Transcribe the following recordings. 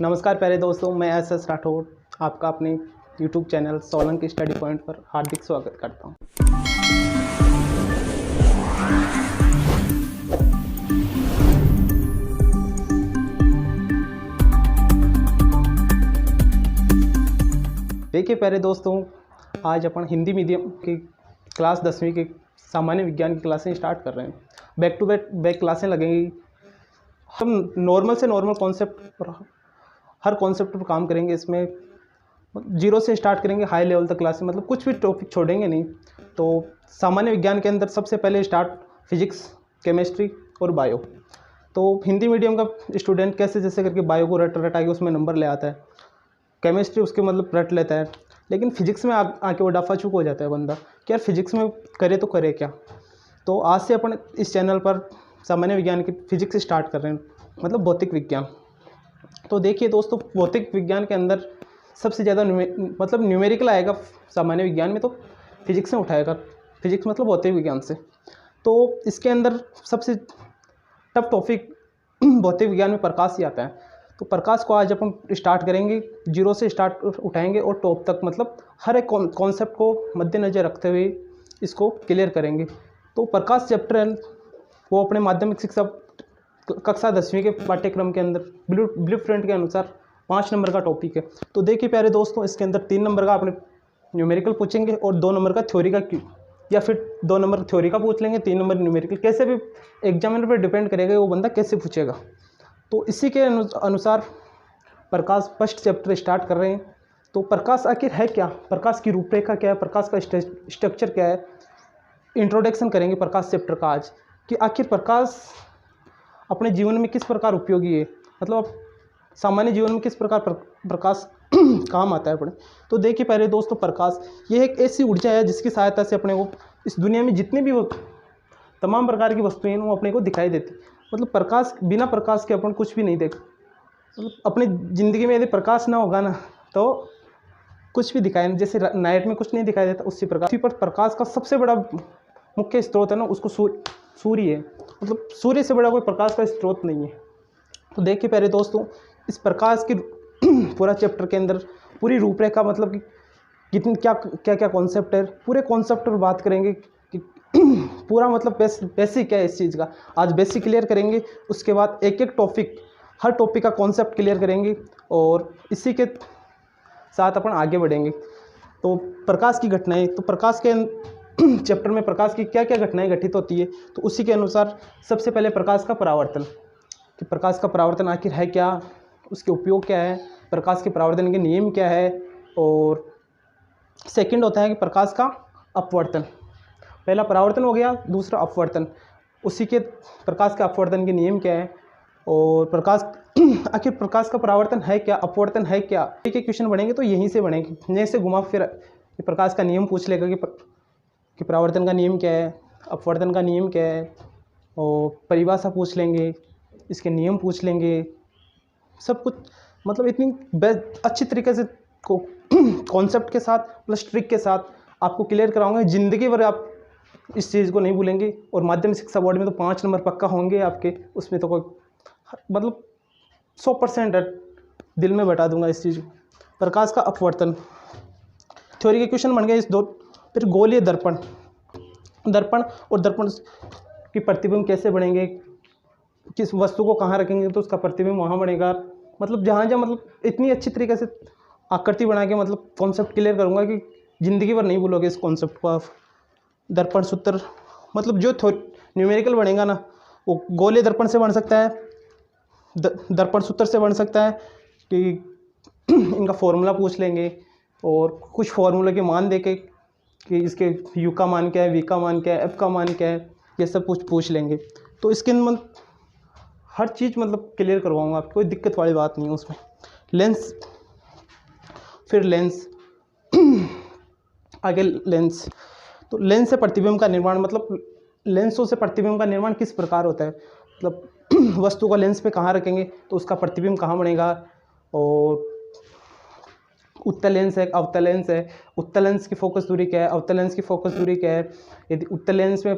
नमस्कार प्यारे दोस्तों, मैं एस राठौड़ आपका अपने YouTube channel Solanki study point पर हार्दिक स्वागत करता हूं। देखिए प्यारे दोस्तों, आज अपन हिंदी मीडियम की क्लास 10वीं की सामान्य विज्ञान की क्लासें स्टार्ट कर रहे हैं। बैक टू बैक क्लासें लगेंगी। हम नॉर्मल से नॉर्मल कॉन्सेप्ट पर हर कॉन्सेप्ट पर काम करेंगे। इसमें जीरो से स्टार्ट करेंगे, हाई लेवल तक क्लासें, मतलब कुछ भी टॉपिक छोड़ेंगे नहीं। तो सामान्य विज्ञान के अंदर सबसे पहले स्टार्ट फिजिक्स, केमिस्ट्री और बायो। तो हिंदी मीडियम का स्टूडेंट कैसे जैसे करके बायो को रट रटा के उसमें नंबर ले आता है, केमिस्ट्री उसके मतलब रट लेता है, लेकिन फिजिक्स में आके वो डाफा चूक हो जाता है बंदा कि यार फिजिक्स में करे तो करे क्या। तो आज से अपन इस चैनल पर सामान्य विज्ञान की फिजिक्स स्टार्ट कर रहे हैं, मतलब भौतिक विज्ञान। तो देखिए दोस्तों, भौतिक विज्ञान के अंदर सबसे ज़्यादा मतलब न्यूमेरिकल आएगा सामान्य विज्ञान में, तो फिजिक्स में उठाएगा। फिजिक्स मतलब भौतिक विज्ञान से। तो इसके अंदर सबसे टफ टॉपिक भौतिक विज्ञान में प्रकाश ही आता है। तो प्रकाश को आज अपन स्टार्ट करेंगे, जीरो से स्टार्ट उठाएंगे और टॉप तक, मतलब हर एक कॉन्सेप्ट को मद्देनज़र रखते हुए इसको क्लियर करेंगे। तो प्रकाश चैप्टर है वो अपने माध्यमिक शिक्षा कक्षा 10वीं के पाठ्यक्रम के अंदर ब्लू प्रिंट के अनुसार 5 नंबर का टॉपिक है। तो देखिए प्यारे दोस्तों, इसके अंदर 3 नंबर का अपने न्यूमेरिकल पूछेंगे और 2 नंबर का थ्योरी का, या फिर 2 नंबर थ्योरी का पूछ लेंगे, 3 नंबर न्यूमेरिकल। कैसे भी एग्जामिनर पर डिपेंड करेगा वो बंदा कैसे पूछेगा। तो इसी के अनुसार प्रकाश फर्स्ट चैप्टर स्टार्ट कर रहे हैं। तो प्रकाश आखिर है क्या, प्रकाश की रूपरेखा क्या है, प्रकाश का स्ट्रक्चर क्या है, इंट्रोडक्शन करेंगे प्रकाश चैप्टर का आज, कि आखिर प्रकाश अपने जीवन में किस प्रकार उपयोगी है, मतलब सामान्य जीवन में किस प्रकार प्रकाश काम आता है अपने। तो देखिए पहले दोस्तों, प्रकाश ये एक ऐसी ऊर्जा है जिसकी सहायता से अपने को इस दुनिया में जितनी भी तमाम प्रकार की वस्तुएं हैं वो अपने को दिखाई देती। मतलब प्रकाश, बिना प्रकाश के अपन कुछ भी नहीं देख, मतलब अपनी ज़िंदगी में यदि प्रकाश ना होगा ना तो कुछ भी दिखाई नहीं। जैसे नाइट में कुछ नहीं दिखाई देता, उसी प्रकार प्रकाश का सबसे बड़ा मुख्य स्रोत है ना, उसको सूर्य है। मतलब सूर्य से बड़ा कोई प्रकाश का स्रोत नहीं है। तो देखिए प्यारे दोस्तों, इस प्रकाश की पूरा चैप्टर के अंदर पूरी रूपरेखा, मतलब कि कितनी क्या क्या क्या कॉन्सेप्ट है, पूरे कॉन्सेप्ट पर बात करेंगे कि पूरा मतलब बेसिक क्या है इस चीज़ का। आज बेसिक क्लियर करेंगे, उसके बाद एक एक टॉपिक, हर टॉपिक का कॉन्सेप्ट क्लियर करेंगे और इसी के साथ अपन आगे बढ़ेंगे। तो प्रकाश की घटनाएं, तो प्रकाश के चैप्टर में प्रकाश की क्या क्या घटनाएं घटित होती है, तो उसी के अनुसार सबसे पहले प्रकाश का परावर्तन, कि प्रकाश का परावर्तन आखिर है क्या, उसके उपयोग क्या है, प्रकाश के परावर्तन के नियम क्या है। और सेकंड होता है कि प्रकाश का अपवर्तन। पहला परावर्तन हो गया, दूसरा अपवर्तन, उसी के प्रकाश के अपवर्तन के नियम क्या है और प्रकाश आखिर प्रकाश का परावर्तन है क्या, अपवर्तन है क्या। एक एक क्वेश्चन बढ़ेंगे तो यहीं से बढ़ेंगे, यहीं से घुमा फिर प्रकाश का नियम पूछ लेगा कि परावर्तन का नियम क्या है, अपवर्तन का नियम क्या है, और परिभाषा पूछ लेंगे, इसके नियम पूछ लेंगे, सब कुछ। मतलब इतनी अच्छी तरीके से कॉन्सेप्ट के साथ प्लस ट्रिक के साथ आपको क्लियर कराऊंगा, ज़िंदगी भर आप इस चीज़ को नहीं भूलेंगे। और माध्यमिक शिक्षा बोर्ड में तो 5 नंबर पक्का होंगे आपके, उसमें तो कोई मतलब 100% दिल में बैठा दूंगा इस चीज़ को। प्रकाश का अपवर्तन, थ्योरी के क्वेश्चन बन गए इस दो। फिर गोलीय दर्पण, दर्पण और दर्पण की प्रतिबिंब कैसे बनेंगे, किस वस्तु को कहाँ रखेंगे तो उसका प्रतिबिंब वहाँ बनेगा। मतलब जहाँ जहाँ, मतलब इतनी अच्छी तरीके से आकृति बना के मतलब कॉन्सेप्ट क्लियर करूँगा कि ज़िंदगी भर नहीं भूलोगे इस कॉन्सेप्ट को आप। दर्पण सूत्र, मतलब जो न्यूमेरिकल बनेगा ना वो गोलीय दर्पण से बन सकता है, दर्पण सूत्र से बन सकता है, कि इनका फॉर्मूला पूछ लेंगे और कुछ फॉर्मूला के मान देके कि इसके यू का मान क्या है, वी का मान क्या है, एफ का मान क्या है, ये सब कुछ पूछ लेंगे। तो इसके अंदर हर चीज़ मतलब क्लियर करवाऊंगा आपको, कोई दिक्कत वाली बात नहीं है उसमें। लेंस, फिर लेंस आगे लेंस, तो लेंस से प्रतिबिंब का निर्माण, मतलब लेंसों से प्रतिबिंब का निर्माण किस प्रकार होता है, मतलब वस्तु को लेंस पे कहाँ रखेंगे तो उसका प्रतिबिंब कहाँ बनेगा। और उत्तल लेंस है, अवतल लेंस है, उत्तल लेंस की फोकस दूरी क्या है, अवतल लेंस की फोकस दूरी क्या है। यदि उत्तल लेंस में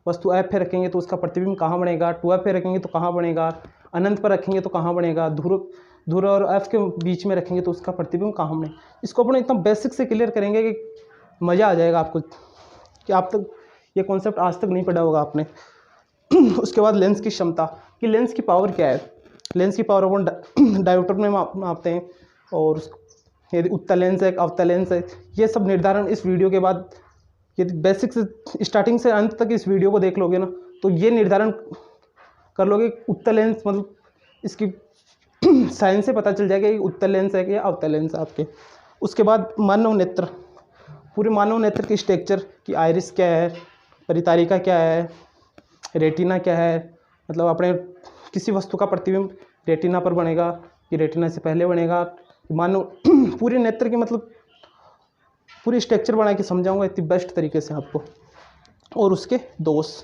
वस्तु एफ पे रखेंगे तो उसका प्रतिबिंब कहाँ बनेगा, 2f पे रखेंगे तो कहाँ बनेगा, अनंत पर रखेंगे तो कहाँ बनेगा, ध्रुव धुरा और एफ के बीच में रखेंगे तो उसका प्रतिबिंब कहाँ हमने, इसको अपने इतना बेसिक से क्लियर करेंगे कि मज़ा आ जाएगा आपको, कि आप तक ये कॉन्सेप्ट आज तक नहीं पढ़ा होगा आपने। उसके बाद लेंस की क्षमता, कि लेंस की पावर क्या है। लेंस की पावर अपन डायोप्टर में मापते हैं, और यदि उत्तल लेंस है, अवतल लेंस है, ये सब निर्धारण इस वीडियो के बाद, यदि बेसिक से स्टार्टिंग से अंत तक इस वीडियो को देख लोगे ना, तो ये निर्धारण कर लोगे उत्तल लेंस, मतलब इसकी साइंस से पता चल जाएगा कि उत्तल लेंस है कि या अवतल लेंस है आपके। उसके बाद मानव नेत्र, पूरे मानव नेत्र की स्ट्रक्चर, कि आइरिस क्या है, परितारिका क्या है, रेटिना क्या है, मतलब अपने किसी वस्तु का प्रतिबिंब रेटिना पर बनेगा कि रेटिना से पहले बनेगा, मानो पूरे नेत्र की मतलब पूरी स्ट्रक्चर बना के समझाऊंगा इतनी बेस्ट तरीके से आपको। और उसके दोष,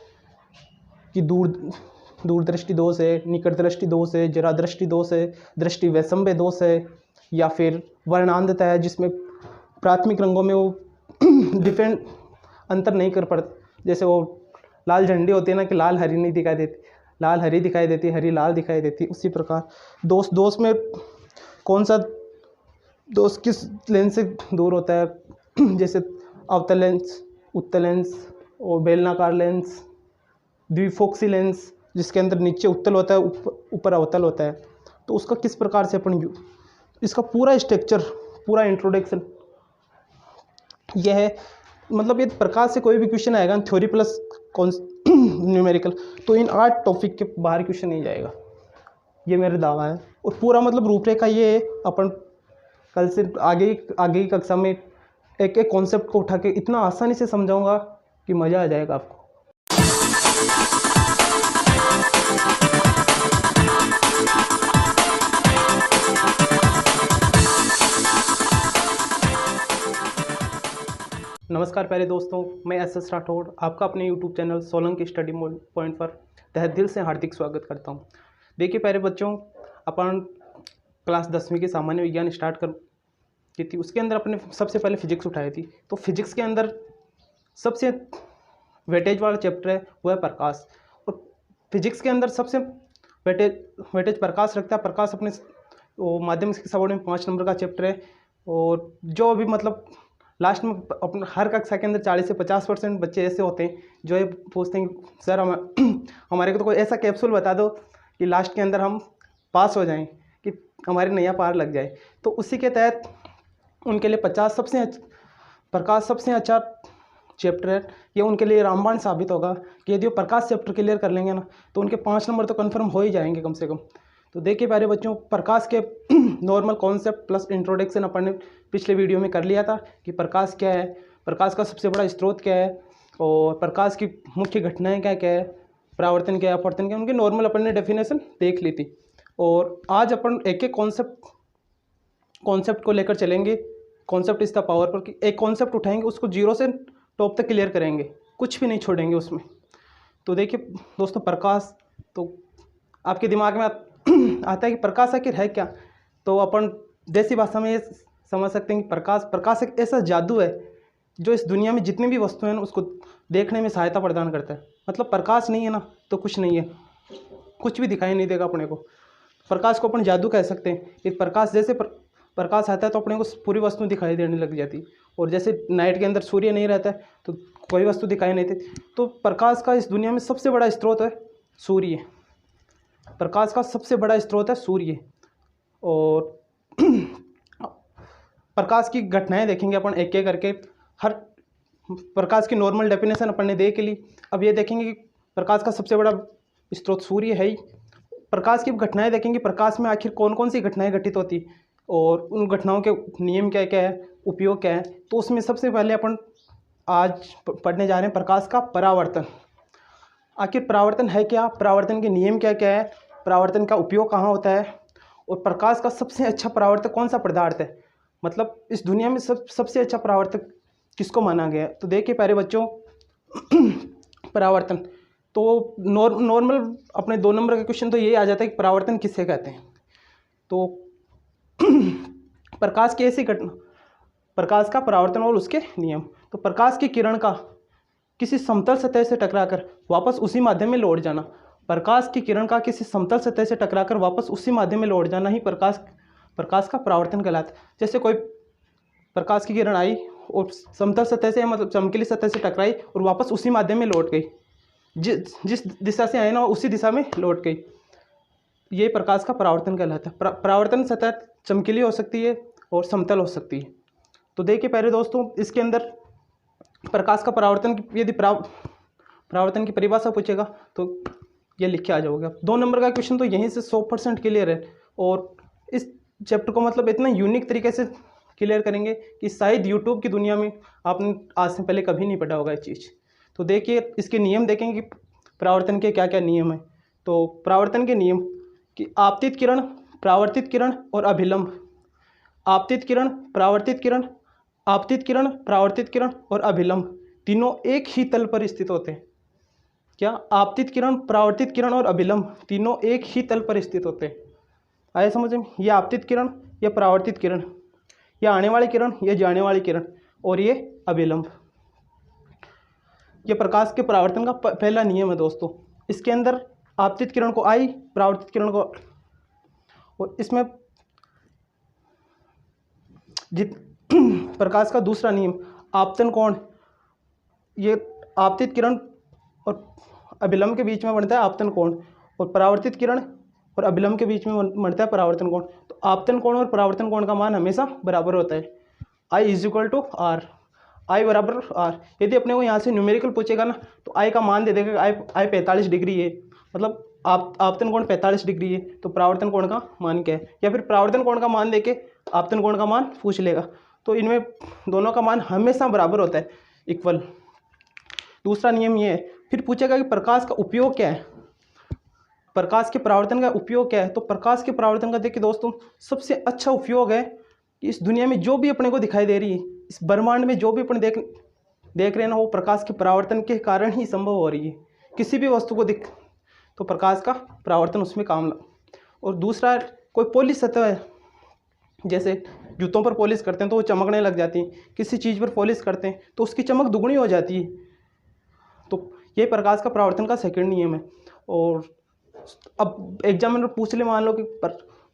कि दूरदृष्टि दोष है, निकट दृष्टि दोष है, जरा दृष्टि दोष है, दृष्टि वैषम्य दोष है, या फिर वर्णांधता है जिसमें प्राथमिक रंगों में वो डिफरेंट अंतर नहीं कर पाते, जैसे वो लाल झंडी होती है ना, कि लाल हरी नहीं दिखाई देती, लाल हरी दिखाई देती, हरी लाल दिखाई देती, उसी प्रकार दोष में कौन सा दोष किस लेंस से दूर होता है, जैसे अवतल लेंस, उत्तल लेंस और बेलनाकार लेंस, द्विफोक्सी लेंस जिसके अंदर नीचे उत्तल होता है, ऊपर अवतल होता है, तो उसका किस प्रकार से अपन इसका पूरा स्ट्रक्चर, पूरा इंट्रोडक्शन यह है। मतलब ये प्रकार से कोई भी क्वेश्चन आएगा थ्योरी प्लस न्यूमेरिकल, तो इन 8 टॉपिक के बाहर क्वेश्चन नहीं जाएगा, ये मेरा दावा है। और पूरा मतलब रूपरेखा ये है, अपन कल से आगे की कक्षा में एक एक कॉन्सेप्ट को उठा के इतना आसानी से समझाऊंगा कि मज़ा आ जाएगा आपको। नमस्कार प्यारे दोस्तों, मैं एस राठौड़ आपका अपने YouTube channel Solanki study point पर तहे दिल से हार्दिक स्वागत करता हूं। देखिए प्यारे बच्चों, अपन क्लास 10वीं की सामान्य विज्ञान स्टार्ट कर की थी, उसके अंदर अपने सबसे पहले फिजिक्स उठाई थी। तो फिजिक्स के अंदर सबसे वेटेज वाला चैप्टर है वो है प्रकाश, और फिजिक्स के अंदर सबसे वेटेज प्रकाश रखता है। प्रकाश अपने वो माध्यमिक शिक्षा बोर्ड में 5 नंबर का चैप्टर है, और जो अभी मतलब लास्ट में अपने हर कक्षा के अंदर 40 से 50% बच्चे ऐसे होते हैं जो ये पूछते हैं कि सर हमारे को तो कोई ऐसा कैप्सूल बता दो कि लास्ट के अंदर हम पास हो जाएं, कि हमारे नया पार लग जाए। तो उसी के तहत उनके लिए प्रकाश सबसे अच्छा चैप्टर है। ये उनके लिए रामबाण साबित होगा कि यदि वो प्रकाश चैप्टर क्लियर कर लेंगे ना, तो उनके 5 नंबर तो कन्फर्म हो ही जाएंगे कम से कम। तो देखिए प्यारे बच्चों, प्रकाश के नॉर्मल कॉन्सेप्ट प्लस इंट्रोडक्शन अपन ने पिछले वीडियो में कर लिया था, कि प्रकाश क्या है, प्रकाश का सबसे बड़ा स्रोत क्या है, और प्रकाश की मुख्य घटनाएं क्या क्या है, परावर्तन क्या है, अपवर्तन क्या है, उनकी नॉर्मल अपन ने डेफिनेशन देख ली थी। और आज अपन एक एक कॉन्सेप्ट को लेकर चलेंगे, कॉन्सेप्ट इज द पावर पर, कि एक कॉन्सेप्ट उठाएंगे, उसको 0 से टॉप तक क्लियर करेंगे, कुछ भी नहीं छोड़ेंगे उसमें। तो देखिए दोस्तों, प्रकाश तो आपके दिमाग में आता है कि प्रकाश आखिर है क्या। तो अपन देसी भाषा में ये समझ सकते हैं कि प्रकाश एक ऐसा जादू है जो इस दुनिया में जितनी भी वस्तुएं हैं ना उसको देखने में सहायता प्रदान करता है। मतलब प्रकाश नहीं है ना तो कुछ नहीं है, कुछ भी दिखाई नहीं देगा अपने को। प्रकाश को अपन जादू कह सकते हैं। ये प्रकाश जैसे प्रकाश आता है तो अपने को पूरी वस्तु दिखाई देने लग जाती, और जैसे नाइट के अंदर सूर्य नहीं रहता है तो कोई वस्तु दिखाई नहीं देती। तो प्रकाश का इस दुनिया में सबसे बड़ा स्रोत है सूर्य। प्रकाश का सबसे बड़ा स्रोत है सूर्य। और प्रकाश की घटनाएं देखेंगे अपन एक एक करके। हर प्रकाश की नॉर्मल डेफिनेशन अपन ने देख ली। अब ये देखेंगे कि प्रकाश का सबसे बड़ा स्रोत सूर्य है ही। प्रकाश की घटनाएं देखेंगे, प्रकाश में आखिर कौन कौन सी घटनाएं घटित होती और उन घटनाओं के नियम क्या क्या है, उपयोग क्या है। तो उसमें सबसे पहले अपन आज पढ़ने जा रहे हैं प्रकाश का परावर्तन। आखिर परावर्तन है क्या, परावर्तन के नियम क्या क्या है, परावर्तन का उपयोग कहाँ होता है, और प्रकाश का सबसे अच्छा परावर्तक कौन सा पदार्थ है। मतलब इस दुनिया में सबसे अच्छा परावर्तक किसको माना गया है। तो देखिए प्यारे बच्चों, परावर्तन तो नॉर्मल अपने 2 नंबर का क्वेश्चन तो ये आ जाता है कि परावर्तन किसे कहते हैं। तो प्रकाश की ऐसी घटना, प्रकाश का परावर्तन और उसके नियम। तो प्रकाश की किरण का किसी समतल सतह से टकराकर वापस उसी माध्यम में लौट जाना। प्रकाश की किरण का किसी समतल सतह से टकराकर वापस उसी माध्यम में लौट जाना ही प्रकाश प्रकाश का परावर्तन कहलाता है। जैसे कोई प्रकाश की किरण आई और समतल सतह से मतलब चमकीली सतह से टकराई और वापस उसी माध्यम में लौट गई, जिस दिशा से आई ना उसी दिशा में लौट गई, ये प्रकाश का परावर्तन कहलाता है। परावर्तन सतह चमकीली हो सकती है और समतल हो सकती है। तो देखिए पहले दोस्तों, इसके अंदर प्रकाश का परावर्तन की यदि परावर्तन की परिभाषा पूछेगा तो ये लिख के आ जाओगे। 2 नंबर का क्वेश्चन तो यहीं से 100% क्लियर है, और इस चैप्टर को मतलब इतना यूनिक तरीके से क्लियर करेंगे कि शायद यूट्यूब की दुनिया में आपने आज से पहले कभी नहीं पढ़ा होगा ये चीज़। तो देखिए इसके नियम देखेंगे कि परावर्तन के क्या क्या नियम हैं। तो परावर्तन के नियम कि आपतित किरण, परावर्तित किरण और अभिलंब। आपतित किरण, परावर्तित किरण, आपतित किरण, परावर्तित किरण और अभिलंब तीनों एक ही तल पर स्थित होते हैं। क्या? आपतित किरण, परावर्तित किरण और अभिलंब तीनों एक ही तल पर स्थित होते हैं। आया समझ में? ये आपतित किरण, ये परावर्तित किरण, ये आने वाली किरण, ये जाने वाली किरण और ये अभिलंब। ये प्रकाश के परावर्तन का पहला नियम है दोस्तों। इसके अंदर आपतित किरण को आई, परावर्तित किरण को, और इसमें प्रकाश का दूसरा नियम आपतन कोण, ये आपतित किरण और अभिलंब के बीच में बनता है आपतन कोण, और परावर्तित किरण और अभिलंब के बीच में बनता है परावर्तन कोण। तो आपतन कोण और परावर्तन कोण का मान हमेशा बराबर होता है। I = R, I बराबर R। यदि अपने को यहाँ से न्यूमेरिकल पूछेगा ना तो I का मान दे देगा, I 45 डिग्री है, मतलब आपतन कोण 45 डिग्री है, तो परावर्तन कोण का मान क्या है, या फिर परावर्तन कोण का मान देके आपतन कोण का मान पूछ लेगा। तो इनमें दोनों का मान हमेशा बराबर होता है, इक्वल। दूसरा नियम ये है। फिर पूछेगा कि प्रकाश का उपयोग क्या है, प्रकाश के परावर्तन का उपयोग क्या है। तो प्रकाश के परावर्तन का देखिए दोस्तों, सबसे अच्छा उपयोग है कि इस दुनिया में जो भी अपने को दिखाई दे रही है, इस ब्रह्मांड में जो भी अपन देख रहे हैं ना, वो प्रकाश के परावर्तन के कारण ही संभव हो रही है। किसी भी वस्तु को तो प्रकाश का परावर्तन उसमें काम और दूसरा, कोई पॉलिश सतह है, जैसे जूतों पर पॉलिश करते हैं तो वो चमकने लग जाती है, किसी चीज़ पर पॉलिश करते हैं तो उसकी चमक दुगनी हो जाती है। तो ये प्रकाश का परावर्तन का सेकंड नियम है। और अब एग्जाम में पूछ ले, मान लो कि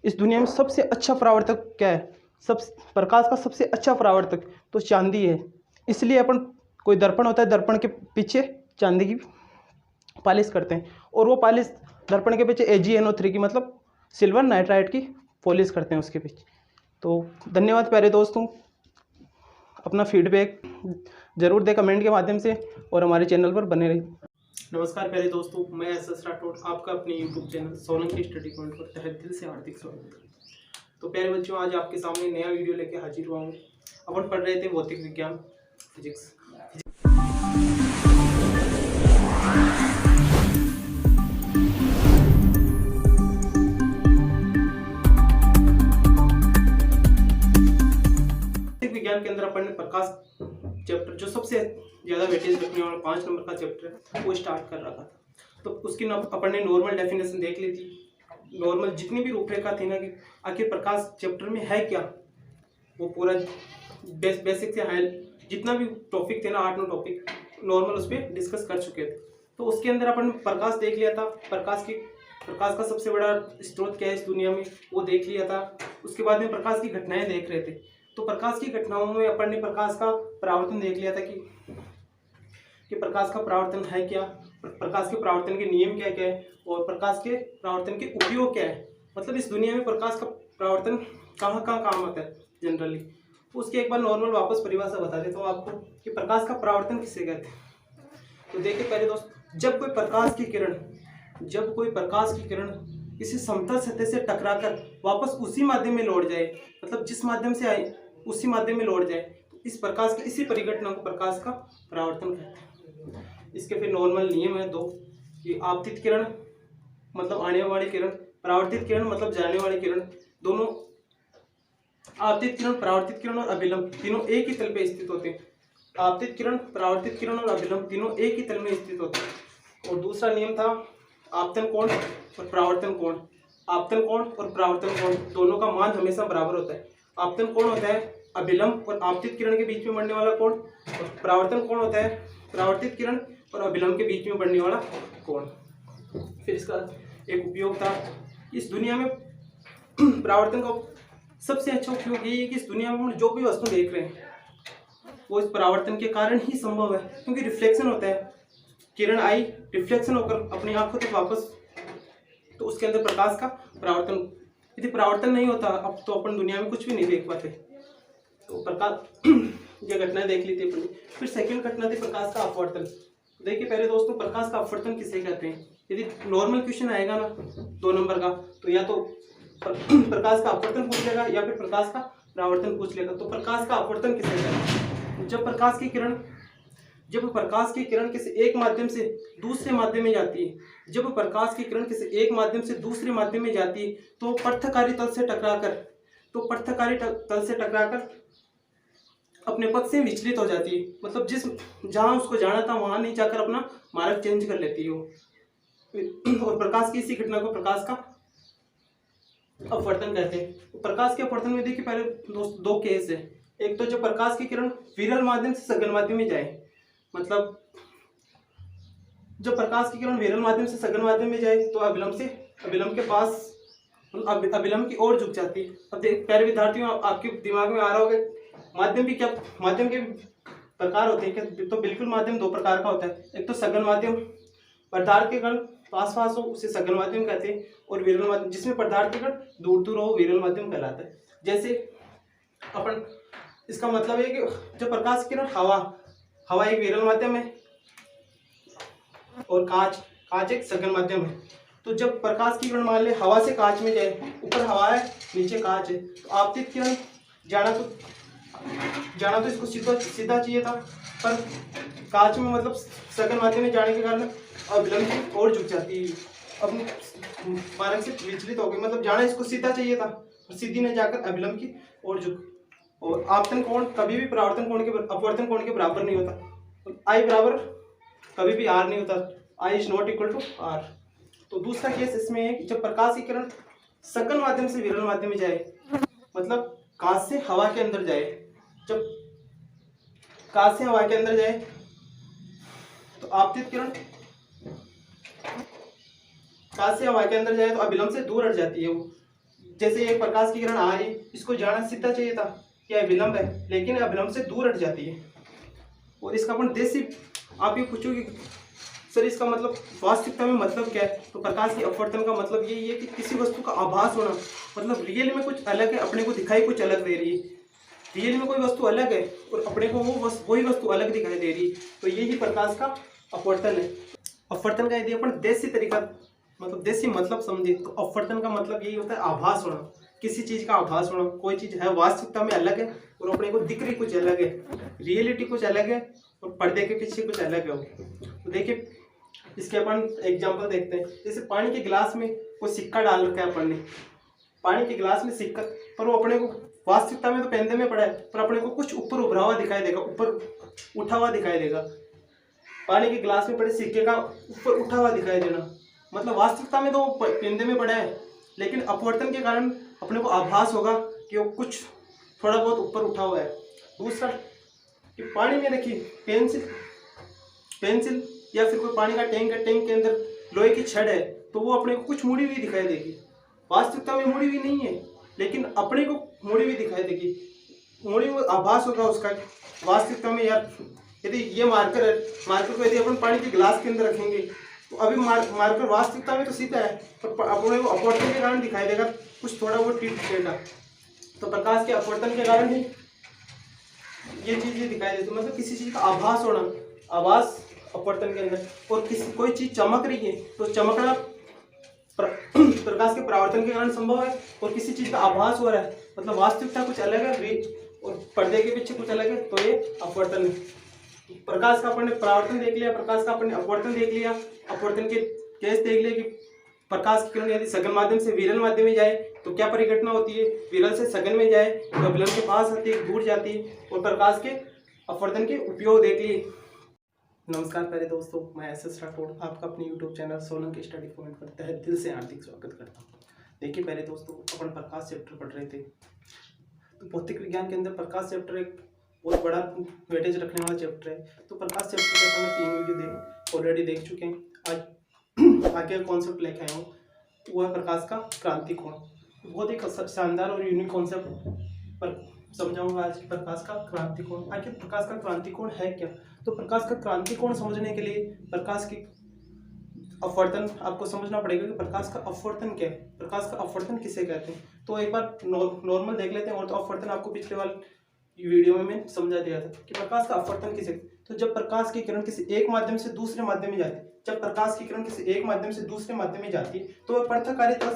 इस दुनिया में सबसे अच्छा परावर्तक क्या है, प्रकाश का सबसे अच्छा परावर्तक तो चांदी है। इसलिए अपन कोई दर्पण होता है, दर्पण के पीछे चांदी की पॉलिश करते हैं, और वो पॉलिश दर्पण के पीछे AgNO3 की मतलब सिल्वर नाइट्राइड की पॉलिश करते हैं उसके पीछे। तो धन्यवाद प्यारे दोस्तों, अपना फीडबैक ज़रूर दें कमेंट के माध्यम से और हमारे चैनल पर बने रहिए। नमस्कार प्यारे दोस्तों, मैं SS राठौड़ आपका अपने YouTube channel Solanki study point पर तहे दिल से हार्दिक स्वागत। तो प्यारे बच्चों, आज आपके सामने नया वीडियो लेके हाजिर हुआ हूँ। अपन पढ़ रहे थे भौतिक विज्ञान, फिजिक्स। भौतिक विज्ञान के अंदर अपन ने प्रकाश चैप्टर, जो सबसे ज़्यादा वेटेज रखने वाला 5 नंबर का चैप्टर है, वो स्टार्ट कर रखा था। तो उसकी अपन ने नॉर्मल डेफिनेशन देख ली थी, नॉर्मल जितनी भी रूपरेखा थी ना कि आखिर प्रकाश चैप्टर में है क्या, वो पूरा बेसिक से हाई जितना भी टॉपिक थे ना, 8-9 टॉपिक नॉर्मल उस पर डिस्कस कर चुके थे। तो उसके अंदर अपन प्रकाश देख लिया था, प्रकाश का सबसे बड़ा स्रोत क्या है इस दुनिया में, वो देख लिया था। उसके बाद में प्रकाश की घटनाएं देख रहे थे। तो प्रकाश की घटनाओं में अपन ने प्रकाश का परावर्तन देख लिया था कि प्रकाश का परावर्तन है क्या, प्रकाश के परावर्तन के नियम क्या क्या है, और प्रकाश के परावर्तन के उपयोग क्या है, मतलब इस दुनिया में प्रकाश का परावर्तन कहाँ कहाँ काम आता है जनरली। उसकी एक बार नॉर्मल वापस परिभाषा बता देता हूँ आपको कि प्रकाश का परावर्तन किसे कहते हैं। तो देखिए पहले दोस्त, जब कोई प्रकाश की किरण किसी समतल सतह से टकराकर वापस उसी माध्यम में लौट जाए, मतलब जिस माध्यम से आई उसी माध्यम में लौट जाए, तो इस प्रकाश की इसी परिघटना को प्रकाश का परावर्तन कहते हैं। इसके फिर नॉर्मल नियम है 2 कि आपतित किरण मतलब आने वाली किरण, परावर्तित किरण मतलब जाने वाली किरण, दोनों आपतित किरण, परावर्तित किरण और अभिलंब तीनों एक ही तल पे स्थित होते हैं। आपतित किरण, परावर्तित किरण और अभिलंब तीनों एक ही तल में स्थित होते हैं। और दूसरा नियम था आपतन कोण और परावर्तन कोण। आपतन कोण और परावर्तन कोण दोनों का मान हमेशा बराबर होता है। आपतन कोण होता है अभिलंब और आपतित किरण के बीच में बढ़ने वाला कोण, और परावर्तन कोण होता है परावर्तित किरण और अभिलंब के बीच में बढ़ने वाला कोण। फिर इसका एक उपयोग था, इस दुनिया में परावर्तन का सबसे अच्छा उपयोग यही है कि इस दुनिया में हम जो भी वस्तु देख रहे हैं वो इस परावर्तन के कारण ही संभव है, क्योंकि रिफ्लेक्शन होता है। किरण आई, रिफ्लेक्शन होकर अपनी आंखों तक वापस, तो उसके अंदर प्रकाश का परावर्तन। यदि परावर्तन नहीं होता अब तो अपन दुनिया में कुछ भी नहीं देख पाते। तो प्रकाश ये घटना देख ली थी अपनी। फिर सेकंड घटना थी प्रकाश का अपवर्तन। देखिए पहले दोस्तों, प्रकाश का अपवर्तन किसे कहते हैं। यदि नॉर्मल क्वेश्चन आएगा ना 2 नंबर का, तो या तो प्रकाश का अपवर्तन पूछ लेगा या फिर प्रकाश का परावर्तन पूछ लेगा। तो प्रकाश का अपवर्तन किसे कहते हैं। जब प्रकाश की किरण किसी एक माध्यम से दूसरे माध्यम में जाती है, जब प्रकाश की किरण किसी एक माध्यम से दूसरे माध्यम में जाती है तो पृथ्वी तल से टकराकर अपने पथ से विचलित हो जाती है। मतलब जहां उसको जाना था वहां नहीं जाकर अपना मार्ग चेंज कर लेती है वो। और प्रकाश की इसी घटना को प्रकाश का अपवर्तन कहते हैं। प्रकाश के अपवर्तन में देखिए पहले दो केस है। एक तो जब प्रकाश की किरण विरल माध्यम से सघन माध्यम में जाए, मतलब जब प्रकाश की किरण विरल माध्यम से सघन माध्यम में जाए तो अभिलंब के पास अभिलंब की ओर झुक जाती है। अब प्यारे विद्यार्थियों, आपके दिमाग में आ रहा होगा माध्यम के प्रकार होते हैं क्या। तो बिल्कुल, माध्यम 2 प्रकार का होता है। एक तो सघन माध्यम, पदार्थ के कण पास हो उसे सघन माध्यम कहते हैं, और विरल माध्यम जिसमें पदार्थ के कण दूर हो विरल माध्यम कहलाता है। जैसे अपन, इसका मतलब है कि जब प्रकाश की किरण हवा एक विरल माध्यम है और कांच एक सघन माध्यम है। तो जब प्रकाश की किरण मान ले हवा से कांच में जाए, ऊपर हवा है नीचे कांच है, तो आपतित किरण जाना तो इसको सीधा चाहिए था, पर कांच में मतलब सघन माध्यम में जाने के कारण अभिलंब की ओर झुक जाती है, अपने मार्ग से विचलित हो गई। मतलब जाना इसको सीधा चाहिए था, सीधी ने जाकर अभिलंब की ओर झुक। और आपतन कोण कभी भी अपवर्तन कोण के बराबर नहीं होता। आई बराबर कभी भी आर नहीं होता, i is not equal to r. तो दूसरा केस इसमें है कि जब प्रकाश की किरण सघन माध्यम से विरल माध्यम में जाए, मतलब कांच से हवा के अंदर जाए। जब कांच से हवा के अंदर जाए तो आपतित किरण कांच से हवा के अंदर जाए तो अभिलंब से दूर हट जाती है वो। जैसे एक प्रकाश की किरण आ रही, इसको जाना सीधा चाहिए था, यह अभिलंब है, लेकिन अभिलंब से दूर हट जाती है। और इसका अपन देसी, आप ये पूछोगे सर इसका मतलब वास्तविकता में मतलब क्या है। तो प्रकाश की अपवर्तन का मतलब यही है कि किसी वस्तु का आभास होना, मतलब रियल में कुछ अलग है, अपने को दिखाई कुछ अलग दे रही है। रियल में कोई वस्तु अलग है और अपने को वही वस्तु अलग दिखाई दे रही है, तो यही प्रकाश का अपवर्तन है। अपवर्तन का यदि अपन देसी तरीका, मतलब देसी मतलब समझे, तो अपवर्तन का मतलब यही होता है आभास होना, किसी चीज का आभास होना। कोई चीज है वास्तविकता में अलग है और अपने को दिख रही कुछ अलग है, रियलिटी कुछ अलग है और पर्दे के पीछे कुछ अलग है। तो देखिए इसके अपन एग्जांपल देखते हैं। जैसे पानी के गिलास में कोई सिक्का डाल रखा है अपन ने, पानी के गिलास में सिक्का, पर वो अपने को वास्तविकता में तो पेंदे में पड़ा है, पर अपने को कुछ ऊपर उभरा हुआ दिखाई देगा, ऊपर उठा हुआ दिखाई देगा। पानी के गिलास में पड़े सिक्के का ऊपर उठा हुआ दिखाई देना, मतलब वास्तविकता में तो पेंदे में पड़ा है, लेकिन अपवर्तन के कारण अपने को आभास होगा कि वो कुछ थोड़ा बहुत ऊपर उठा हुआ है। दूसरा कि पानी में देखिए पेंसिल या फिर कोई पानी का टैंक है, टैंक के अंदर लोहे की छड़ है, तो वो अपने को कुछ मुड़ी हुई दिखाई देगी। वास्तविकता में मुड़ी हुई नहीं है, लेकिन अपने को मुड़ी हुई दिखाई देगी, मुड़ी हुई आभास होगा उसका। वास्तविकता में यार यदि ये मार्कर है, मार्कर को यदि अपन पानी के गिलास के अंदर रखेंगे तो अभी मार्कर वास्तविकता में तो सीधा है, पर अपने को अपवर्तन के कारण दिखाई देगा कुछ थोड़ा बहुत टेढ़ा। तो प्रकाश के अपवर्तन के कारण ही ये चीजें दिखाई देती, मतलब किसी चीज का आभास होना, आभास अपवर्तन के अंदर। और कोई चीज चमक रही है तो चमकना प्रकाश के परावर्तन के कारण संभव है, और किसी चीज का आभास हो रहा है मतलब वास्तविकता कुछ अलग है और पर्दे के पीछे कुछ अलग है, तो ये अपवर्तन है। प्रकाश का अपन ने परावर्तन देख लिया, प्रकाश का अपन ने अपवर्तन देख लिया, अपवर्तन के केस देख लिया कि प्रकाश की किरण यदि सघन माध्यम से विरल माध्यम में जाए तो क्या परिघटना होती है, विरल से सघन में जाए तो अभिलंब के पास आती है, दूर जाती है, और प्रकाश के अपवर्तन के उपयोग देख लिए। नमस्कार प्यारे दोस्तों, मैं एस राठौड़ आपका अपने YouTube channel Solanki study point पर तहे दिल से हार्दिक स्वागत करता हूँ। देखिए प्यारे दोस्तों, अपन प्रकाश चैप्टर पढ़ रहे थे। तो भौतिक विज्ञान के अंदर प्रकाश चैप्टर एक बहुत बड़ा वेटेज रखने वाला चैप्टर है। तो प्रकाश चैप्टर के अपन 3 वीडियो ऑलरेडी देख चुके हैं। आज आगे कॉन्सेप्ट लेके आया हूँ, वो है प्रकाश का क्रांति कोण। बहुत ही शानदार और यूनिक कॉन्सेप्ट पर समझाऊंगा आज। प्रकाश का क्रांति कोण, आखिर प्रकाश का क्रांति कोण है क्या? तो प्रकाश का क्रांति कोण समझने के लिए प्रकाश की अपवर्तन आपको समझना पड़ेगा कि प्रकाश का अपवर्तन क्या है, प्रकाश का अपवर्तन किसे कहते हैं। तो एक बार नॉर्मल देख लेते हैं, और तो अपवर्तन आपको पिछले वाले वीडियो में मैं समझा दिया था कि प्रकाश का अपवर्तन किसे। तो जब प्रकाश की किरण किसी एक माध्यम से दूसरे माध्यम में जाती है, जब प्रकाश की किरण किसी एक माध्यम से दूसरे माध्यम में जाती है तो वह पृथककारी तल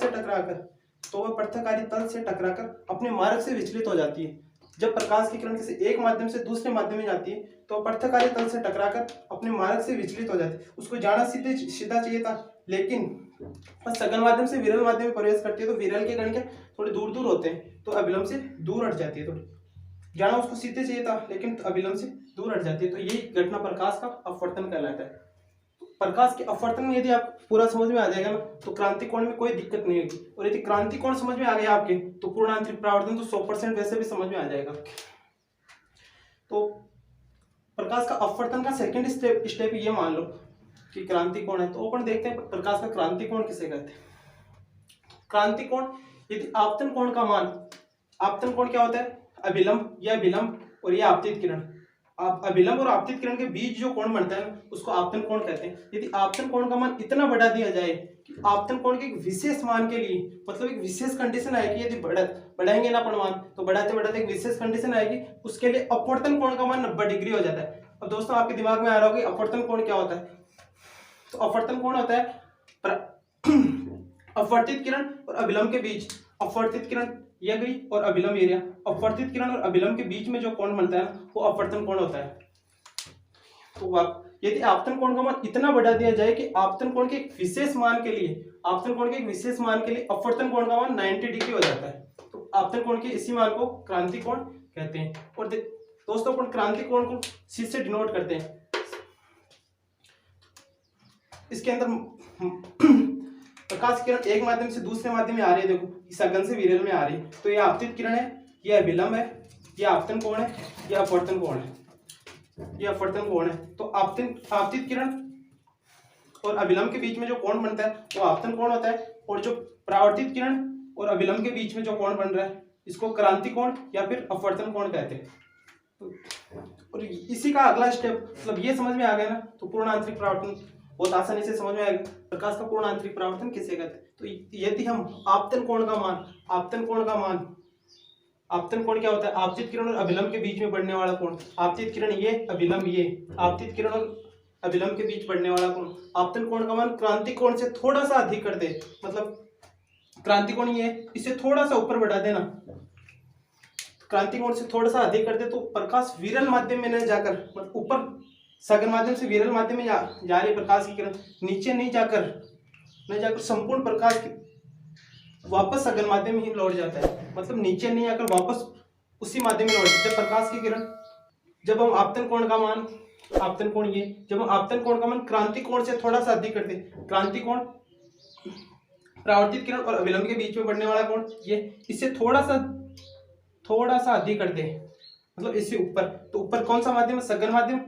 से टकराकर अपने मार्ग से विचलित हो जाती है। जब प्रकाश की किरण किसी एक माध्यम से दूसरे माध्यम में जाती है तो पृथककारी तल से टकराकर अपने मार्ग से विचलित हो जाती है। उसको जाना सीधा चाहिए था, लेकिन सघन माध्यम से विरल माध्यम में प्रवेश करती है तो विरल के कण के थोड़े दूर दूर होते हैं तो अभिलंब से दूर हट जाती है। थोड़ी जाना उसको सीधे चाहिए था, लेकिन अभिलंब से दूर हट जाती है। तो यही घटना प्रकाश का अपवर्तन कहलाता है। प्रकाश के अपवर्तन में यदि आप पूरा समझ में आ जाएगा ना तो क्रांति कोण में कोई दिक्कत नहीं होगी। और यदि क्रांति कोण समझ में आ गया आपके तो पूर्ण आंतरिक परावर्तन तो 100% वैसे भी समझ में आ जाएगा। तो प्रकाश का अपवर्तन का सेकंड स्टेप ये मान लो कि क्रांति कोण है। तो अपन देखते हैं प्रकाश का क्रांति कोण किसे कहते हैं। क्रांति कोण, यदि आपतन कोण का मान, आपतन कोण क्या होता है? अभिलंब या विलंब और यह आपतित किरण, अभिलंब और आपतित किरण के बीच जो कोण बनता है उसको आपतन कोण कहते हैं। यदि आपतन कोण का मान इतना बढ़ा दिया जाए कि आपतन कोण के एक विशेष मान के लिए, मतलब एक विशेष कंडीशन आएगी, यदि बढ़ाएंगे ना अपन मान तो बढ़ाते बढ़ाते एक विशेष कंडीशन आएगी, उसके लिए अपवर्तन कोण का मान 90 डिग्री हो जाता है। अब दोस्तों आपके दिमाग में आ रहा होगा कि अपवर्तन कोण क्या होता है। तो अपवर्तन कोण होता है अपवर्तित किरण और अभिलंब के बीच, अपवर्तित किरण यह गई और अभिलंब एरिया, अपवर्तित किरण और अभिलंब के बीच में जो कोण बनता है वो अपवर्तन कोण होता है। तो यदि आपतन कोण का मान इतना बढ़ा दिया जाए कि आपतन कोण के एक विशेष मान के लिए, आपतन कोण के एक विशेष मान के लिए अपवर्तन कोण का मान 90 डिग्री हो जाता है तो आपतन कोण के इसी मान को क्रांति कोण कहते हैं। और दोस्तों अपन क्रांति कोण को C से डिनोट करते हैं। इसके अंदर प्रकाश किरण एक माध्यम से दूसरे माध्यम में आ रही है, देखो सघन से विरल में आ रही है तो यह आपतित किरण है, यह विलंब है, यह आपतन कोण है, यह अपवर्तन कोण है, यह अपवर्तन कोण है। तो आपतित किरण और अभिलंब के बीच में जो कोण बनता है वो आपतन कोण होता है, और जो परावर्तित किरण और अभिलंब के बीच में जो कोण बन रहा है इसको क्रांति कोण या फिर अपवर्तन कोण कहते हैं। और इसी का अगला स्टेप, मतलब ये समझ में आ गया ना तो पूर्ण आंतरिक परावर्तन बहुत आसानी से समझ में आएगा। प्रकाश का पूर्ण आंतरिक परावर्तन किसे कहते हैं? तो यदि हम आपतन कोण का मान, आपतन कोण क्या होता है? आपतित किरण और अभिलंब के बीच में बढ़ने वाला कोण, आपतित किरण ये, अभिलंब ये, आपतित किरण और अभिलंब के बीच बढ़ने वाला कोण, आपतन कोण का मान क्रांति कोण से थोड़ा सा अधिक कर दे, मतलब क्रांति कोण ये, इसे थोड़ा सा ऊपर बढ़ा देना, क्रांति कोण से थोड़ा सा अधिक कर दे तो प्रकाश विरल माध्यम में न जाकर, मतलब ऊपर सघन माध्यम से विरल माध्यम में जा रही प्रकाश की किरण नीचे नहीं जाकर संपूर्ण प्रकाश की वापस सघन माध्यम में ही लौट जाता है, मतलब नीचे नहीं आकर वापस उसी माध्यम में लौट। जब प्रकाश की किरण, जब हम आपतन कोण का मान, आपतन कोण ये, जब हम आपतन कोण का मान क्रांति कोण से थोड़ा सा अधिक करते, क्रांति कोण परावर्तित किरण और अभिलंब के बीच में बढ़ने वाला कोण ये, इससे थोड़ा सा अधिक कर दे, मतलब इससे ऊपर, तो ऊपर कौन सा माध्यम है? सघन माध्यम।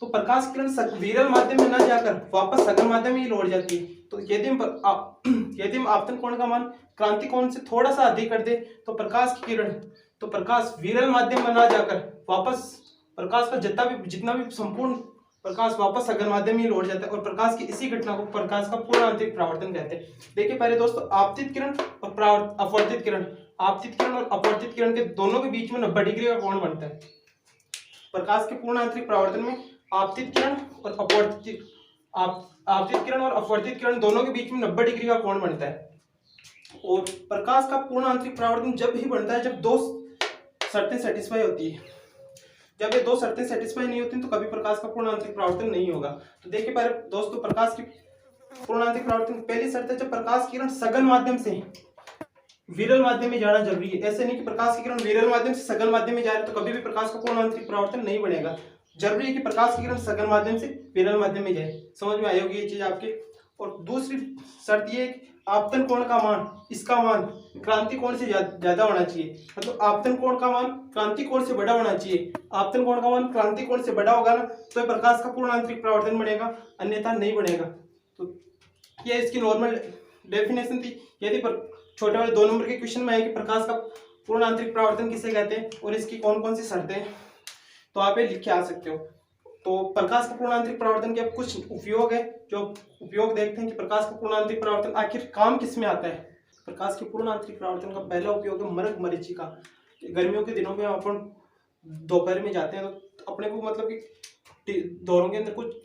तो प्रकाश किरण विरल माध्यम में न जाकर वापस सघन माध्यम में ही लौट जाती है। तो यदि हम आपतन कोण का मान क्रांति कोण से थोड़ा सा अधिक कर दे तो प्रकाश विरल माध्यम में न जाकर वापस प्रकाश का जितना भी संपूर्ण प्रकाश वापस सघन माध्यम में ही लौट जाता है, और प्रकाश की इसी घटना को प्रकाश का पूर्ण आंतरिक परावर्तन कहते हैं। देखिए पहले दोस्तों, आपतित किरण और अपवर्तित किरण, आपतित किरण और अपवर्तित किरण के दोनों के बीच में 90 डिग्री का कोण बनता है। प्रकाश के पूर्ण आंतरिक परावर्तन में आपतित किरण और अपवर्तित किरण दोनों के बीच में 90 डिग्री का कोण बनता है। और प्रकाश का पूर्ण आंतरिक परावर्तन जब ही बनता है जब दो शर्तें सेटिस्फाई होती है। जब ये दो शर्तें सेटिस्फाई नहीं होती तो कभी प्रकाश का पूर्ण आंतरिक परावर्तन नहीं होगा। तो देखिए पहले दोस्तों, प्रकाश की पूर्ण आंतरिक परावर्तन पहली शर्त है जब प्रकाश की किरण सघन माध्यम से विरल माध्यम में जाना जरूरी है। ऐसे नहीं कि प्रकाश की किरण विरल माध्यम से सघन माध्यम में जा रही तो कभी भी प्रकाश का पूर्ण आंतरिक परावर्तन नहीं बनेगा। जरूरी है कि प्रकाश की किरण सघन माध्यम से विरल माध्यम में जाए। समझ में आई होगी ये चीज आपके। और दूसरी शर्त ये है कि आपतन कोण का मान, इसका मान क्रांति कोण से ज्यादा होना चाहिए, मतलब आपतन कोण का मान क्रांति कोण से बड़ा होना चाहिए। आपतन कोण का मान क्रांति कोण से बड़ा होगा ना तो प्रकाश का पूर्ण आंतरिक परावर्तन बनेगा, अन्यथा नहीं बनेगा। तो ये इसकी नॉर्मल डेफिनेशन थी। यदि छोटे वाले 2 नंबर के क्वेश्चन में है कि प्रकाश का पूर्ण आंतरिक परावर्तन किसे कहते हैं और इसकी कौन कौन सी शर्तें हैं, तो आप ये लिख के आ सकते हो। तो प्रकाश का पूर्ण आंतरिक परावर्तन के अब कुछ उपयोग है, जो उपयोग देखते हैं कि प्रकाश का पूर्ण आंतरिक परावर्तन आखिर काम किस में आता है। प्रकाश के पूर्ण आंतरिक परावर्तन का पहला उपयोग है मरक मरीचिका। गर्मियों के दिनों में अपन दोपहर में जाते हैं तो अपने को मतलब कि दौरों के अंदर कुछ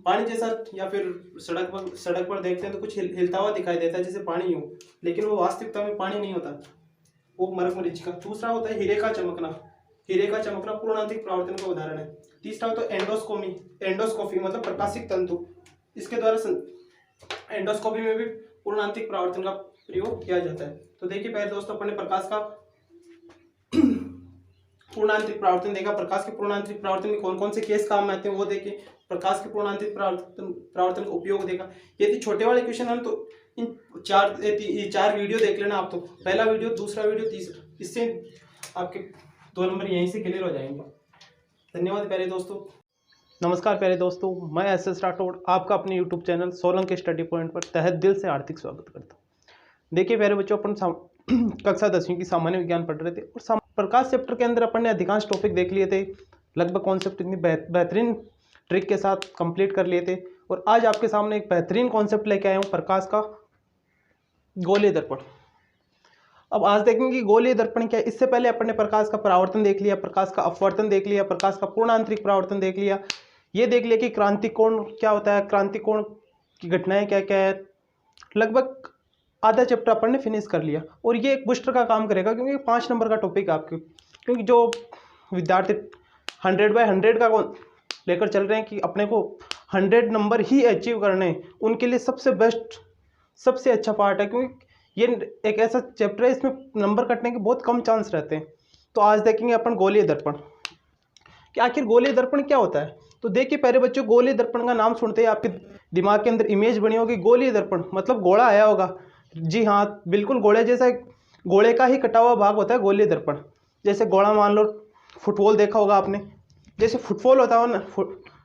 पानी जैसा या फिर सड़क पर देखते हैं तो कुछ हिलता हुआ दिखाई देता है जैसे पानी हो, लेकिन वो वास्तविकता में पानी नहीं होता, वो मरक मरीचिका। दूसरा होता है हीरे का चमकना। हीरे का चमकना पूर्ण आंतरिक परावर्तन का उदाहरण है। तीसरा होता है एंडोस्कोपी मतलब प्रकाशिक तंतु। इसके द्वारा एंडोस्कोपी में भी पूर्ण आंतरिक परावर्तन का प्रयोग किया जाता है। तो देखिए पहले दोस्तों अपन ने प्रकाश का पूर्ण आंतरिक परावर्तन देखा। प्रकाश के पूर्ण आंतरिक परावर्तन में कौन कौन से केस काम में आते हैं वो देखे। प्रकाश के पूर्ण आंतरिक परावर्तन का उपयोग देखा। यदि छोटे वाले क्वेश्चन हैं तो इन चार वीडियो देख लेना आप। तो पहला वीडियो, दूसरा वीडियो, तीसरा, इससे आपके 2 नंबर यहीं से क्लियर हो जाएंगे। धन्यवाद प्यारे दोस्तों। नमस्कार प्यारे दोस्तों, मैं एस राठौड़ आपका अपने YouTube channel Solanki study point पर तहे दिल से हार्दिक स्वागत करता हूँ। देखिए प्यारे बच्चों, अपन कक्षा 10वीं की सामान्य विज्ञान पढ़ रहे थे और प्रकाश चैप्टर के अंदर अपन ने अधिकांश टॉपिक देख लिए थे। लगभग कॉन्सेप्ट इतनी बेहतरीन ट्रिक के साथ कंप्लीट कर लिए थे और आज आपके सामने एक बेहतरीन कॉन्सेप्ट लेके आया हूँ, प्रकाश का गोलीय दर्पण। अब आज देखेंगे कि गोलीय दर्पण क्या है। इससे पहले अपन ने प्रकाश का परावर्तन देख लिया, प्रकाश का अपवर्तन देख लिया, प्रकाश का पूर्ण आंतरिक परावर्तन देख लिया, ये देख लिया कि क्रांति कोण क्या होता है, क्रांति कोण की घटनाएं क्या क्या है। लगभग आधा चैप्टर अपन ने फिनिश कर लिया और ये एक बूस्टर का काम करेगा क्योंकि 5 नंबर का टॉपिक है आपके। क्योंकि जो विद्यार्थी 100/100 का लेकर चल रहे हैं कि अपने को 100 नंबर ही अचीव करने हैं, उनके लिए सबसे बेस्ट, सबसे अच्छा पार्ट है। क्योंकि ये एक ऐसा चैप्टर है इसमें नंबर कटने के बहुत कम चांस रहते हैं। तो आज देखेंगे अपन गोलीय दर्पण कि आखिर गोलीय दर्पण क्या होता है। तो देखिए प्यारे बच्चों, गोलीय दर्पण का नाम सुनते ही आपके दिमाग के अंदर इमेज बनी होगी, गोलीय दर्पण मतलब गोला आया होगा। जी हाँ, बिल्कुल गोले जैसा, गोले का ही कटा हुआ भाग होता है गोलीय दर्पण। जैसे गोला मान लो, फुटबॉल देखा होगा आपने, जैसे फुटबॉल होता है ना,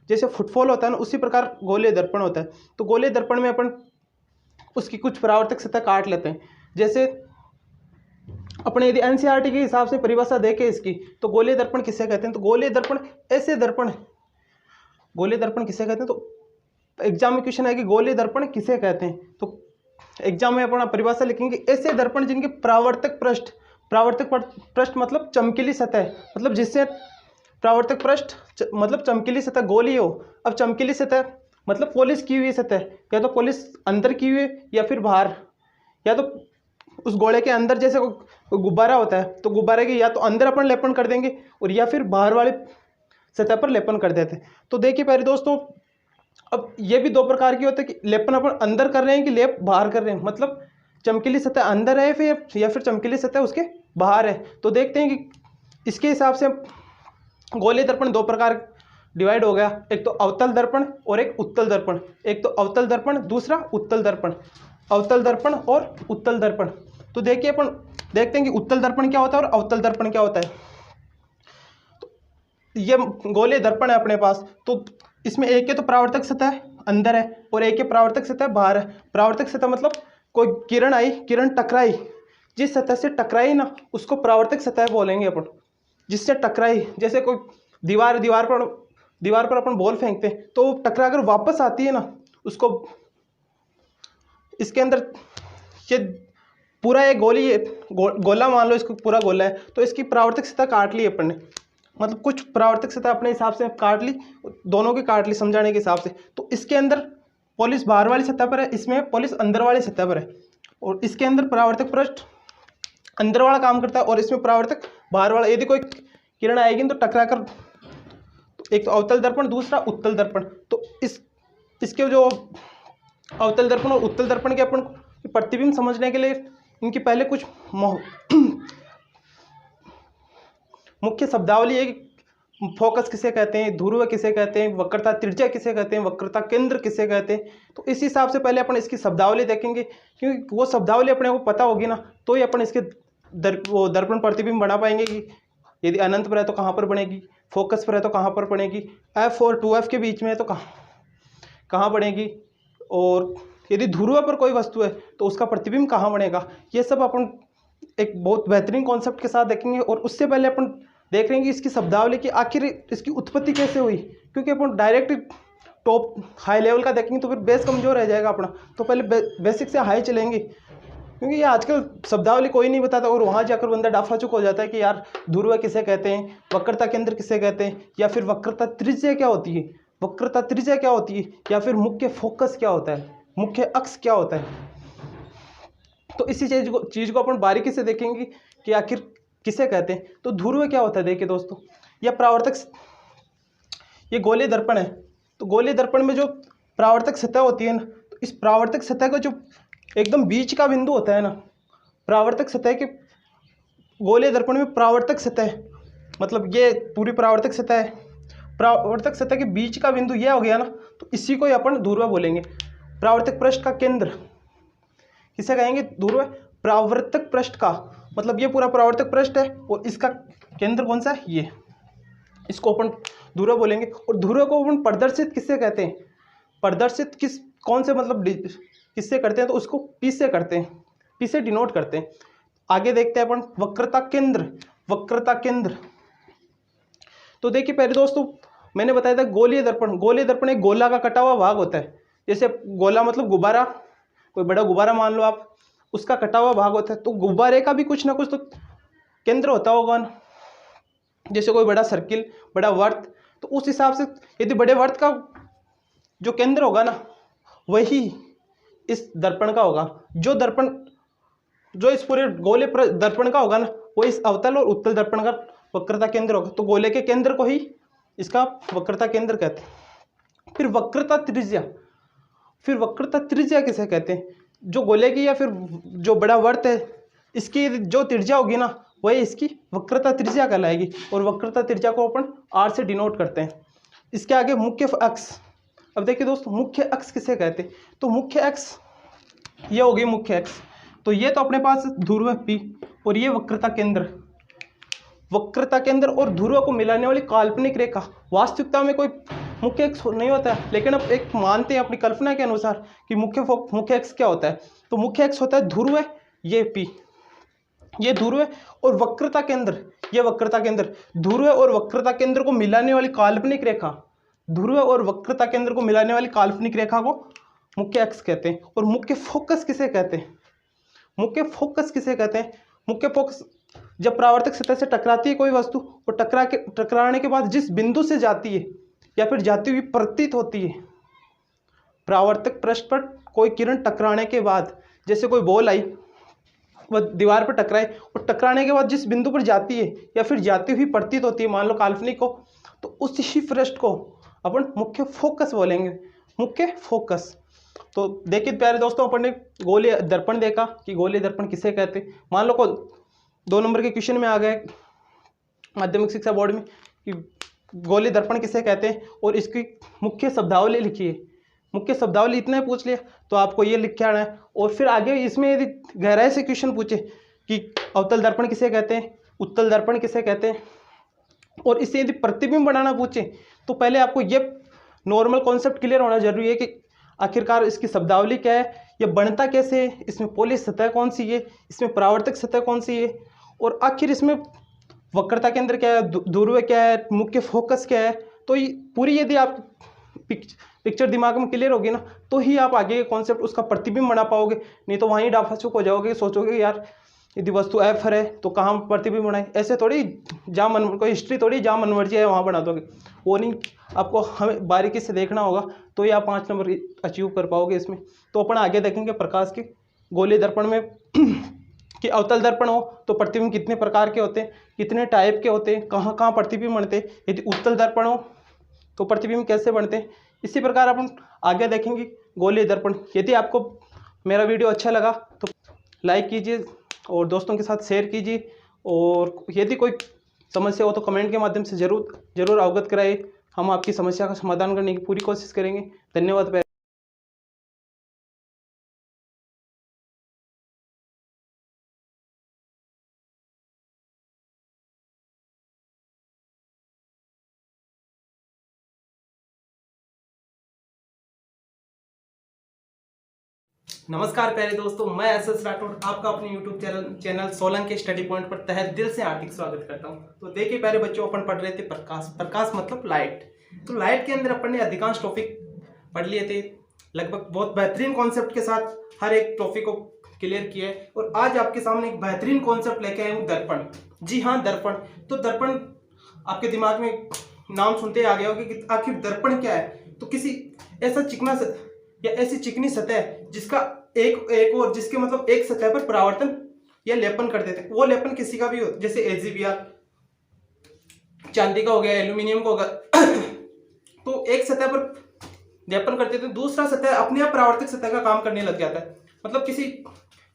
जैसे फुटबॉल होता है ना, उसी प्रकार गोलीय दर्पण होता है। तो गोलीय दर्पण में अपन उसकी कुछ परावर्तक सतह काट लेते हैं। जैसे अपने यदि एनसीईआरटी के हिसाब से परिभाषा देखें इसकी, तो गोलीय दर्पण किसे कहते हैं, तो गोलीय दर्पण ऐसे दर्पण, गोलीय दर्पण किसे कहते हैं। तो एग्जाम में क्वेश्चन है कि गोलीय दर्पण किसे कहते हैं, तो एग्जाम में अपना परिभाषा लिखेंगे, ऐसे दर्पण जिनके परावर्तक पृष्ठ मतलब चमकीली सतह, मतलब जिससे परावर्तक पृष्ठ मतलब चमकीली सतह गोलीय हो। अब चमकीली सतह मतलब पॉलिश की हुई सतह, या तो पॉलिश अंदर की हुई या फिर बाहर, या तो उस गोले के अंदर जैसे गुब्बारा होता है तो गुब्बारे के या तो अंदर अपन लेपन कर देंगे और या फिर बाहर वाले सतह पर लेपन कर देते हैं। तो देखिए प्यारे दोस्तों, अब ये भी 2 प्रकार की होते हैं कि लेपन अपन अंदर कर रहे हैं कि लेप बाहर कर रहे हैं, मतलब चमकीली सतह अंदर है फिर या फिर चमकीली सतह उसके बाहर है। तो देखते हैं कि इसके हिसाब से गोलीय दर्पण 2 प्रकार डिवाइड हो गया, एक तो अवतल दर्पण और एक उत्तल दर्पण। एक तो अवतल दर्पण, दूसरा उत्तल दर्पण। अवतल दर्पण और उत्तल दर्पण। तो देखिए अपन देखते हैं कि उत्तल दर्पण क्या होता है और अवतल दर्पण क्या होता है। तो ये गोलीय दर्पण है अपने पास, तो इसमें एक के तो परावर्तक सतह अंदर है और एक के परावर्तक सतह बाहर है। परावर्तक सतह मतलब कोई किरण आई, किरण टकराई, जिस सतह से टकराई ना उसको परावर्तक सतह बोलेंगे अपन। जिससे टकराई, जैसे कोई दीवार पर अपन बॉल फेंकते हैं तो टकरा कर वापस आती है ना, उसको इसके अंदर ये पूरा एक गोला मान लो, इसको पूरा गोला है तो इसकी परावर्तक सतह काट ली अपन ने, मतलब कुछ परावर्तक सतह अपने हिसाब से काट ली, दोनों की काट ली समझाने के हिसाब से। तो इसके अंदर पॉलिश बाहर वाली सतह पर है, इसमें पॉलिश अंदर वाली सतह पर है, और इसके अंदर परावर्तक पृष्ठ अंदर वाला काम करता है और इसमें परावर्तक बाहर वाला। यदि कोई किरण आएगी तो टकरा कर, एक तो अवतल दर्पण, दूसरा उत्तल दर्पण। तो इसके जो अवतल दर्पण और उत्तल दर्पण के अपन प्रतिबिंब समझने के लिए इनकी पहले कुछ मुख्य शब्दावली है कि फोकस किसे कहते हैं, ध्रुव किसे कहते हैं, वक्रता त्रिज्या किसे कहते हैं, वक्रता केंद्र किसे कहते हैं। तो इस हिसाब से पहले अपन इसकी शब्दावली देखेंगे, क्योंकि वो शब्दावली अपने को पता होगी ना तो ही अपन इसके दर्पण प्रतिबिंब बना पाएंगे कि यदि अनंत पर है तो कहाँ पर बनेगी, फोकस पर है तो कहाँ पर बनेगी, F और 2F के बीच में है तो कहाँ बनेगी, और यदि ध्रुव पर कोई वस्तु है तो उसका प्रतिबिंब कहाँ बनेगा, ये सब अपन एक बहुत बेहतरीन कॉन्सेप्ट के साथ देखेंगे। और उससे पहले अपन देख रहे हैं कि इसकी शब्दावली की आखिर इसकी उत्पत्ति कैसे हुई, क्योंकि अपन डायरेक्ट टॉप हाई लेवल का देखेंगे तो फिर बेस कमजोर रह जाएगा अपना। तो पहले बेसिक से हाई चलेंगे, क्योंकि ये आजकल शब्दावली कोई नहीं बताता और वहाँ जाकर बंदा डाफाचुक हो जाता है कि यार ध्रुव किसे कहते हैं, वक्रता केंद्र किसे कहते हैं, या फिर वक्रता त्रिज्या क्या होती है, वक्रता त्रिज्या क्या होती है, या फिर मुख्य फोकस क्या होता है, मुख्य अक्ष क्या होता है। तो इसी चीज़ को अपन बारीकी से देखेंगे कि आखिर किसे कहते हैं। तो ध्रुव क्या होता है, देखिए दोस्तों, यह परावर्तक, ये गोलीय दर्पण है। तो गोलीय दर्पण में जो परावर्तक सतह होती है ना, तो इस परावर्तक सतह का जो एकदम बीच का बिंदु होता है ना, परावर्तक सतह के गोलीय दर्पण में परावर्तक सतह, मतलब ये पूरी परावर्तक सतह है, परावर्तक सतह के बीच का बिंदु ये हो गया ना, तो इसी को ही अपन ध्रुव बोलेंगे। परावर्तक पृष्ठ का केंद्र किसे कहेंगे, ध्रुव। परावर्तक पृष्ठ का मतलब ये पूरा परावर्तक पृष्ठ है और इसका केंद्र कौन सा है, ये, इसको अपन ध्रुव बोलेंगे। और ध्रुव को अपन प्रदर्शित किससे कहते हैं, प्रदर्शित किस कौन से मतलब किससे करते हैं, तो उसको पी से करते हैं, पी से डिनोट करते हैं। आगे देखते हैं अपन वक्रता केंद्र, वक्रता केंद्र। तो देखिए पहले दोस्तों मैंने बताया था गोलीय दर्पण, गोलीय दर्पण एक गोला का कटा हुआ भाग होता है। जैसे गोला मतलब गुब्बारा, कोई बड़ा गुब्बारा मान लो आप, उसका कटा हुआ भाग होता है। तो गुब्बारे का भी कुछ ना कुछ तो केंद्र होता होगा ना, जैसे कोई बड़ा सर्किल, बड़ा वर्त, तो उस हिसाब से यदि बड़े वर्त का जो केंद्र होगा ना, वही इस दर्पण का होगा। जो दर्पण जो इस पूरे गोले दर्पण का होगा ना, वो इस अवतल और उत्तल दर्पण का वक्रता केंद्र होगा। तो गोले के केंद्र को ही इसका वक्रता केंद्र कहते हैं। फिर वक्रता त्रिज्या, फिर वक्रता त्रिज्या किसे कहते हैं, जो गोले की या फिर जो बड़ा वर्त है इसकी जो त्रिज्या होगी ना, वही इसकी वक्रता त्रिज्या कहलाएगी। और वक्रता त्रिज्या को अपन आर से डिनोट करते हैं। इसके आगे मुख्य अक्ष। अब देखिए दोस्तों मुख्य अक्ष किसे कहते हैं, तो मुख्य अक्ष ये होगी मुख्य अक्ष। तो ये तो अपने पास ध्रुव पी और ये वक्रता केंद्र, वक्रता केंद्र और ध्रुव को मिलाने वाली काल्पनिक रेखा। वास्तविकता में कोई मुख्य अक्ष नहीं होता है, लेकिन अब एक मानते हैं अपनी कल्पना के अनुसार कि मुख्य अक्ष क्या होता है। तो मुख्य अक्ष होता है ध्रुव, ये पी, ये ध्रुव और वक्रता केंद्र, ये वक्रता केंद्र। ध्रुव और वक्रता केंद्र को मिलाने वाली काल्पनिक रेखा, ध्रुव और वक्रता केंद्र को मिलाने वाली काल्पनिक रेखा को मुख्य अक्ष कहते हैं। और मुख्य फोकस किसे कहते हैं, मुख्य फोकस किसे कहते हैं, मुख्य फोकस जब परावर्तक सतह से टकराती है कोई वस्तु और टकराने के बाद जिस बिंदु से जाती है या फिर जाती हुई प्रतीत होती है, परावर्तक पृष्ठ पर कोई किरण टकराने के बाद, जैसे कोई बॉल आई वह दीवार पर टकराए और टकराने के बाद जिस बिंदु पर जाती है या फिर जाती हुई प्रतीत होती है, मान लो काल्पनिक को, तो उसी पृष्ठ को अपन मुख्य फोकस बोलेंगे, मुख्य फोकस। तो देखिए प्यारे दोस्तों, अपन ने गोलीय दर्पण देखा कि गोलीय दर्पण किसे कहते हैं। मान लो को 2 नंबर के क्वेश्चन में आ गए माध्यमिक शिक्षा बोर्ड में कि गोलीय दर्पण किसे कहते हैं और इसकी मुख्य शब्दावली लिखिए। मुख्य शब्दावली इतना ही पूछ लिया तो आपको ये लिख के आना है। और फिर आगे इसमें यदि गहराई से क्वेश्चन पूछे कि अवतल दर्पण किसे कहते हैं, उत्तल दर्पण किसे कहते हैं, और इससे यदि प्रतिबिंब बनाना पूछे तो पहले आपको ये नॉर्मल कॉन्सेप्ट क्लियर होना जरूरी है कि आखिरकार इसकी शब्दावली क्या है, ये बनता कैसे है, इसमें पोलिश सतह कौन सी है, इसमें परावर्तक सतह कौन सी है, और आखिर इसमें वक्रता केंद्र क्या है, ध्रुव क्या है, मुख्य फोकस क्या है। तो ये पूरी यदि आप पिक्चर दिमाग में क्लियर होगी ना, तो ही आप आगे कॉन्सेप्ट उसका प्रतिबिंब बना पाओगे। नहीं तो वहीं डाफाचुक हो जाओगे, सोचोगे यार यदि वस्तु एफ है तो कहाँ प्रतिबिंब बनाए, ऐसे थोड़ी जहाँ मन कोई हिस्ट्री थोड़ी जहाँ मनमर्जी है वहाँ बना दोगे, वो नहीं। आपको हमें बारीकी से देखना होगा तो ही आप 5 नंबर अचीव कर पाओगे इसमें। तो अपन आगे देखेंगे प्रकाश के गोलीय दर्पण में कि अवतल दर्पण हो तो प्रतिबिंब कितने प्रकार के होते हैं, कितने टाइप के होते हैं, कहाँ कहाँ प्रतिबिंब बनते हैं। यदि उत्तल दर्पण हो तो प्रतिबिंब कैसे बनते हैं। इसी प्रकार अपन आगे देखेंगे गोलीय दर्पण। यदि आपको मेरा वीडियो अच्छा लगा तो लाइक कीजिए और दोस्तों के साथ शेयर कीजिए, और यदि कोई समस्या हो तो कमेंट के माध्यम से ज़रूर अवगत कराइए। हम आपकी समस्या का समाधान करने की पूरी कोशिश करेंगे। धन्यवाद। नमस्कार प्यारे दोस्तों, मैं एस राठौड़ आपका अपने यूट्यूब चैनल सोलंग के स्टडी पॉइंट पर तहे दिल से हार्दिक स्वागत करता हूं। तो देखिए प्यारे बच्चों, अपन पढ़ रहे थे प्रकाश मतलब लाइट। तो लाइट के अंदर अपन ने अधिकांश टॉपिक पढ़ लिए थे, लगभग बहुत बेहतरीन कॉन्सेप्ट के साथ हर एक टॉपिक को क्लियर किया है। और आज आपके सामने एक बेहतरीन कॉन्सेप्ट लेके आया हूँ, दर्पण। जी हाँ, दर्पण। तो दर्पण आपके दिमाग में नाम सुनते आ गया होगा कि आखिर दर्पण क्या है। तो किसी ऐसा चिकना या ऐसी चिकनी सतह जिसका एक और जिसके मतलब एक सतह पर परावर्तन या लेपन कर देते हैं। वो लेपन किसी का भी हो, जैसे AgBr चांदी का हो गया, एल्यूमिनियम का होगा तो एक सतह पर लेपन करते थे, दूसरा सतह अपने आप परावर्तक सतह का काम करने लग जाता है। मतलब किसी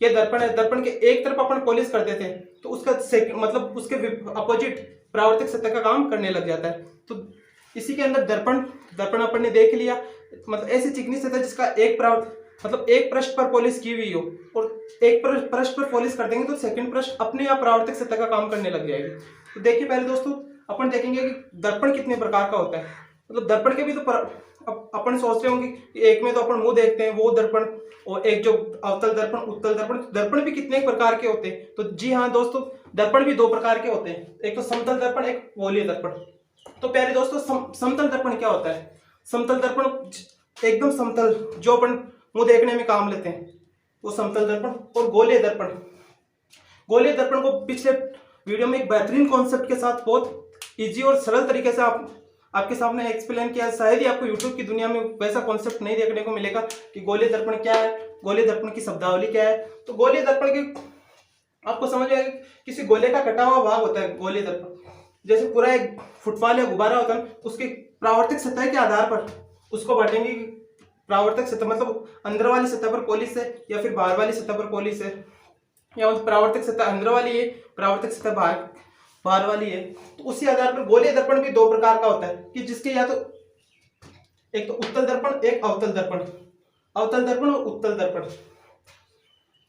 ये दर्पण है, दर्पण के एक तरफ अपन पॉलिश करते थे तो उसका मतलब उसके अपोजिट परावर्तक सतह का काम करने लग जाता है। तो इसी के अंदर दर्पण अपन ने देख लिया। मतलब ऐसी चिकनी सतह जिसका एक पृष्ठ पर पॉलिश की हुई हो और एक पृष्ठ पर पॉलिश कर देंगे तो सेकंड पृष्ठ अपने आप परावर्तक सतह का काम करने लग जाएगी। तो देखिए पहले दोस्तों, अपन देखेंगे कि दर्पण कितने प्रकार का होता है। मतलब दर्पण के भी तो अपन सोच रहे होंगे कि एक में तो अपन मुंह देखते हैं, वो दर्पण, और एक जो अवतल दर्पण, उत्तल दर्पण। दर्पण भी कितने प्रकार के होते हैं। तो जी हाँ दोस्तों, दर्पण भी दो प्रकार के होते हैं, एक तो समतल दर्पण, एक गोलीय दर्पण। तो प्यारे दोस्तों, समतल दर्पण क्या होता है। समतल दर्पण एकदम समतल, जो अपन मुंह देखने में काम लेते हैं, वो समतल दर्पण। और गोलीय दर्पण को पिछले वीडियो में एक बेहतरीन कॉन्सेप्ट के साथ बहुत इजी और सरल तरीके से आपके सामने एक्सप्लेन किया। शायद ही आपको यूट्यूब की दुनिया में वैसा कॉन्सेप्ट नहीं देखने को मिलेगा कि गोलीय दर्पण क्या है, गोलीय दर्पण की शब्दावली क्या है। तो गोलीय दर्पण की आपको समझ आएगा, किसी गोले का कटा हुआ भाग होता है गोलीय दर्पण। जैसे पूरा एक फुटबॉल या गुब्बारा होता है, उसकी परावर्तक सतह के आधार पर उसको बांटेंगे। परावर्तक सतह मतलब अंदर वाली सतह पर पॉलिश है या फिर बाहर वाली सतह पर पॉलिश है, या परावर्तक सतह अंदर वाली है, परावर्तक सतह बाहर वाली है। तो उसी आधार पर गोलीय दर्पण भी दो प्रकार का होता है कि जिसके या तो एक तो उत्तल दर्पण, एक अवतल दर्पण। अवतल दर्पण और उत्तल दर्पण।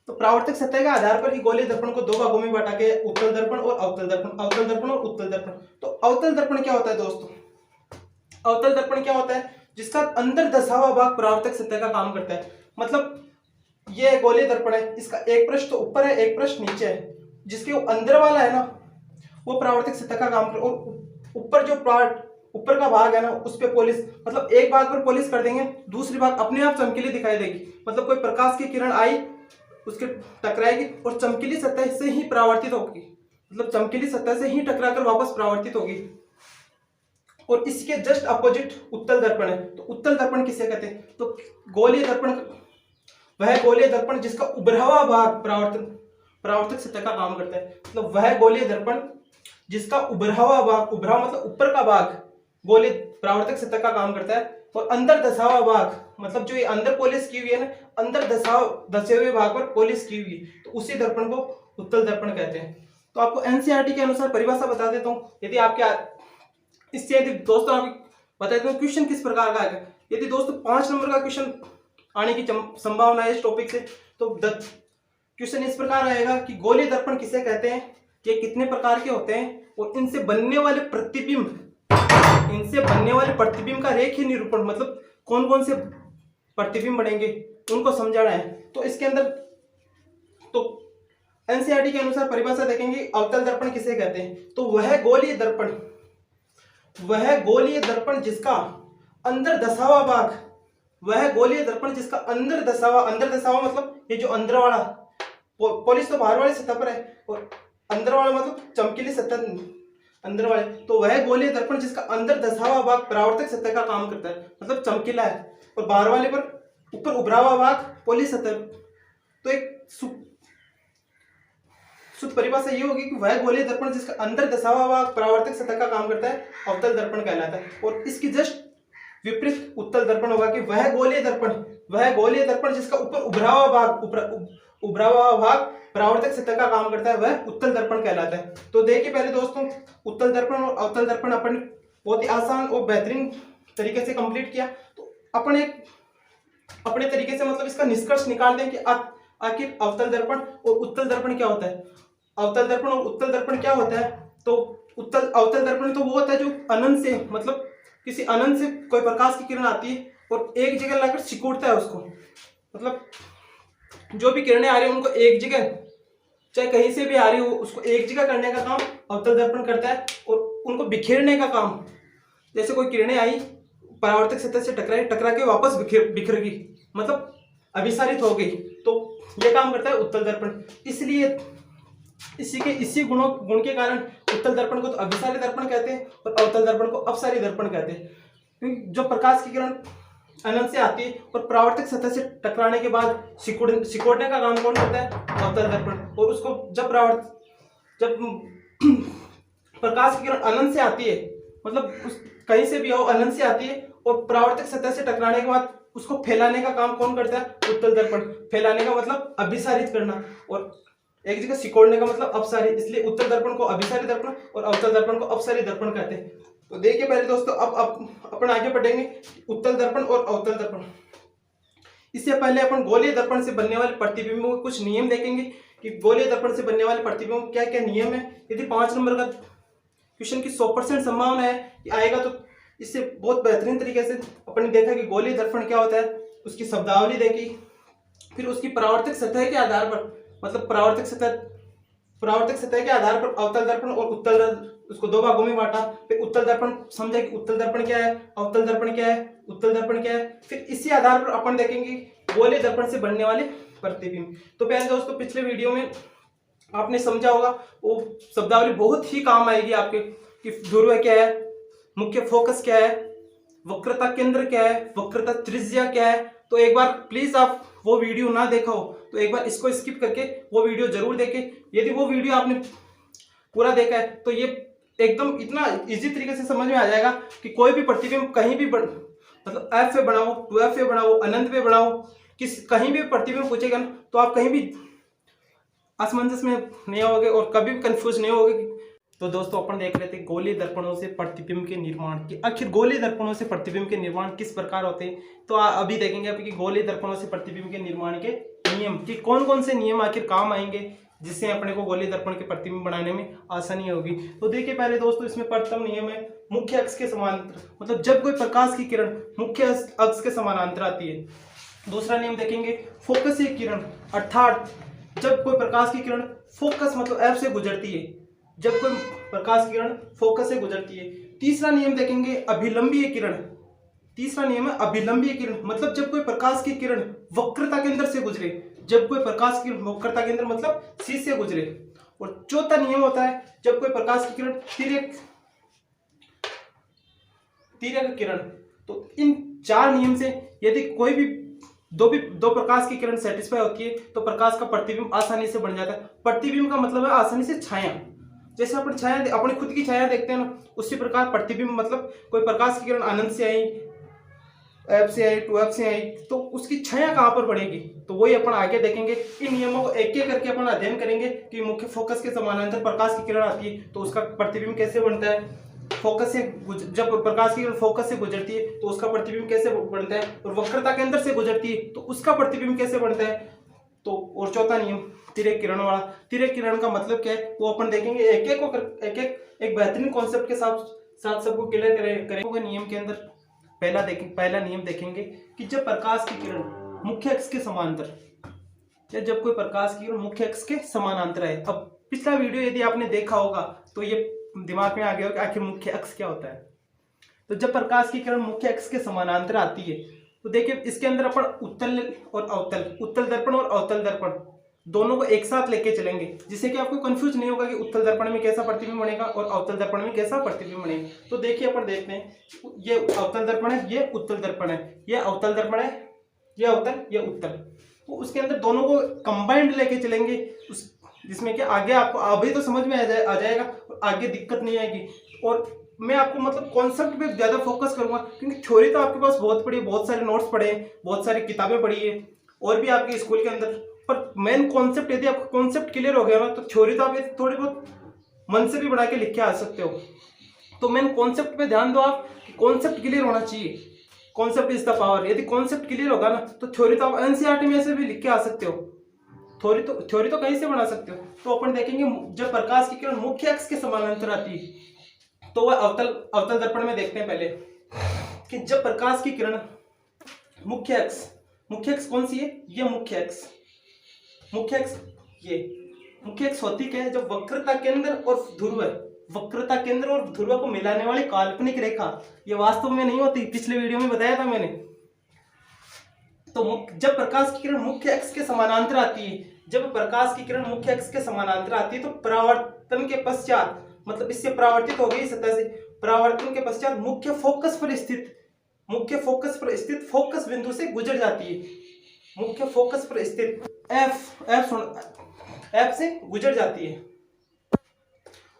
तो परावर्तक सतह के आधार पर ही गोलीय दर्पण को दो भागों में बांटा के उत्तल दर्पण और अवतल दर्पण, अवतल दर्पण और उत्तल दर्पण। तो अवतल दर्पण क्या होता है दोस्तों। अवतल दर्पण क्या होता है, जिसका अंदर धसा हुआ भाग परावर्तक सतह का काम करता है। मतलब ये गोलीय दर्पण है, इसका एक पृष्ठ तो ऊपर है, एक पृष्ठ नीचे है। जिसके अंदर वाला है ना, वो परावर्तक सतह का काम कर, और ऊपर जो ऊपर का भाग है ना, उस पर पॉलिश, मतलब एक भाग पर पॉलिश कर देंगे, दूसरी भाग अपने आप चमकीली दिखाई देगी। मतलब कोई प्रकाश की किरण आई, उसके टकराएगी और चमकीली सतह से ही परावर्तित होगी। मतलब चमकीली सतह से ही टकराकर वापस परावर्तित होगी। और इसके जस्ट अपोजिट उत्तल दर्पण है। तो उत्तल दर्पण किसे कहते हैं, तो गोलीय दर्पण वह गोलीय दर्पण जिसका उभरा हुआ भाग परावर्तक सतह का काम करता है। मतलब वह गोलीय दर्पण जिसका उभरा हुआ भाग, उभरा मतलब ऊपर का भाग, गोलीय परावर्तक सतह का काम करता है। और अंदर धसा हुआ भाग, मतलब जो ये अंदर पॉलिश की हुई है ना, अंदर धसे हुए भाग पर पॉलिश की हुई, तो उसी दर्पण को उत्तल दर्पण कहते हैं। तो आपको NCERT के अनुसार परिभाषा बता देता हूँ। यदि आपके इससे यदि दोस्तों आप बता देता हूँ क्वेश्चन किस प्रकार का आएगा। यदि दोस्तों 5 नंबर का क्वेश्चन आने की संभावना है इस टॉपिक से, तो क्वेश्चन इस प्रकार आएगा कि गोलीय दर्पण किसे कहते हैं, ये कितने प्रकार के होते हैं, और इनसे बनने वाले प्रतिबिंब का रेखीय निरूपण, मतलब कौन कौन से प्रतिबिंब बनेंगे उनको समझाना है। तो इसके अंदर तो NCERT के अनुसार परिभाषा देखेंगे, अवतल दर्पण किसे कहते हैं, तो वह गोलीय दर्पण जिसका अंदर धसा हुआ भाग, वह गोलीय दर्पण जिसका अंदर धसा हुआ मतलब ये जो अंदर वाला पॉलिश तो बाहर वाली सतह पर है, और अंदर वाला मतलब चमकीली सतह अंदर वाले। तो वह गोलीय दर्पण जिसका अंदर धसा हुआ भाग परावर्तक सतह का काम करता है, मतलब चमकीला है, और बाहर वाले पर ऊपर उभरा हुआ भाग पॉलिश सतह। तो एक शुद्ध परिभाषा ये होगी कि वह गोलीय दर्पण जिसका अंदर धसा हुआ भाग परावर्तक सतह का काम करता है, अवतल दर्पण कहलाता है। और इसकी जस्ट विपरीत उत्तल दर्पण होगा कि वह गोलीय दर्पण जिसका ऊपर उभरा हुआ भाग परावर्तक सतह का काम करता है, वह उत्तल दर्पण कहलाता है। तो देखिए पहले दोस्तों, उत्तल दर्पण और अवतल दर्पण अपन बहुत ही आसान और बेहतरीन तरीके से कंप्लीट किया। तो अपन एक अपने तरीके से मतलब इसका निष्कर्ष निकाल दें कि आखिर अवतल दर्पण और उत्तल दर्पण क्या होता है। अवतल दर्पण और उत्तल दर्पण क्या होता है, तो अवतल दर्पण तो वो होता है जो अनंत से, मतलब किसी अनंत से कोई प्रकाश की किरण आती है और एक जगह लाकर सिकुड़ता है उसको, मतलब जो भी किरणें आ रही है उनको एक जगह, चाहे कहीं से भी आ रही हो, उसको एक जगह करने का काम अवतल दर्पण करता है। और उनको बिखेरने का काम, जैसे कोई किरणें आई, परावर्तक सतह से टकरा के वापस बिखर गई, मतलब अभिसारित हो गई, तो ये काम करता है उत्तल दर्पण। इसलिए इसी गुण के कारण उत्तल दर्पण को तो अभिसारी दर्पण कहते हैं और अवतल दर्पण को अपसारी दर्पण कहते हैं। क्योंकि जो प्रकाश की किरण अनंत से आती है और परावर्तक सतह से टकराने के बाद सिकोड़ने का काम कौन करता है? अवतल दर्पण। और उसको जब प्रकाश की किरण अनंत से आती है, मतलब कहीं से भी आओ, अनंत से आती है और परावर्तक सतह से टकराने के बाद उसको फैलाने का काम कौन करता है? उत्तल दर्पण। फैलाने का मतलब अभिसारित करना और एक जगह सिकोड़ने का मतलब अपसारी। इसलिए उत्तल दर्पण को अभिसारी दर्पण और अवतल दर्पण को अपसारी दर्पण कहते हैं। तो देखिए पहले दोस्तों, अब अपन आगे बढ़ेंगे उत्तल दर्पण और अवतल दर्पण। इससे पहले अपन गोलीय दर्पण से बनने वाले प्रतिबिंबों के कुछ नियम देखेंगे कि गोलीय दर्पण से बनने वाले प्रतिबिंबों के क्या क्या नियम है। यदि 5 नंबर का क्वेश्चन की 100% संभावना है कि आएगा, तो इससे बहुत बेहतरीन तरीके से अपन ने देखा कि गोलीय दर्पण क्या होता है, उसकी शब्दावली देखी, फिर उसकी परावर्तक सतह के आधार पर, मतलब परावर्तक सतह के आधार पर अवतल दर्पण और उत्तल दर्पण, उसको 2 भागों में बांटा। फिर उत्तल दर्पण समझा कि उत्तल दर्पण क्या है, अवतल दर्पण क्या है, उत्तल दर्पण क्या है। फिर इसी आधार पर अपन देखेंगे गोलीय दर्पण से बनने वाले प्रतिबिंब। तो पहले दोस्तों, पिछले वीडियो में आपने समझा होगा, वो शब्दावली बहुत ही काम आएगी आपके कि ध्रुव क्या है, मुख्य फोकस क्या है, वक्रता केंद्र क्या है, वक्रता त्रिज्या क्या है। तो एक बार प्लीज आप वो वीडियो ना देखा हो तो एक बार इसको स्किप करके वो वीडियो जरूर देखें। यदि वो वीडियो आपने पूरा देखा है तो ये एकदम इतना इजी तरीके से समझ में आ जाएगा कि कोई भी प्रतिबिंब कहीं भी मतलब एफ पे बनाओ, 2f पे बनाओ, अनंत पे बनाओ, कहीं भी प्रतिबिंब पूछेगा ना तो आप कहीं भी असमंजस में नहीं होगे और कभी भी कंफ्यूज नहीं होगे। तो दोस्तों, अपन देख रहे थे गोलीय दर्पणों से प्रतिबिंब के निर्माण की। आखिर गोलीय दर्पणों से प्रतिबिंब के निर्माण किस प्रकार होते हैं, तो अभी देखेंगे आप कि गोलीय दर्पणों से प्रतिबिंब के निर्माण के नियम कि कौन कौन से नियम आखिर काम आएंगे जिससे अपने को गोलीय दर्पण के प्रतिबिंब बनाने में आसानी होगी। तो देखिए पहले दोस्तों, इसमें प्रथम नियम है मुख्य अक्ष के समानांतर, मतलब जब कोई प्रकाश की किरण मुख्य अक्ष के समानांतर आती है। दूसरा नियम देखेंगे फोकसीय किरण, अर्थात जब कोई प्रकाश की किरण फोकस मतलब एफ से गुजरती है, जब कोई प्रकाश की किरण फोकस से गुजरती है। तीसरा नियम देखेंगे अभिलंबीय किरण। तीसरा नियम है अभिलंबीय किरण, मतलब जब कोई प्रकाश की किरण वक्रता केंद्र से गुजरे, जब कोई प्रकाश की वक्रता केंद्र मतलब सी से गुजरे। और चौथा नियम होता है जब कोई प्रकाश की किरण तिर्यक किरण। तो इन 4 नियम से यदि कोई भी दो प्रकाश की किरण सेटिस्फाई होती है तो प्रकाश का प्रतिबिंब आसानी से बन जाता है। प्रतिबिंब का मतलब है आसानी से छाया। जैसे अपन छाया अपनी खुद की छाया देखते हैं ना, उसी प्रकार प्रतिबिंब मतलब कोई प्रकाश की किरण अनंत से आई, एफ से आई, 2f से आई, तो उसकी छाया कहाँ पर बढ़ेगी, तो वही अपन आगे देखेंगे। इन नियमों को एक एक करके अपन अध्ययन करेंगे कि मुख्य फोकस के समानांतर प्रकाश की किरण आती है तो उसका प्रतिबिंब कैसे बनता है, फोकस से जब प्रकाश की किरण फोकस से गुजरती है तो उसका प्रतिबिंब कैसे बनता है, और वक्रता केंद्र से गुजरती है तो उसका प्रतिबिंब कैसे बनता है। तो और चौथा नियम तिर्यक किरण वाला। तिर्यक किरण का मतलब क्या है वो अपन देखेंगे एक बेहतरीन कॉन्सेप्ट के साथ सबको क्लियर करेंगे। नियम के अंदर पहला नियम देखेंगे कि जब प्रकाश की किरण मुख्य अक्ष के समांतर, या जब कोई प्रकाश की किरण मुख्य अक्ष के समानांतर है। अब पिछला वीडियो यदि आपने देखा होगा तो ये दिमाग में आ गया कि आखिर मुख्य अक्ष क्या होता है। तो जब प्रकाश की किरण मुख्य अक्ष के समानांतर आती है तो देखिए इसके अंदर अपन उत्तल दर्पण और अवतल दर्पण दोनों को एक साथ लेके चलेंगे, जिससे कि आपको कंफ्यूज नहीं होगा कि उत्तल दर्पण में कैसा प्रतिबिंब बनेगा और अवतल दर्पण में कैसा प्रतिबिंब बनेगा। तो देखिए अपन देखते हैं, ये अवतल दर्पण है, ये उत्तल दर्पण है, ये अवतल दर्पण है, ये अवतल, ये उत्तल। तो उसके अंदर दोनों को कंबाइंड लेके चलेंगे, जिसमें कि आगे आपको अभी तो समझ में आ जाएगा और आगे दिक्कत नहीं आएगी। और मैं आपको मतलब कॉन्सेप्ट पे ज़्यादा फोकस करूंगा, क्योंकि थ्योरी तो आपके पास बहुत पड़ी, बहुत सारे नोट्स पढ़े हैं, बहुत सारी किताबें पढ़ी है और भी आपके स्कूल के अंदर, पर मेन कॉन्सेप्ट यदि आपका कॉन्सेप्ट क्लियर हो गया ना तो थ्योरी तो आप थोड़ी बहुत मन से भी बना के लिख के आ सकते हो। तो मेन कॉन्सेप्ट पे ध्यान दो आप कि कॉन्सेप्ट क्लियर होना चाहिए, कॉन्सेप्ट इज द पावर। यदि कॉन्सेप्ट क्लियर होगा ना तो थ्योरी तो आप एनसीईआरटी में से भी लिख के आ सकते हो, थ्योरी तो कहीं से बना सकते हो। तो अपन देखेंगे जब प्रकाश की किरण मुख्य अक्ष के समानांतर आती है तो वह अवतल दर्पण में देखते हैं पहले कि जब प्रकाश की किरण मुख्य अक्ष कौन सी है, ये मुख्य अक्ष, मुख्य अक्ष, ये मुख्य अक्ष होती क्या है, जब वक्रता केंद्र और ध्रुव, वक्रता केंद्र और ध्रुव को मिलाने वाली काल्पनिक रेखा, ये वास्तव में नहीं होती, पिछले वीडियो में बताया था मैंने। तो जब प्रकाश की किरण मुख्य अक्ष के समानांतर आती है, जब प्रकाश की किरण मुख्य अक्ष के समानांतर आती है तो परावर्तन के पश्चात, मतलब इससे परावर्तित हो गई सतह से, परावर्तन के पश्चात मुख्य फोकस पर स्थित फोकस बिंदु से गुजर जाती है, मुख्य फोकस पर स्थित एफ से गुजर जाती है।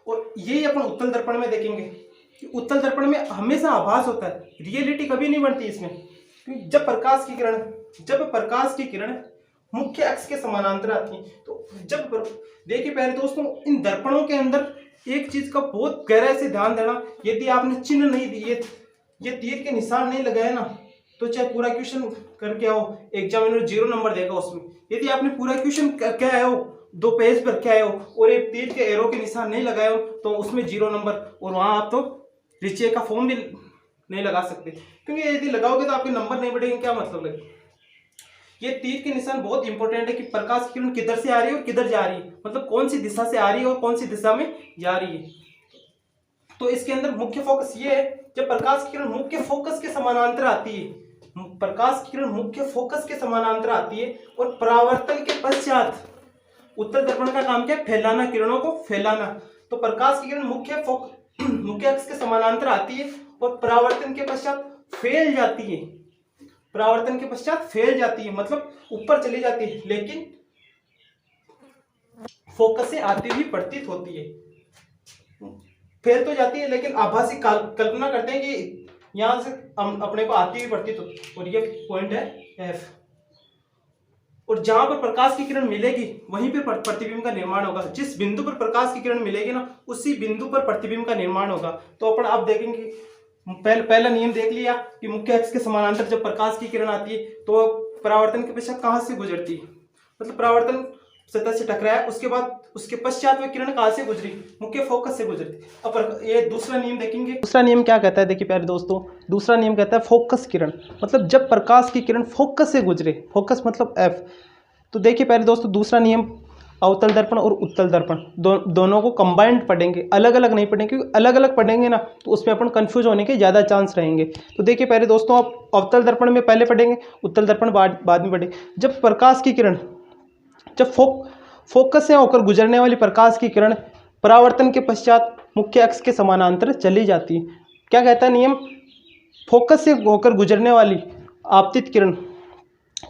और ये अपन उत्तल दर्पण में देखेंगे कि उत्तल दर्पण में हमेशा आभास होता है, रियलिटी कभी नहीं बनती इसमें, क्योंकि जब प्रकाश की किरण मुख्य अक्ष के समानांतर आती है, तो जब देखिए पहले दोस्तों, इन दर्पणों के अंदर एक चीज का बहुत गहराई से ध्यान देना, यदि आपने चिन्ह नहीं दिए, ये तीर के निशान नहीं लगाए ना, तो चाहे पूरा क्वेश्चन करके आओ, एग्जामिनर 0 नंबर देगा उसमें। यदि आपने पूरा क्वेश्चन करके आए हो, 2 पेज पर क्या हो और एक तीर के एरो के निशान नहीं लगाए हो, तो उसमें 0 नंबर, और वहां आप तो रिचे का फॉर्म भी नहीं लगा सकते, क्योंकि यदि लगाओगे तो आपके नंबर नहीं बढ़ेंगे, क्या मतलब लगे। ये तीर के निशान बहुत इंपॉर्टेंट है कि प्रकाश की किरण किधर से आ रही है और किधर जा रही है, मतलब कौन सी दिशा से आ रही है और कौन सी दिशा में जा रही है। तो इसके अंदर मुख्य फोकस ये है, जब प्रकाश की किरण मुख्य फोकस के समानांतर आती है, प्रकाश की किरण मुख्य फोकस के समानांतर आती है और परावर्तन के पश्चात, उत्तल दर्पण का काम क्या है, फैलाना, किरणों को फैलाना। तो प्रकाश की किरण मुख्य अक्ष के समानांतर आती है और परावर्तन के पश्चात फैल जाती है, मतलब ऊपर चली जाती है, लेकिन फोकस से आती हुई प्रतीत होती है। फैल तो जाती है, लेकिन आभासी कल्पना करते हैं कि यहां से अपने को आती हुई प्रतीत होती है, और ये पॉइंट है एफ। और जहां पर प्रकाश की किरण मिलेगी वहीं पर प्रतिबिंब का निर्माण होगा, जिस बिंदु पर प्रकाश की किरण मिलेगी ना, उसी बिंदु पर प्रतिबिंब का निर्माण होगा। तो अपन आप देखेंगे, पहला नियम देख लिया कि मुख्य अक्ष के समानांतर जब प्रकाश की किरण आती है तो परावर्तन के पश्चात कहां से गुजरती है, मतलब परावर्तन सतह से टकराया, उसके बाद उसके पश्चात वह किरण कहां से गुजरी, मुख्य फोकस से गुजरती। अब ये दूसरा नियम देखेंगे। दूसरा नियम क्या कहता है, देखिए प्यारे दोस्तों, दूसरा नियम कहता है फोकस किरण, मतलब जब प्रकाश की किरण फोकस से गुजरे, फोकस मतलब एफ। तो देखिए प्यारे दोस्तों, दूसरा नियम अवतल दर्पण और उत्तल दर्पण दोनों को कंबाइंड पढ़ेंगे, अलग अलग नहीं पढ़ेंगे, क्योंकि अलग अलग पढ़ेंगे ना तो उसमें अपन कंफ्यूज होने के ज़्यादा चांस रहेंगे। तो देखिए प्यारे दोस्तों, आप अवतल दर्पण में पहले पढ़ेंगे, उत्तल दर्पण बाद में पढ़ेंगे। जब प्रकाश की किरण, जब फोकस से होकर गुजरने वाली प्रकाश की किरण परावर्तन के पश्चात मुख्य अक्ष के समानांतर चली जाती है। क्या कहता है नियम, फोकस से होकर गुजरने वाली आपतित किरण,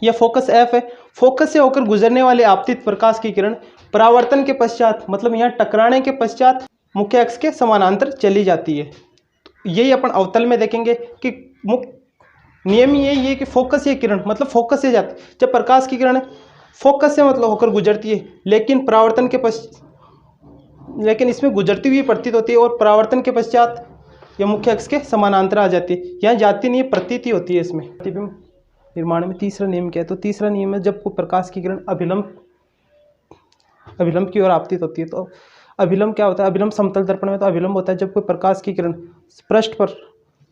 यह फोकस एफ है, फोकस से होकर गुजरने वाली आपतित प्रकाश की किरण परावर्तन के पश्चात, मतलब यहाँ टकराने के पश्चात मुख्य अक्ष के समानांतर चली जाती है। तो यही अपन अवतल में देखेंगे कि नियम यही है कि फोकस से किरण, मतलब फोकस से जाती, जब प्रकाश की किरण फोकस से मतलब होकर गुजरती है, लेकिन परावर्तन के लेकिन इसमें गुजरती हुई प्रतीत होती है, और परावर्तन के पश्चात यह मुख्य अक्ष के समानांतर आ जाती है, यहाँ जाती नहीं, प्रतीति होती है इसमें। प्रतिबिंब निर्माण में तीसरा नियम क्या है, तो तीसरा नियम है जब प्रकाश की किरण अभिलंब की ओर आपतित होती है। तो अभिलंब क्या होता है, अभिलंब समतल दर्पण में तो अभिलंब होता है जब कोई प्रकाश की किरण पृष्ठ पर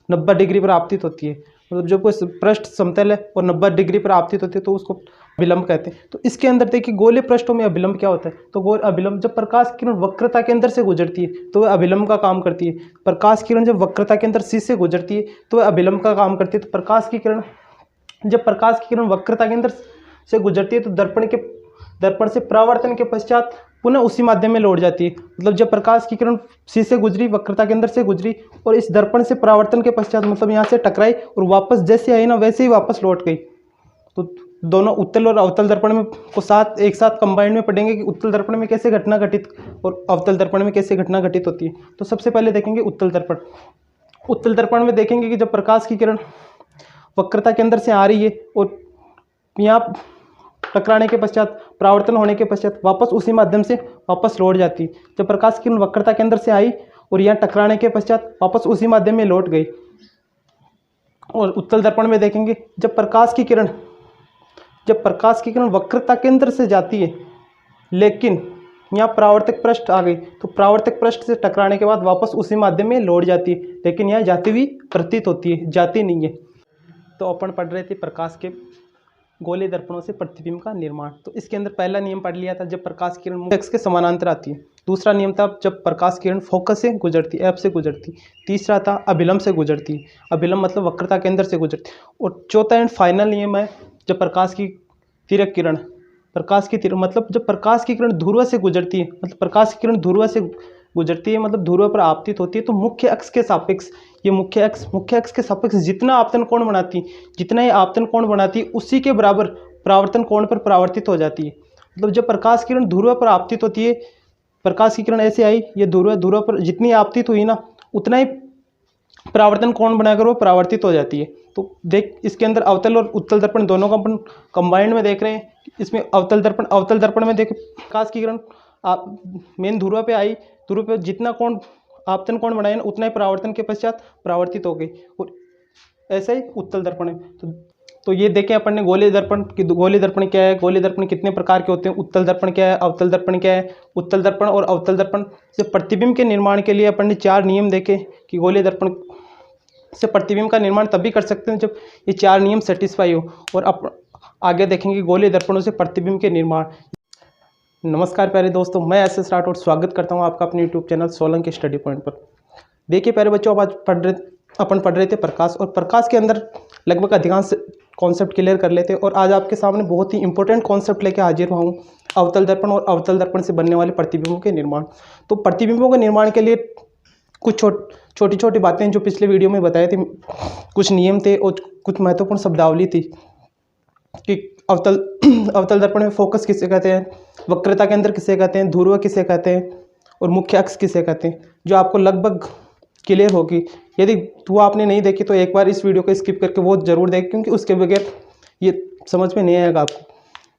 90 डिग्री पर आपतित होती है, मतलब जब कोई पृष्ठ समतल है और 90 डिग्री पर आपतित होती है तो उसको अभिलंब कहते हैं। तो इसके अंदर देखिए गोले पृष्ठों में अभिलंब क्या होता है, तो गोल अभिलंब, जब प्रकाश की किरण वक्रता के अंदर से गुजरती है तो वह अभिलंब का काम करती है। प्रकाश की किरण जब वक्रता के अंदर से गुजरती है तो वह अभिलंब का काम करती है। तो प्रकाश की किरण, जब प्रकाश की किरण वक्रता के अंदर से गुजरती है तो दर्पण से परावर्तन के पश्चात पुनः उसी माध्यम में लौट जाती है। मतलब जब प्रकाश की किरण सी से गुजरी, वक्रता के अंदर से गुजरी, और इस दर्पण से परावर्तन के पश्चात मतलब यहाँ से टकराई और वापस जैसे आई ना वैसे ही वापस लौट गई। तो दोनों उत्तल और अवतल दर्पण में को एक साथ कंबाइंड में पढ़ेंगे कि उत्तल दर्पण में कैसे घटना घटित और अवतल दर्पण में कैसे घटना घटित होती है। तो सबसे पहले देखेंगे उत्तल दर्पण। उत्तल दर्पण में देखेंगे कि जब प्रकाश की किरण वक्रता के अंदर से आ रही है और यहाँ टकराने के पश्चात, परावर्तन होने के पश्चात वापस उसी माध्यम से वापस लौट जाती है। जब प्रकाश की किरण वक्रता के अंदर से आई और यहाँ टकराने के पश्चात वापस उसी माध्यम में लौट गई। और उत्तल दर्पण में देखेंगे जब प्रकाश की किरण वक्रता के अंदर से जाती है, लेकिन यहाँ परावर्तक पृष्ठ आ गई तो परावर्तक पृष्ठ से टकराने के बाद वापस उसी माध्यम में लौट जाती है, लेकिन यहाँ जाती हुई प्रतीत होती है, जाती नहीं है। तो अपन पढ़ रहे थे प्रकाश के गोले दर्पणों से प्रतिबिंब का निर्माण। तो इसके अंदर पहला नियम पढ़ लिया था, जब प्रकाश किरण मुख्य अक्ष के समानांतर आती है। दूसरा नियम था जब प्रकाश किरण फोकस से गुजरती, एफ से गुजरती। तीसरा था अभिलंब से गुजरती, अभिलंब मतलब वक्रता केंद्र से गुजरती। और चौथा एंड फाइनल नियम है जब प्रकाश की तिर्यक किरण, मतलब जब प्रकाश की किरण ध्रुव से गुजरती है, मतलब प्रकाश की किरण ध्रुव से गुजरती है, मतलब ध्रुव पर आपतित होती है, तो मुख्य अक्ष के सापेक्ष, ये मुख्य अक्ष के सापेक्ष जितना आपतन कोण बनाती, जितना ये आपतन कोण बनाती उसी के बराबर परावर्तन कोण पर परावर्तित हो जाती है। मतलब जब प्रकाश किरण ध्रुव पर आपतित होती है, प्रकाश की किरण ऐसे आई, ये ध्रुव पर जितनी आपतित हुई ना, उतना ही परावर्तन कोण बनाकर वो परावर्तित हो जाती है। तो देख, इसके अंदर अवतल और उत्तल दर्पण दोनों का अपन कंबाइंड में देख रहे हैं। इसमें अवतल दर्पण में देख, प्रकाश की किरण आप मेन ध्रुव पे आई, ध्रुव पे जितना कोण आपतन कोण बनाए ना, उतना ही परावर्तन के पश्चात परावर्तित हो गई। और ऐसा ही उत्तल दर्पण है। तो ये देखें अपन ने गोले दर्पण क्या है, गोले दर्पण कितने प्रकार के होते हैं, उत्तल दर्पण क्या है, अवतल दर्पण क्या है। उत्तल दर्पण और अवतल दर्पण से प्रतिबिंब के निर्माण के लिए अपन ने 4 नियम देखे कि गोले दर्पण से प्रतिबिंब का निर्माण तभी कर सकते हैं जब ये 4 नियम सेटिस्फाई हो। और अब आगे देखेंगे गोले दर्पणों से प्रतिबिंब के निर्माण। नमस्कार प्यारे दोस्तों, मैं एस राठौड़ स्वागत करता हूं आपका अपने YouTube channel Solanki study point पर। देखिए प्यारे बच्चों, अब आज अपन पढ़ रहे थे प्रकाश, और प्रकाश के अंदर लगभग अधिकांश कॉन्सेप्ट क्लियर कर लेते हैं। और आज आपके सामने बहुत ही इंपॉर्टेंट कॉन्सेप्ट लेके हाजिर हुआ हूँ, अवतल दर्पण और अवतल दर्पण से बनने वाले प्रतिबिंबों के निर्माण। तो प्रतिबिंबों के निर्माण के लिए कुछ छोटी छोटी बातें जो पिछले वीडियो में बताए थे, कुछ नियम थे और कुछ महत्वपूर्ण शब्दावली थी कि अवतल दर्पण में फोकस किसे कहते हैं, वक्रता केंद्र किसे कहते हैं, ध्रुव किसे कहते हैं, और मुख्य अक्ष किसे कहते हैं, जो आपको लगभग क्लियर होगी। यदि वो आपने नहीं देखी तो एक बार इस वीडियो को स्किप करके वो जरूर देखें, क्योंकि उसके बगैर ये समझ में नहीं आएगा आपको।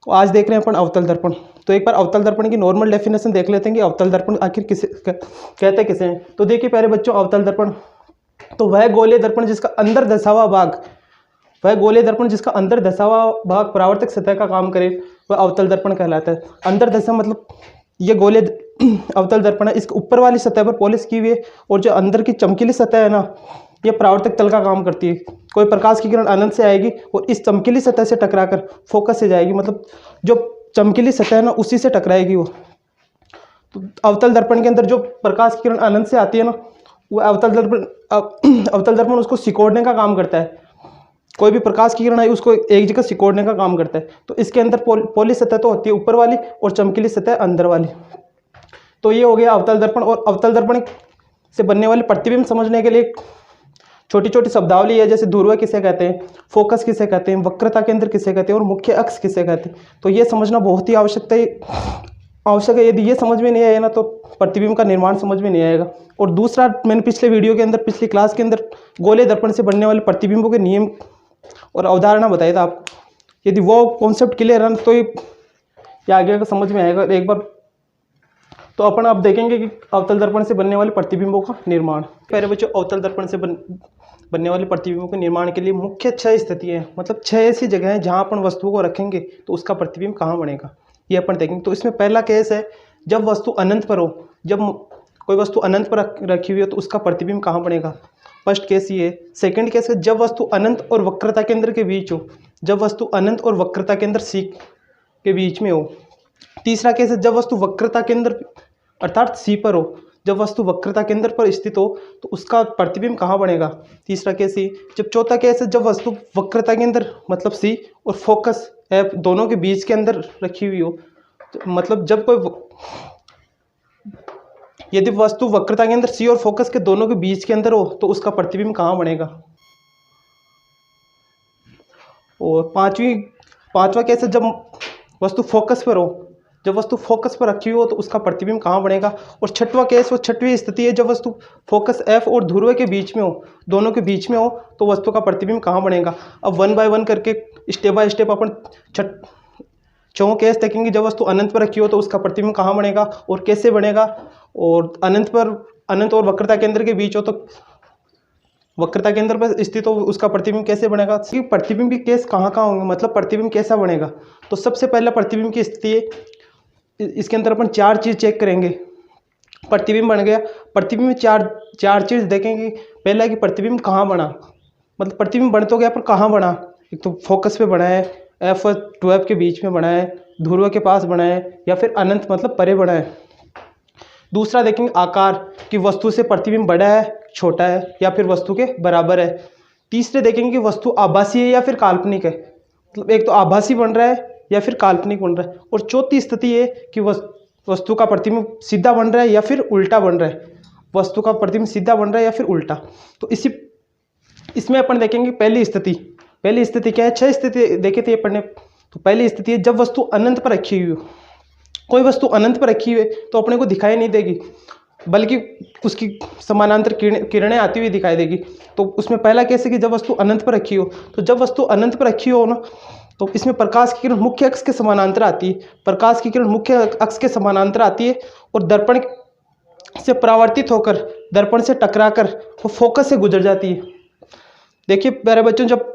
तो आज देख रहे हैं अपन अवतल दर्पण। तो एक बार अवतल दर्पण की नॉर्मल डेफिनेशन देख लेते हैं कि अवतल दर्पण आखिर किसे कहते किसे हैं। तो देखिए प्यारे बच्चों, अवतल दर्पण तो वह गोले दर्पण जिसका अंदर धंसा हुआ भाग परावर्तक सतह का काम करे, वह अवतल दर्पण कहलाता है। अंदर धंसा मतलब ये गोले अवतल दर्पण है, इसके ऊपर वाली सतह पर पॉलिश की हुई है, और जो अंदर की चमकीली सतह है ना, ये परावर्तक तल का काम करती है। कोई प्रकाश की किरण अनंत से आएगी और इस चमकीली सतह से टकराकर फोकस से जाएगी, मतलब जो चमकीली सतह है ना, उसी से टकराएगी वो। तो अवतल दर्पण के अंदर जो प्रकाश की किरण अनंत से आती है ना, वो अवतल दर्पण उसको सिकोड़ने का काम करता है। कोई भी प्रकाश की किरण आई उसको एक जगह सिकोड़ने का काम करता है। तो इसके अंदर पॉलिश सतह तो होती है ऊपर वाली, और चमकीली सतह अंदर वाली। तो ये हो गया अवतल दर्पण। और अवतल दर्पण से बनने वाले प्रतिबिंब समझने के लिए छोटी छोटी शब्दावली है, जैसे ध्रुव किसे कहते हैं, फोकस किसे कहते हैं, वक्रता केंद्र किसे कहते हैं, और मुख्य अक्ष किसे कहते हैं। तो ये समझना बहुत ही आवश्यक है। यदि ये समझ में नहीं आया ना, तो प्रतिबिंब का निर्माण समझ में नहीं आएगा। और दूसरा, मैंने पिछली क्लास के अंदर गोले दर्पण से बनने वाले प्रतिबिंबों के नियम और अवधारणा बताया था आपको। यदि वो कॉन्सेप्ट क्लियर है तो ये आगे का समझ में आएगा एक बार। तो अपन अब देखेंगे कि अवतल दर्पण से बनने वाले प्रतिबिंबों का निर्माण। पहले बच्चों, अवतल दर्पण से बनने वाले प्रतिबिंबों के निर्माण के लिए मुख्य 6 स्थिति है, मतलब 6 ऐसी जगह हैं जहां अपन वस्तु को रखेंगे तो उसका प्रतिबिंब कहाँ बनेगा, ये अपन देखेंगे। तो इसमें पहला केस है जब वस्तु अनंत पर हो, जब कोई वस्तु अनंत पर रखी हुई हो तो उसका प्रतिबिंब कहाँ बनेगा। फर्स्ट केस ये है। सेकंड केस है जब वस्तु अनंत और वक्रता केंद्र के बीच हो, जब वस्तु अनंत और वक्रता केंद्र सी के बीच में हो। तीसरा केस है जब वस्तु वक्रता केंद्र अर्थात सी पर हो, जब वस्तु वक्रता केंद्र पर स्थित हो तो उसका प्रतिबिंब कहाँ बनेगा, तीसरा केस ही। जब चौथा केस है जब वस्तु वक्रता केंद्र मतलब सी और फोकस एफ दोनों के बीच के अंदर रखी हुई हो, मतलब यदि वस्तु वक्रता केंद्र सी और फोकस के दोनों के बीच के अंदर हो तो उसका प्रतिबिंब कहाँ बनेगा। और पांचवा केस है जब वस्तु फोकस पर हो, जब वस्तु फोकस पर रखी हो तो उसका प्रतिबिंब कहाँ बनेगा। और छठवां केस, वो छठवीं स्थिति है जब वस्तु फोकस एफ और ध्रुव के बीच में हो, दोनों के बीच में हो, तो वस्तु का प्रतिबिंब कहाँ बनेगा। अब 1 बाय 1 करके step by step upon 6 case देखेंगे। जब वस्तु अनंत पर रखी हो तो उसका प्रतिबिंब कहाँ बनेगा और कैसे बनेगा। और अनंत और वक्रता केंद्र के बीच हो तो वक्रता केंद्र पर स्थित हो, उसका प्रतिबिंब कैसे बनेगा। प्रतिबिंब के केस कहाँ होंगे, मतलब प्रतिबिंब कैसा बनेगा। तो सबसे पहला प्रतिबिंब की स्थिति है, इसके अंदर अपन 4 चीज़ चेक करेंगे। प्रतिबिंब बन गया, प्रतिबिंब में चार चीज़ देखेंगे। पहला कि प्रतिबिंब कहाँ बना, मतलब प्रतिबिंब बन तो गया पर कहाँ बना। एक तो फोकस पे बना है, एफ और 2F के बीच में बना है, ध्रुव के पास बना है, या फिर अनंत मतलब परे बना है। दूसरा देखेंगे आकार कि वस्तु से प्रतिबिंब बड़ा है, छोटा है, या फिर वस्तु के बराबर है। तीसरे देखेंगे कि वस्तु आभासी है या फिर काल्पनिक है, मतलब एक तो आभासी बन रहा है या फिर काल्पनिक बन रहा है। और चौथी स्थिति ये कि वस्तु का प्रतिबिंब सीधा बन रहा है या फिर उल्टा बन रहा है, वस्तु का प्रतिबिंब सीधा बन रहा है या फिर उल्टा। तो इसमें अपन देखेंगे पहली स्थिति क्या है। 6 स्थिति देखे थे अपन ने। तो पहली स्थिति है जब वस्तु अनंत पर रखी हुई हो। कोई वस्तु अनंत पर रखी हुई है तो अपने को दिखाई नहीं देगी, बल्कि उसकी समानांतर किरणें आती हुई दिखाई देगी। तो उसमें पहला केस है कि जब वस्तु अनंत पर रखी हो। तो जब वस्तु अनंत पर रखी हो ना, तो इसमें प्रकाश की किरण मुख्य अक्ष के समानांतर आती है। प्रकाश की किरण मुख्य अक्ष के समानांतर आती है और दर्पण से परावर्तित होकर दर्पण से टकराकर वो फोकस से गुजर जाती है। देखिए प्यारे बच्चों, जब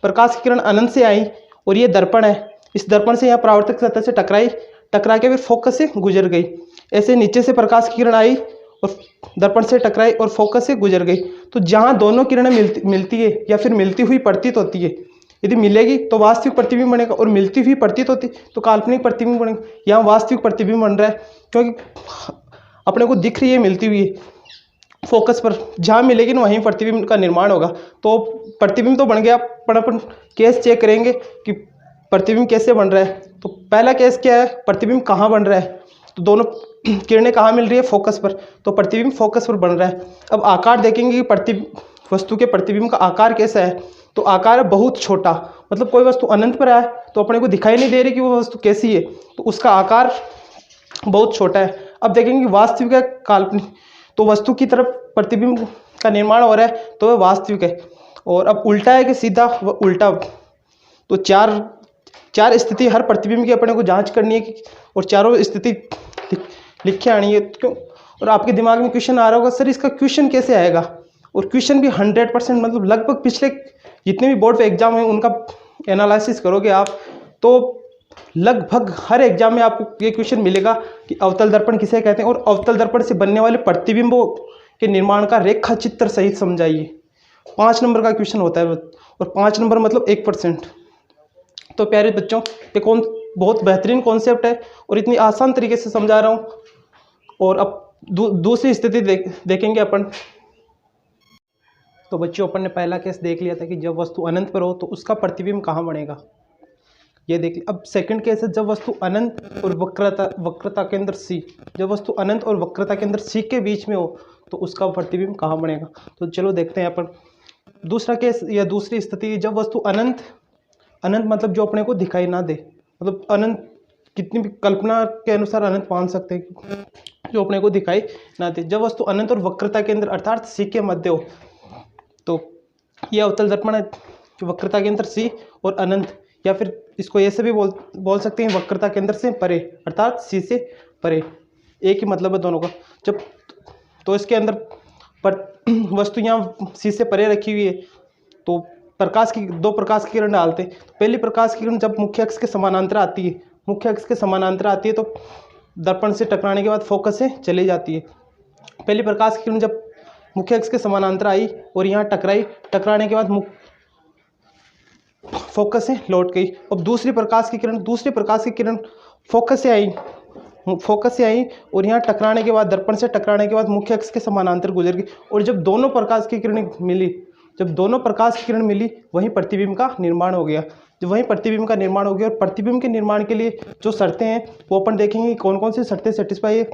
प्रकाश की किरण अनंत से आई और ये दर्पण है, इस दर्पण से यहाँ परावर्तक सतह से टकरा के फिर फोकस से गुजर गई। ऐसे नीचे से प्रकाश की किरण आई और दर्पण से टकराई और फोकस से गुजर गई। तो जहाँ दोनों किरणें मिलती है या फिर मिलती हुई प्रतीत होती है, यदि मिलेगी तो वास्तविक प्रतिबिंब बनेगा, और मिलती हुई प्रतीत होती तो काल्पनिक प्रतिबिंब बनेगा। यहाँ वास्तविक प्रतिबिंब बन रहा है क्योंकि अपने को दिख रही है मिलती हुई फोकस पर, जहाँ मिलेगी ना वहीं प्रतिबिंब का निर्माण होगा। तो प्रतिबिंब तो बन गया, पर अपन केस चेक करेंगे कि प्रतिबिंब कैसे बन रहा है। तो पहला केस क्या है, प्रतिबिंब कहाँ बन रहा है। तो दोनों किरणें कहाँ मिल रही है, फोकस पर, तो प्रतिबिंब फोकस पर बन रहा है। अब आकार देखेंगे कि वस्तु के प्रतिबिंब का आकार कैसा है। तो आकार है बहुत छोटा, मतलब कोई वस्तु अनंत पर है तो अपने को दिखाई नहीं दे रही कि वो वस्तु कैसी है, तो उसका आकार बहुत छोटा है। अब देखेंगे वास्तविक है काल्पनिक, तो वस्तु की तरफ प्रतिबिंब का निर्माण हो रहा है तो वह वास्तविक है। और अब उल्टा है कि सीधा, व उल्टा। तो चार स्थिति हर प्रतिबिंब की अपने को जांच करनी है और चारों स्थिति लिख के आनी है। क्यों, और आपके दिमाग में क्वेश्चन आ रहा होगा सर इसका क्वेश्चन कैसे आएगा। और क्वेश्चन भी 100% मतलब लगभग पिछले जितने भी बोर्ड पे एग्जाम है उनका एनालिसिस करोगे आप, तो लगभग हर एग्जाम में आपको ये क्वेश्चन मिलेगा कि अवतल दर्पण किसे कहते हैं और अवतल दर्पण से बनने वाले प्रतिबिंबों के निर्माण का रेखा चित्र सहित समझाइए। 5 नंबर का क्वेश्चन होता है, और 5 नंबर मतलब 1%। तो प्यारे बच्चों, ये बहुत बेहतरीन कॉन्सेप्ट है और इतनी आसान तरीके से समझा रहा हूँ। और अब दूसरी स्थिति देखेंगे अपन। तो बच्चों, अपन ने पहला केस देख लिया था कि जब वस्तु अनंत पर हो तो उसका प्रतिबिंब कहाँ बनेगा, ये देख लिया। अब सेकंड केस है जब वस्तु अनंत और वक्रता केंद्र सी, जब वस्तु अनंत और वक्रता केंद्र सी के बीच में हो तो उसका प्रतिबिंब कहाँ बनेगा। तो चलो देखते हैं अपन। दूसरा केस या दूसरी स्थिति, जब वस्तु अनंत मतलब जो अपने को दिखाई ना दे, मतलब अनंत कितनी भी कल्पना के अनुसार अनंत मान सकते हैं, जो अपने को दिखाई ना दे। जब वस्तु अनंत और वक्रता केंद्र अर्थात सी के मध्य हो, तो यह अवतल दर्पण है वक्रता केंद्र सी और अनंत, या फिर इसको ऐसे भी बोल सकते हैं वक्रता केंद्र से परे अर्थात सी से परे, एक ही मतलब है दोनों का। जब तो इसके अंदर वस्तु यहाँ सी से परे रखी हुई है, तो दो प्रकाश की किरण डालते हैं। तो पहली प्रकाश की किरण जब मुख्य अक्ष के समानांतर आती है, तो दर्पण से टकराने के बाद फोकस से चली जाती है। पहली प्रकाश की किरण जब मुख्य अक्ष के समानांतर आई और यहाँ टकराने के बाद फोकस से लौट गई। अब दूसरी प्रकाश की किरण फोकस से आई और यहाँ टकराने के बाद दर्पण से टकराने के बाद मुख्य अक्ष के समानांतर गुजर गई। और जब दोनों प्रकाश की किरण मिली वहीं प्रतिबिंब का निर्माण हो गया। और प्रतिबिंब के निर्माण के लिए जो शर्तें हैं वो अपन देखेंगे कौन कौन सी शर्तें सेटिस्फाई है।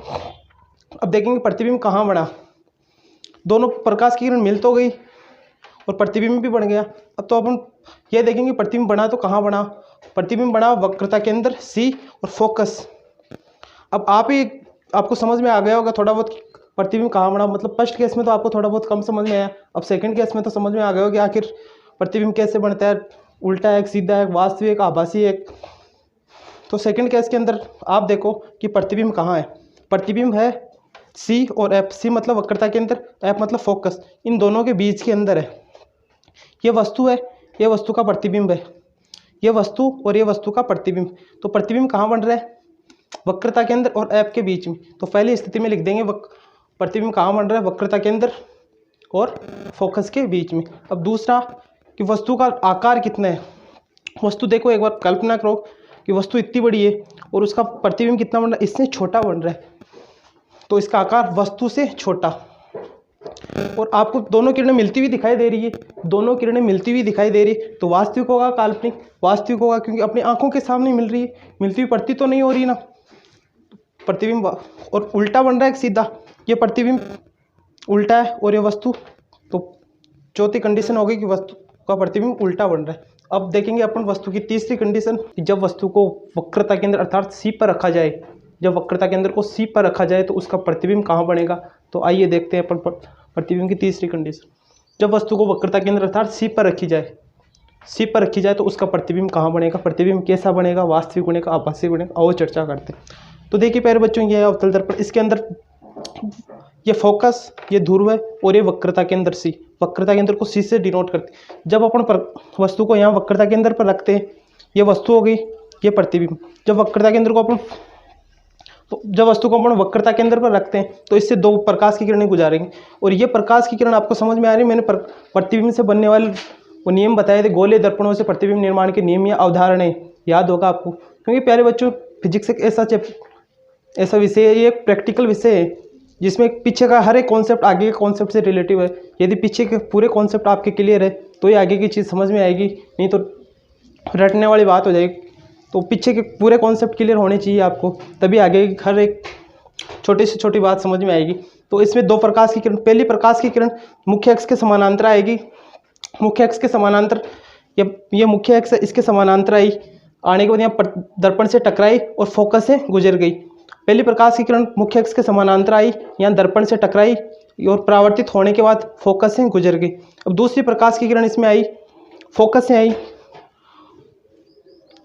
अब देखेंगे प्रतिबिंब कहाँ बना। दोनों प्रकाश की किरण मिल तो गई और प्रतिबिंब भी बन गया। अब तो अपन ये देखेंगे प्रतिबिंब बना तो कहाँ बना। प्रतिबिंब बना वक्रता केंद्र सी और फोकस। अब आपको समझ में आ गया होगा थोड़ा बहुत प्रतिबिंब कहाँ बना। मतलब फर्स्ट केस में तो आपको थोड़ा बहुत कम समझ में आया, अब सेकंड केस में तो समझ में आ गया होगा कि आखिर प्रतिबिंब कैसे बनता है, उल्टा है, सीधा है, वास्तविक, आभासी है। तो सेकंड केस के अंदर आप देखो कि प्रतिबिंब कहाँ है। प्रतिबिंब है सी और एफ। सी मतलब वक्रता केंद्र, एफ मतलब फोकस, इन दोनों के बीच के अंदर है। ये वस्तु है, ये वस्तु का प्रतिबिंब है, ये वस्तु और ये वस्तु का प्रतिबिंब। तो प्रतिबिंब कहाँ बन रहा है, वक्रता केंद्र और एफ के बीच में। तो पहली स्थिति में लिख देंगे प्रतिबिंब कहाँ बन रहा है, वक्रता केंद्र और फोकस के बीच में। अब दूसरा कि वस्तु का आकार कितना है। वस्तु देखो, एक बार कल्पना करो कि वस्तु इतनी बड़ी है और उसका प्रतिबिंब कितना बन रहा है, इससे छोटा बन रहा है, तो इसका आकार वस्तु से छोटा। और आपको दोनों किरणें मिलती हुई दिखाई दे रही है, दोनों किरणें मिलती हुई दिखाई दे रही है, तो वास्तविक होगा काल्पनिक? वास्तविक होगा, क्योंकि अपनी आंखों के सामने मिल रही है, मिलती हुई प्रतीत तो नहीं हो रही ना, प्रतिबिंब। और उल्टा बन रहा है सीधा, ये प्रतिबिंब उल्टा है और ये वस्तु, तो चौथी कंडीशन होगी कि वस्तु का प्रतिबिंब उल्टा बन रहा है। अब देखेंगे अपन वस्तु की तीसरी कंडीशन, कि जब वस्तु को वक्रता केंद्र अर्थात सी पर रखा जाए, जब वक्रता केंद्र को सी पर रखा जाए तो उसका प्रतिबिंब कहाँ बनेगा। तो आइए देखते हैं अपन प्रतिबिंब की तीसरी कंडीशन। जब वस्तु को वक्रता केंद्र अर्थात सी पर रखी जाए, सी पर रखी जाए तो उसका प्रतिबिंब कहाँ बनेगा, प्रतिबिंब कैसा बनेगा, वास्तविक बनेगा, आभासी बनेगा, और चर्चा करते हैं। तो देखिए प्यारे बच्चों, ये है अवतल दर्पण, इसके अंदर ये फोकस, ये ध्रुव है और ये वक्रता केंद्र सी, वक्रता केंद्र को सी से डिनोट करते हैं। जब अपन वस्तु को यहाँ वक्रता केंद्र पर रखते हैं, ये वस्तु हो गई, ये प्रतिबिंब। जब वक्रता केंद्र को अपन जब वस्तु को अपन वक्रता केंद्र पर रखते हैं तो इससे दो प्रकाश की किरणें गुजारेंगी, और ये प्रकाश की किरण आपको समझ में आ रही है। मैंने प्रतिबिंब से बनने वाले वो नियम बताए थे, गोले दर्पणों से प्रतिबिंब निर्माण के नियम या अवधारणाएं, याद होगा आपको। क्योंकि प्यारे बच्चों, फिजिक्स एक ऐसा विषय है, ये एक प्रैक्टिकल विषय है जिसमें पीछे का हर एक कॉन्सेप्ट आगे के कॉन्सेप्ट से रिलेटिव है। यदि पीछे के पूरे कॉन्सेप्ट आपके क्लियर है तो ये आगे की चीज़ समझ में आएगी, नहीं तो रटने वाली बात हो जाएगी। तो पीछे के पूरे कॉन्सेप्ट क्लियर होने चाहिए आपको, तभी आगे हर एक छोटी से छोटी बात समझ में आएगी। तो इसमें दो प्रकाश की किरण, पहली प्रकाश की किरण मुख्य अक्ष के समानांतर आएगी, मुख्य अक्ष के समानांतर, ये मुख्य अक्ष है, इसके समानांतर आई, आने के बाद यहाँ दर्पण से टकराई और फोकस से गुजर गई। पहली प्रकाश की किरण मुख्य अक्ष के समानांतर आई, यहाँ दर्पण से टकराई और परावर्तित होने के बाद फोकस से गुजर गई। अब दूसरी प्रकाश की किरण इसमें आई, फोकस से आई,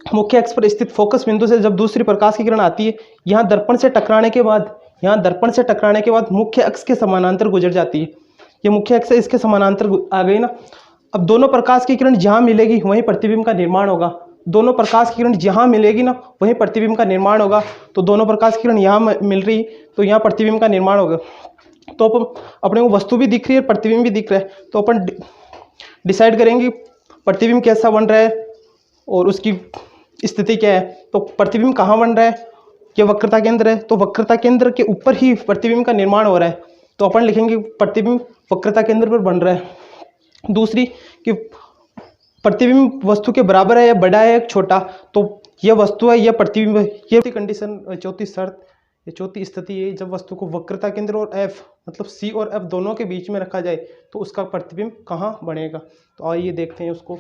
मुख्य अक्ष पर स्थित फोकस बिंदु से जब दूसरी प्रकाश की किरण आती है, यहाँ दर्पण से टकराने के बाद मुख्य अक्ष के समानांतर गुजर जाती है। ये मुख्य अक्ष से इसके समानांतर आ गई ना। अब दोनों प्रकाश की किरण जहाँ मिलेगी वहीं प्रतिबिंब का निर्माण होगा, दोनों प्रकाश की किरण जहाँ मिलेगी ना वहीं प्रतिबिंब का निर्माण होगा। तो दोनों प्रकाश की किरण यहाँ मिल रही तो यहाँ प्रतिबिंब का निर्माण होगा। तो अपन अपने को वस्तु भी दिख रही है, प्रतिबिंब भी दिख रहा है, तो अपन डिसाइड करेंगे प्रतिबिंब कैसा बन रहा है और उसकी स्थिति क्या है। तो प्रतिबिंब कहाँ बन रहा है, ये वक्रता केंद्र है, तो वक्रता केंद्र के ऊपर ही प्रतिबिंब का निर्माण हो रहा है, तो अपन लिखेंगे प्रतिबिंब वक्रता केंद्र पर बन रहा है। दूसरी कि प्रतिबिंब वस्तु के बराबर है या बड़ा है या छोटा, तो यह वस्तु है या प्रतिबिंब है। ये कंडीशन, चौथी शर्त, ये चौथी स्थिति है, जब वस्तु को वक्रता केंद्र और एफ मतलब सी और एफ दोनों के बीच में रखा जाए तो उसका प्रतिबिंब कहाँ बनेगा। तो आइए देखते हैं उसको।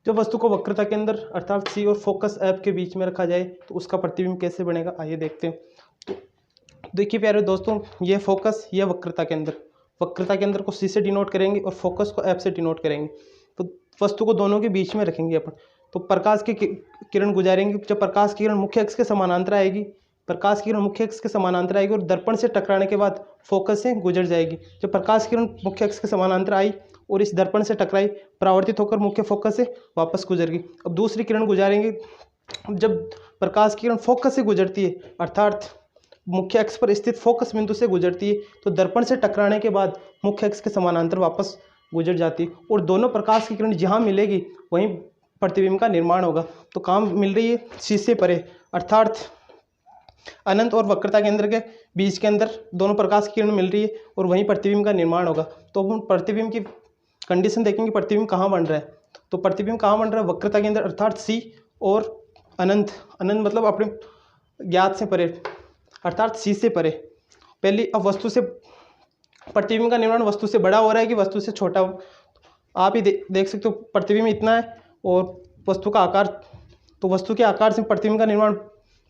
जब वस्तु को वक्रता केंद्र अर्थात सी और फोकस एफ के बीच में रखा जाए तो उसका प्रतिबिंब कैसे बनेगा, आइए देखते हैं। तो देखिए प्यारे दोस्तों, ये फोकस, ये वक्रता केंद्र, वक्रता केंद्र को सी से डिनोट करेंगे और फोकस को एफ से डिनोट करेंगे। तो वस्तु को दोनों के बीच में रखेंगे अपन, तो प्रकाश की किरण गुजारेंगे। जब प्रकाश की किरण मुख्य अक्ष के समानांतर आएगी, प्रकाश की किरण मुख्य अक्ष के समानांतर आएगी और दर्पण से टकराने के बाद फोकस से गुजर जाएगी। जब प्रकाश की किरण मुख्य अक्ष के समानांतर आई और इस दर्पण से टकराई, परावर्तित होकर मुख्य फोकस से वापस गुजर गई। अब दूसरी किरण गुजारेंगे। जब प्रकाश की किरण फोकस से गुजरती है अर्थात मुख्य अक्ष पर स्थित फोकस बिंदु से गुजरती है, तो दर्पण से टकराने के बाद मुख्य अक्ष के समानांतर वापस गुजर जाती है और दोनों प्रकाश की किरण जहाँ मिलेगी वहीं प्रतिबिंब का निर्माण होगा। तो काम मिल रही है सी से परे अर्थात अनंत और वक्रता केंद्र के बीच के अंदर दोनों प्रकाश की किरण मिल रही है और वहीं प्रतिबिंब का निर्माण होगा। तो हम प्रतिबिंब की कंडीशन देखेंगे, प्रतिबिंब कहाँ बन रहा है। तो प्रतिबिंब कहाँ बन रहा है, वक्रता केंद्र अर्थात सी और अनंत, अनंत मतलब अपने ज्ञात से परे अर्थात सी से परे। पहली अब वस्तु से प्रतिबिंब का निर्माण वस्तु से बड़ा हो रहा है कि वस्तु से छोटा हो, आप ही देख सकते हो। प्रतिबिंब इतना है और वस्तु का आकार, तो वस्तु के आकार से प्रतिबिंब का निर्माण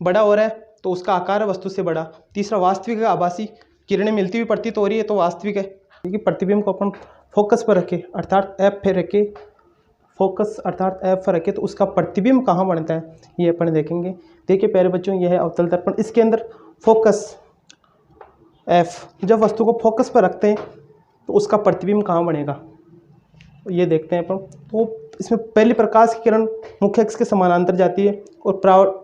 बड़ा हो रहा है तो उसका आकार है वस्तु से बड़ा। तीसरा वास्तविक है, आभासी, किरणें मिलती हुई प्रतीत हो रही है तो वास्तविक है। क्योंकि प्रतिबिंब को अपन फोकस पर रखे अर्थात एफ पे रखे, फोकस अर्थात एफ पर रखे तो उसका प्रतिबिंब कहाँ बनता है ये अपन देखेंगे। देखिए प्यारे बच्चों, यह है अवतल दर्पण, इसके अंदर फोकस एफ, जब वस्तु को फोकस पर रखते हैं तो उसका प्रतिबिंब कहाँ बनेगा ये देखते हैं अपन। तो इसमें पहली प्रकाश की किरण मुख्य अक्ष के समानांतर जाती है और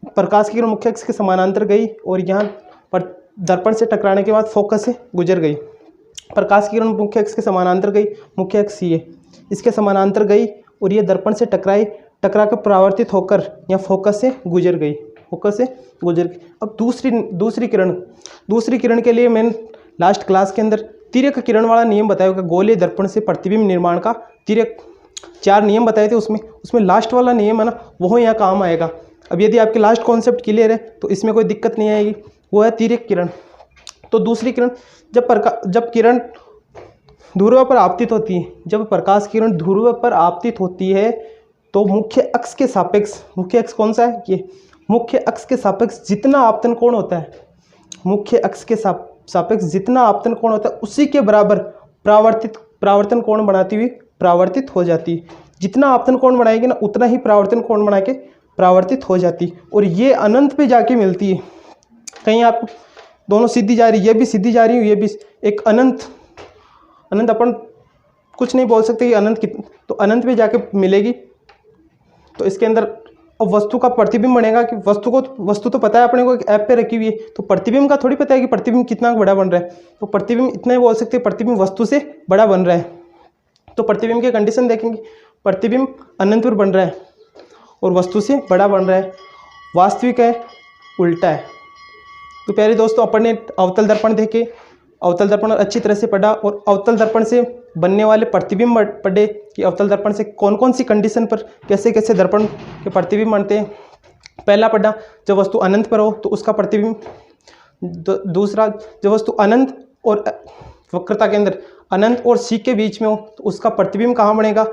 प्रकाश की किरण मुख्य अक्ष के समानांतर गई और यहाँ पर दर्पण से टकराने के बाद फोकस से गुजर गई। प्रकाश की किरण मुख्य अक्ष के समानांतर गई, मुख्य अक्ष ये इसके समानांतर गई और ये दर्पण से टकरा कर परावर्तित होकर या फोकस से गुजर गई, अब दूसरी किरण के लिए मैंने लास्ट क्लास के अंदर तिर्यक किरण वाला नियम बताया होगा, गोलीय दर्पण से प्रतिबिंब निर्माण का तिर्यक 4 नियम बताए थे। उसमें लास्ट वाला नियम है ना, वो यहाँ काम आएगा। अब यदि आपके लास्ट कॉन्सेप्ट क्लियर है तो इसमें कोई दिक्कत नहीं आएगी। वो है तिर्यक किरण। तो दूसरी किरण, जब किरण ध्रुव पर आपतित होती है, जब प्रकाश किरण ध्रुव पर आपतित होती है तो मुख्य अक्ष के सापेक्ष, मुख्य अक्ष कौन सा है, ये मुख्य अक्ष के सापेक्ष जितना आपतन कोण होता है, मुख्य अक्ष के सापेक्ष जितना आपतन कोण होता है उसी के बराबर प्रावर्तन कोण बनाती हुई परावर्तित हो जाती है। जितना आपतन कोण बनाएगी ना उतना ही परावर्तन कोण बना के परावर्तित हो जाती है, और ये अनंत पे जाके मिलती है। कहीं आप दोनों सीधी जा रही, ये भी सीधी जा रही है, ये भी एक अनंत अपन कुछ नहीं बोल सकते कि अनंत कितनी, तो अनंत पे जाके मिलेगी। तो इसके अंदर अब वस्तु का प्रतिबिंब बनेगा कि वस्तु तो पता है अपने को ऐप पे रखी हुई है, तो प्रतिबिंब का थोड़ी पता है कि प्रतिबिंब कितना बड़ा बन रहा है। तो प्रतिबिंब इतना ही बोल सकते हैं, प्रतिबिंब वस्तु से बड़ा बन रहा है। तो प्रतिबिंब की कंडीशन देखेंगे, प्रतिबिंब अनंत पर बन रहा है और वस्तु से बड़ा बन रहा है। वास्तविक है, उल्टा है। तो प्यारे दोस्तों, अपन ने अवतल दर्पण देखे, अवतल दर्पण अच्छी तरह से पढ़ा, और अवतल दर्पण से बनने वाले प्रतिबिंब पढ़े कि अवतल दर्पण से कौन कौन सी कंडीशन पर कैसे कैसे दर्पण के प्रतिबिंब बनते हैं। पहला पढ़ा, जब वस्तु अनंत पर हो तो उसका प्रतिबिंब। दूसरा, जब वस्तु अनंत और वक्रता के अंदर, अनंत और सी के बीच में हो तो उसका प्रतिबिंब कहाँ बनेगा।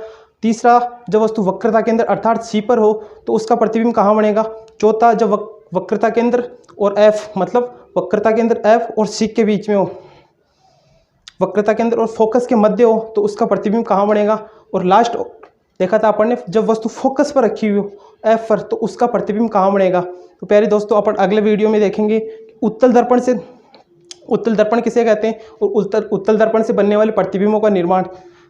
तीसरा, जब वस्तु वक्रता के अंदर अर्थात सी पर हो तो उसका प्रतिबिंब कहाँ बनेगा। चौथा, जब वक्रता के अंदर और एफ, मतलब वक्रता के अंदर एफ और सी के बीच में हो, वक्रता के अंदर और फोकस के मध्य हो तो उसका प्रतिबिंब कहाँ बनेगा। और लास्ट देखा था अपन ने, जब वस्तु फोकस पर रखी हुई हो एफ पर तो उसका प्रतिबिंब कहाँ बनेगा। तो प्यारे दोस्तों, अपन अगले वीडियो में देखेंगे उत्तल दर्पण किसे कहते हैं और उत्तल दर्पण से बनने वाले प्रतिबिंबों का निर्माण।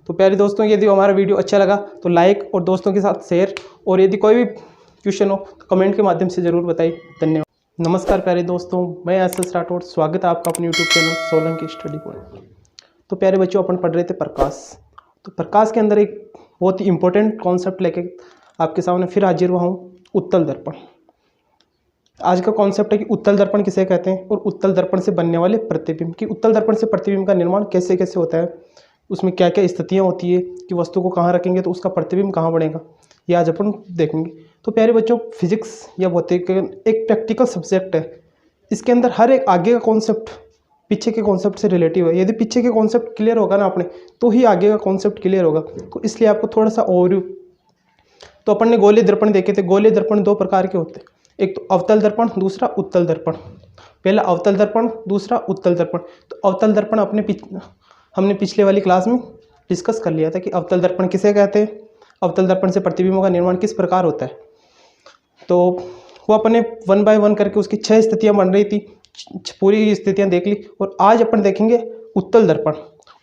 तो प्यारे दोस्तों, यदि हमारा वीडियो अच्छा लगा तो लाइक और दोस्तों के साथ शेयर, और यदि कोई भी क्वेश्चन हो तो कमेंट के माध्यम से ज़रूर बताइए। धन्यवाद। नमस्कार प्यारे दोस्तों, मैं एस राठौड़, स्वागत है आपका अपने YouTube channel Solanki study point. तो प्यारे बच्चों, अपन पढ़ रहे थे प्रकाश। तो प्रकाश के अंदर एक बहुत ही इंपॉर्टेंट कॉन्सेप्ट लेके आपके सामने फिर हाजिर हुआ हूँ, उत्तल दर्पण। आज का कॉन्सेप्ट है कि उत्तल दर्पण किसे कहते हैं और उत्तल दर्पण से बनने वाले प्रतिबिंब, कि उत्तल दर्पण से प्रतिबिंब का निर्माण कैसे कैसे होता है, उसमें क्या क्या स्थितियाँ होती है, कि वस्तु को कहाँ रखेंगे तो उसका प्रतिबिंब कहाँ बनेगा, ये आज अपन देखेंगे। तो प्यारे बच्चों, फिजिक्स या भौतिक एक प्रैक्टिकल सब्जेक्ट है। इसके अंदर हर एक आगे का कॉन्सेप्ट पीछे के कॉन्सेप्ट से रिलेटिव है। यदि पीछे के कॉन्सेप्ट क्लियर होगा ना आपने, तो ही आगे का कॉन्सेप्ट क्लियर होगा। तो इसलिए आपको थोड़ा सा ओवरव्यू। तो अपन ने गोलीय दर्पण देखे थे। गोलीय दर्पण 2 प्रकार के होते हैं, एक तो अवतल दर्पण, दूसरा उत्तल दर्पण। पहला अवतल दर्पण, दूसरा उत्तल दर्पण। तो अवतल दर्पण हमने पिछले वाली क्लास में डिस्कस कर लिया था कि अवतल दर्पण किसे कहते हैं, अवतल दर्पण से प्रतिबिंबों का निर्माण किस प्रकार होता है। तो वो अपने 1 बाय 1 करके उसकी 6 स्थितियाँ बन रही थी, पूरी स्थितियाँ देख ली। और आज अपन देखेंगे उत्तल दर्पण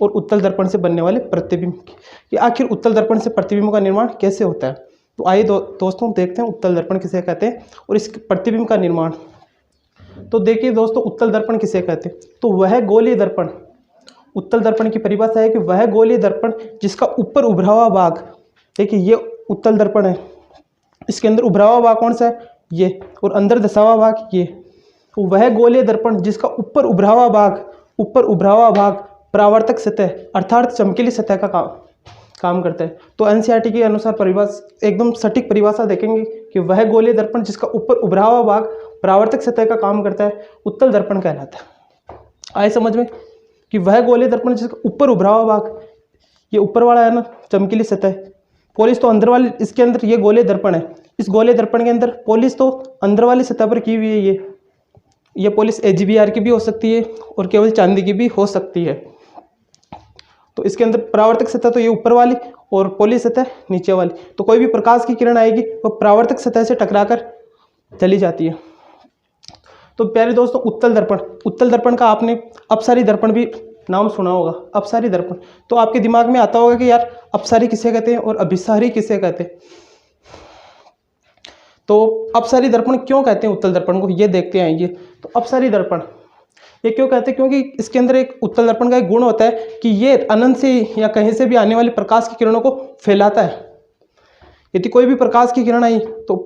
और उत्तल दर्पण से बनने वाले प्रतिबिंब, कि आखिर उत्तल दर्पण से प्रतिबिंबों का निर्माण कैसे होता है। तो आइए दोस्तों देखते हैं उत्तल दर्पण किसे कहते हैं और इसके प्रतिबिंब का निर्माण। तो देखिए दोस्तों, उत्तल दर्पण किसे कहते हैं, तो वह गोलीय दर्पण, उत्तल दर्पण की परिभाषा है कि वह गोलीय दर्पण जिसका ऊपर उभरा हुआ भाग, देखिए ये उत्तल दर्पण है, इसके अंदर उभरा हुआ भाग कौन सा है, ये, और अंदर धसा हुआ भाग ये। तो वह गोलीय दर्पण जिसका ऊपर उभरा हुआ भाग परावर्तक सतह अर्थात चमकीली सतह का काम करता है। तो एनसीईआरटी के अनुसार परिभाषा, एकदम सटीक परिभाषा देखेंगे कि वह गोलीय दर्पण जिसका ऊपर उभरा हुआ भाग परावर्तक सतह का काम करता है, उत्तल दर्पण कहलाता है। आए समझ में कि वह गोलीय दर्पण जिसका ऊपर उभरा हुआ भाग, ये ऊपर वाला है ना चमकीली सतह, पॉलिश तो अंदर वाली, इसके अंदर ये गोलीय दर्पण है, इस गोलीय दर्पण के अंदर पॉलिश तो अंदर वाली सतह पर की हुई है। ये पॉलिश AGBR की भी हो सकती है और केवल चांदी की भी हो सकती है। तो इसके अंदर परावर्तक सतह तो ये ऊपर वाली और पॉलिश सतह नीचे वाली। तो कोई भी प्रकाश की किरण आएगी वो परावर्तक सतह से टकराकर चली जाती है। तो प्यारे दोस्तों, उत्तल दर्पण का आपने अपसारी दर्पण भी नाम सुना होगा, अपसारी दर्पण। तो आपके दिमाग में आता होगा कि यार अपसारी किसे कहते हैं और अभिसारी किसे कहते हैं। तो अपसारी दर्पण क्यों कहते हैं उत्तल दर्पण को, ये देखते आएंगे। तो अपसारी दर्पण ये क्यों कहते हैं, क्योंकि इसके अंदर एक उत्तल दर्पण का एक गुण होता है कि ये अनंत से या कहीं से भी आने वाली प्रकाश की किरणों को फैलाता है। यदि कोई भी प्रकाश की किरण आई तो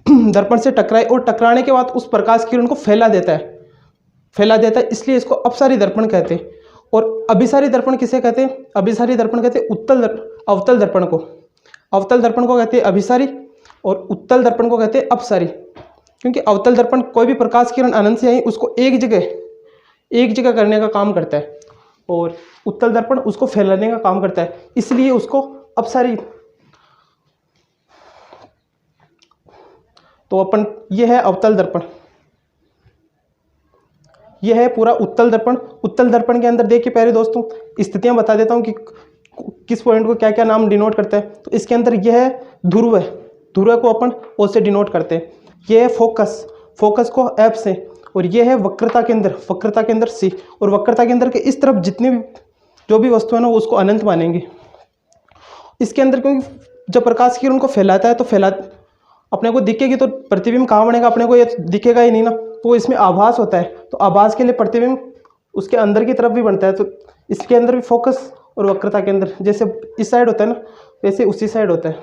दर्पण से टकराए और टकराने के बाद उस प्रकाश की किरण को फैला देता है, इसलिए इसको अपसारी दर्पण कहते हैं। और अभिसारी दर्पण किसे कहते हैं? अभिसारी दर्पण कहते हैं अवतल दर्पण को। अवतल दर्पण को कहते हैं अभिसारी और उत्तल दर्पण को कहते हैं अपसारी। क्योंकि अवतल दर्पण कोई भी प्रकाश किरण अनंत से आई उसको एक जगह करने का काम करता है और उत्तल दर्पण उसको फैलाने का काम करता है, इसलिए उसको अपसारी। तो अपन ये है अवतल दर्पण, यह है पूरा उत्तल दर्पण। उत्तल दर्पण के अंदर देखिए पहले दोस्तों स्थितियां बता देता हूं कि किस पॉइंट को क्या क्या नाम डिनोट करता है। तो इसके अंदर यह है ध्रुव को अपन ओ से डिनोट करते हैं। यह है फोकस को एफ से, और यह है वक्रता के अंदर सी, और वक्रता के अंदर के इस तरफ जितनी भी जो भी वस्तु है ना वो उसको अनंत मानेंगे। इसके अंदर क्योंकि जब प्रकाश की किरण को फैलाता है तो अपने को दिखेगी तो प्रतिबिंब कहाँ बनेगा? अपने को ये दिखेगा ही नहीं ना, तो इसमें आभास होता है। तो आभास के लिए प्रतिबिंब उसके अंदर की तरफ भी बनता है। तो इसके अंदर भी फोकस और वक्रता के अंदर जैसे इस साइड होता है ना वैसे उसी साइड होता है।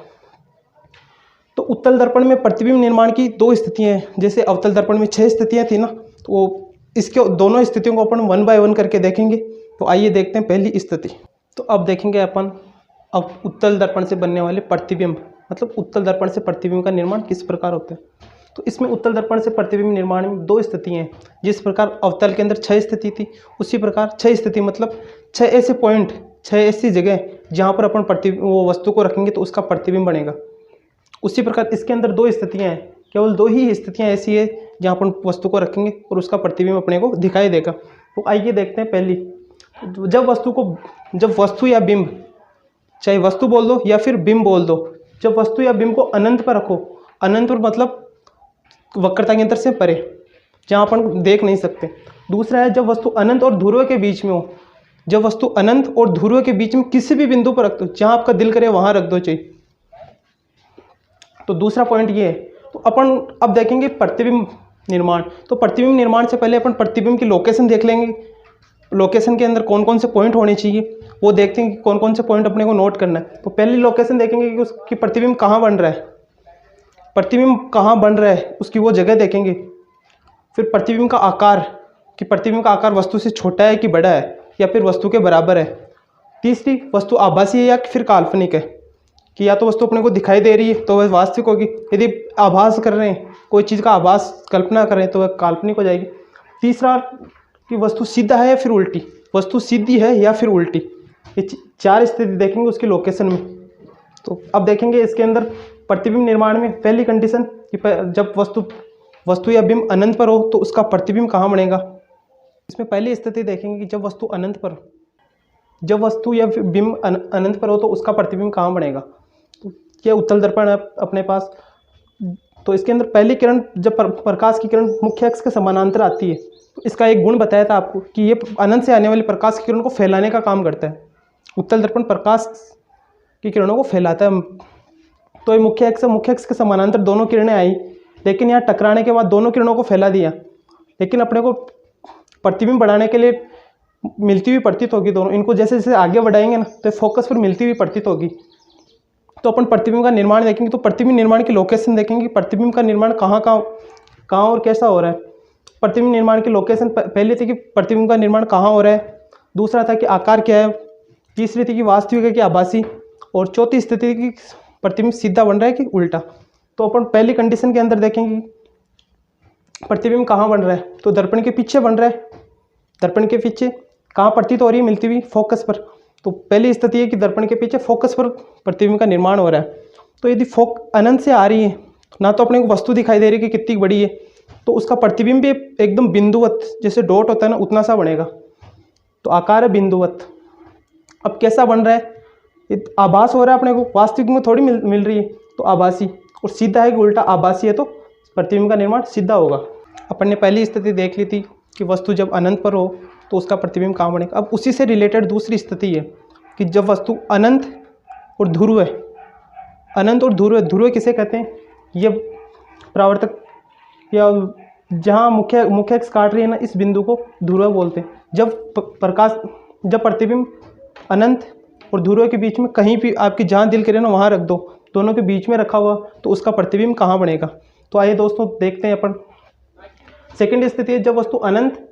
तो उत्तल दर्पण में प्रतिबिंब निर्माण की 2 स्थितियाँ हैं, जैसे अवतल दर्पण में 6 स्थितियाँ थी ना, तो वो इसके दोनों स्थितियों को अपन 1 बाय 1 करके देखेंगे। तो आइए देखते हैं पहली स्थिति। तो अब देखेंगे अपन अब उत्तल दर्पण से बनने वाले प्रतिबिंब, मतलब उत्तल दर्पण से प्रतिबिंब का निर्माण किस प्रकार होता है। तो इसमें उत्तल दर्पण से प्रतिबिंब निर्माण में 2 स्थितियाँ हैं। जिस प्रकार अवतल के अंदर 6 स्थिति थी, उसी प्रकार 6 स्थिति मतलब 6 ऐसे पॉइंट, 6 ऐसी जगह जहाँ पर अपन वो वस्तु को रखेंगे तो उसका प्रतिबिंब बनेगा। उसी प्रकार इसके अंदर 2 स्थितियाँ हैं, केवल 2 ही स्थितियाँ ऐसी है जहाँ अपन वस्तु को रखेंगे और उसका प्रतिबिंब अपने को दिखाई देगा। तो आइए देखते हैं पहली। जब वस्तु या बिंब, चाहे वस्तु बोल दो या फिर बिंब बोल दो, जब वस्तु या बिंब को अनंत पर रखो, अनंत पर मतलब वक्रता के अंदर से परे जहाँ अपन देख नहीं सकते। दूसरा है जब वस्तु अनंत और ध्रुव के बीच में हो, जब वस्तु अनंत और ध्रुव के बीच में किसी भी बिंदु पर रख दो, जहाँ आपका दिल करे वहाँ रख दो चाहिए। तो दूसरा पॉइंट ये है। तो अपन अब देखेंगे प्रतिबिंब निर्माण। तो प्रतिबिंब निर्माण से पहले अपन प्रतिबिंब की लोकेशन देख लेंगे। लोकेशन के अंदर कौन कौन से पॉइंट होने चाहिए वो देखते हैं कि कौन कौन से पॉइंट अपने को नोट करना है। तो पहली लोकेशन देखेंगे कि उसकी प्रतिबिंब कहाँ बन रहा है, प्रतिबिंब कहाँ बन रहा है उसकी वो जगह देखेंगे। फिर प्रतिबिंब का आकार, कि प्रतिबिंब का आकार वस्तु से छोटा है कि बड़ा है या फिर वस्तु के बराबर है। तीसरी, वस्तु आभासी है या फिर काल्पनिक है, कि या तो वस्तु अपने को दिखाई दे रही है तो वह वास्तविक होगी, यदि आभास कर रहे हैं कोई चीज़ का आभास कल्पना कर रहे हैं तो वह काल्पनिक हो जाएगी। तीसरा कि वस्तु सीधा है या फिर उल्टी, वस्तु सीधी है या फिर उल्टी। ये 4 स्थिति देखेंगे उसकी लोकेशन में। तो अब देखेंगे इसके अंदर प्रतिबिंब निर्माण में पहली कंडीशन कि जब वस्तु या बिंब अनंत पर हो तो उसका प्रतिबिंब कहाँ बनेगा। इसमें पहली स्थिति देखेंगे कि जब वस्तु अनंत पर, जब वस्तु या बिंब अनंत पर हो तो उसका प्रतिबिंब कहाँ बनेगा। तो ये उत्तल दर्पण है अपने पास। तो इसके अंदर पहली किरण, जब प्रकाश की किरण मुख्य अक्ष के समानांतर आती है तो इसका एक गुण बताया था आपको कि ये अनंत से आने वाली प्रकाश की किरण को फैलाने का काम करता है। उत्तल दर्पण प्रकाश की किरणों को फैलाता है। तो ये मुख्य अक्ष के समानांतर दोनों किरणें आई, लेकिन यहाँ टकराने के बाद दोनों किरणों को फैला दिया, लेकिन अपने को प्रतिबिंब बढ़ाने के लिए मिलती हुई प्रतीत होगी दोनों। इनको जैसे जैसे आगे बढ़ाएंगे ना तो फोकस पर मिलती हुई प्रतीत होगी। तो अपन प्रतिबिंब का निर्माण देखेंगे। तो प्रतिबिंब निर्माण की लोकेशन देखेंगे, प्रतिबिंब का निर्माण कहाँ और कैसा हो रहा है। प्रतिबिंब निर्माण की लोकेशन पहले थी कि प्रतिबिंब का निर्माण कहाँ हो रहा है, दूसरा था कि आकार क्या है, तीसरी थी कि वास्तविक है कि आभासी, और चौथी स्थिति की प्रतिबिंब सीधा बन रहा है कि उल्टा। तो अपन पहली कंडीशन के अंदर देखेंगे प्रतिबिंब कहाँ बन रहा है, तो दर्पण के पीछे बन रहा है। दर्पण के पीछे कहाँ प्रतीत हो रही है, मिलती हुई फोकस पर। तो पहली स्थिति है कि दर्पण के पीछे फोकस पर प्रतिबिंब का निर्माण हो रहा है। तो यदि अनंत से आ रही है ना तो अपने को वस्तु दिखाई दे रही है कि कितनी बड़ी है, तो उसका प्रतिबिंब भी एकदम बिंदुवत, जैसे डॉट होता है ना उतना सा बनेगा। तो आकार है बिंदुवत। अब कैसा बन रहा है, आभास हो रहा है अपने को, वास्तविक में थोड़ी मिल रही है, तो आभासी। और सीधा है कि उल्टा, आभासी है तो प्रतिबिंब का निर्माण सीधा होगा। अपन ने पहली स्थिति देख ली थी कि वस्तु जब अनंत पर हो तो उसका प्रतिबिंब कहाँ बनेगा। अब उसी से रिलेटेड दूसरी स्थिति है कि जब वस्तु अनंत और ध्रुव है, अनंत और ध्रुव किसे कहते हैं, ये परावर्तक या जहाँ मुख्य अक्ष काट रही है ना इस बिंदु को ध्रुव बोलते हैं। जब प्रतिबिंब अनंत और ध्रुव के बीच में कहीं भी आपकी जहाँ दिल करे ना वहाँ रख दो दोनों के बीच में रखा हुआ, तो उसका प्रतिबिंब कहाँ बनेगा। तो आइए दोस्तों देखते हैं अपन। सेकंड स्थिति है जब वस्तु अनंत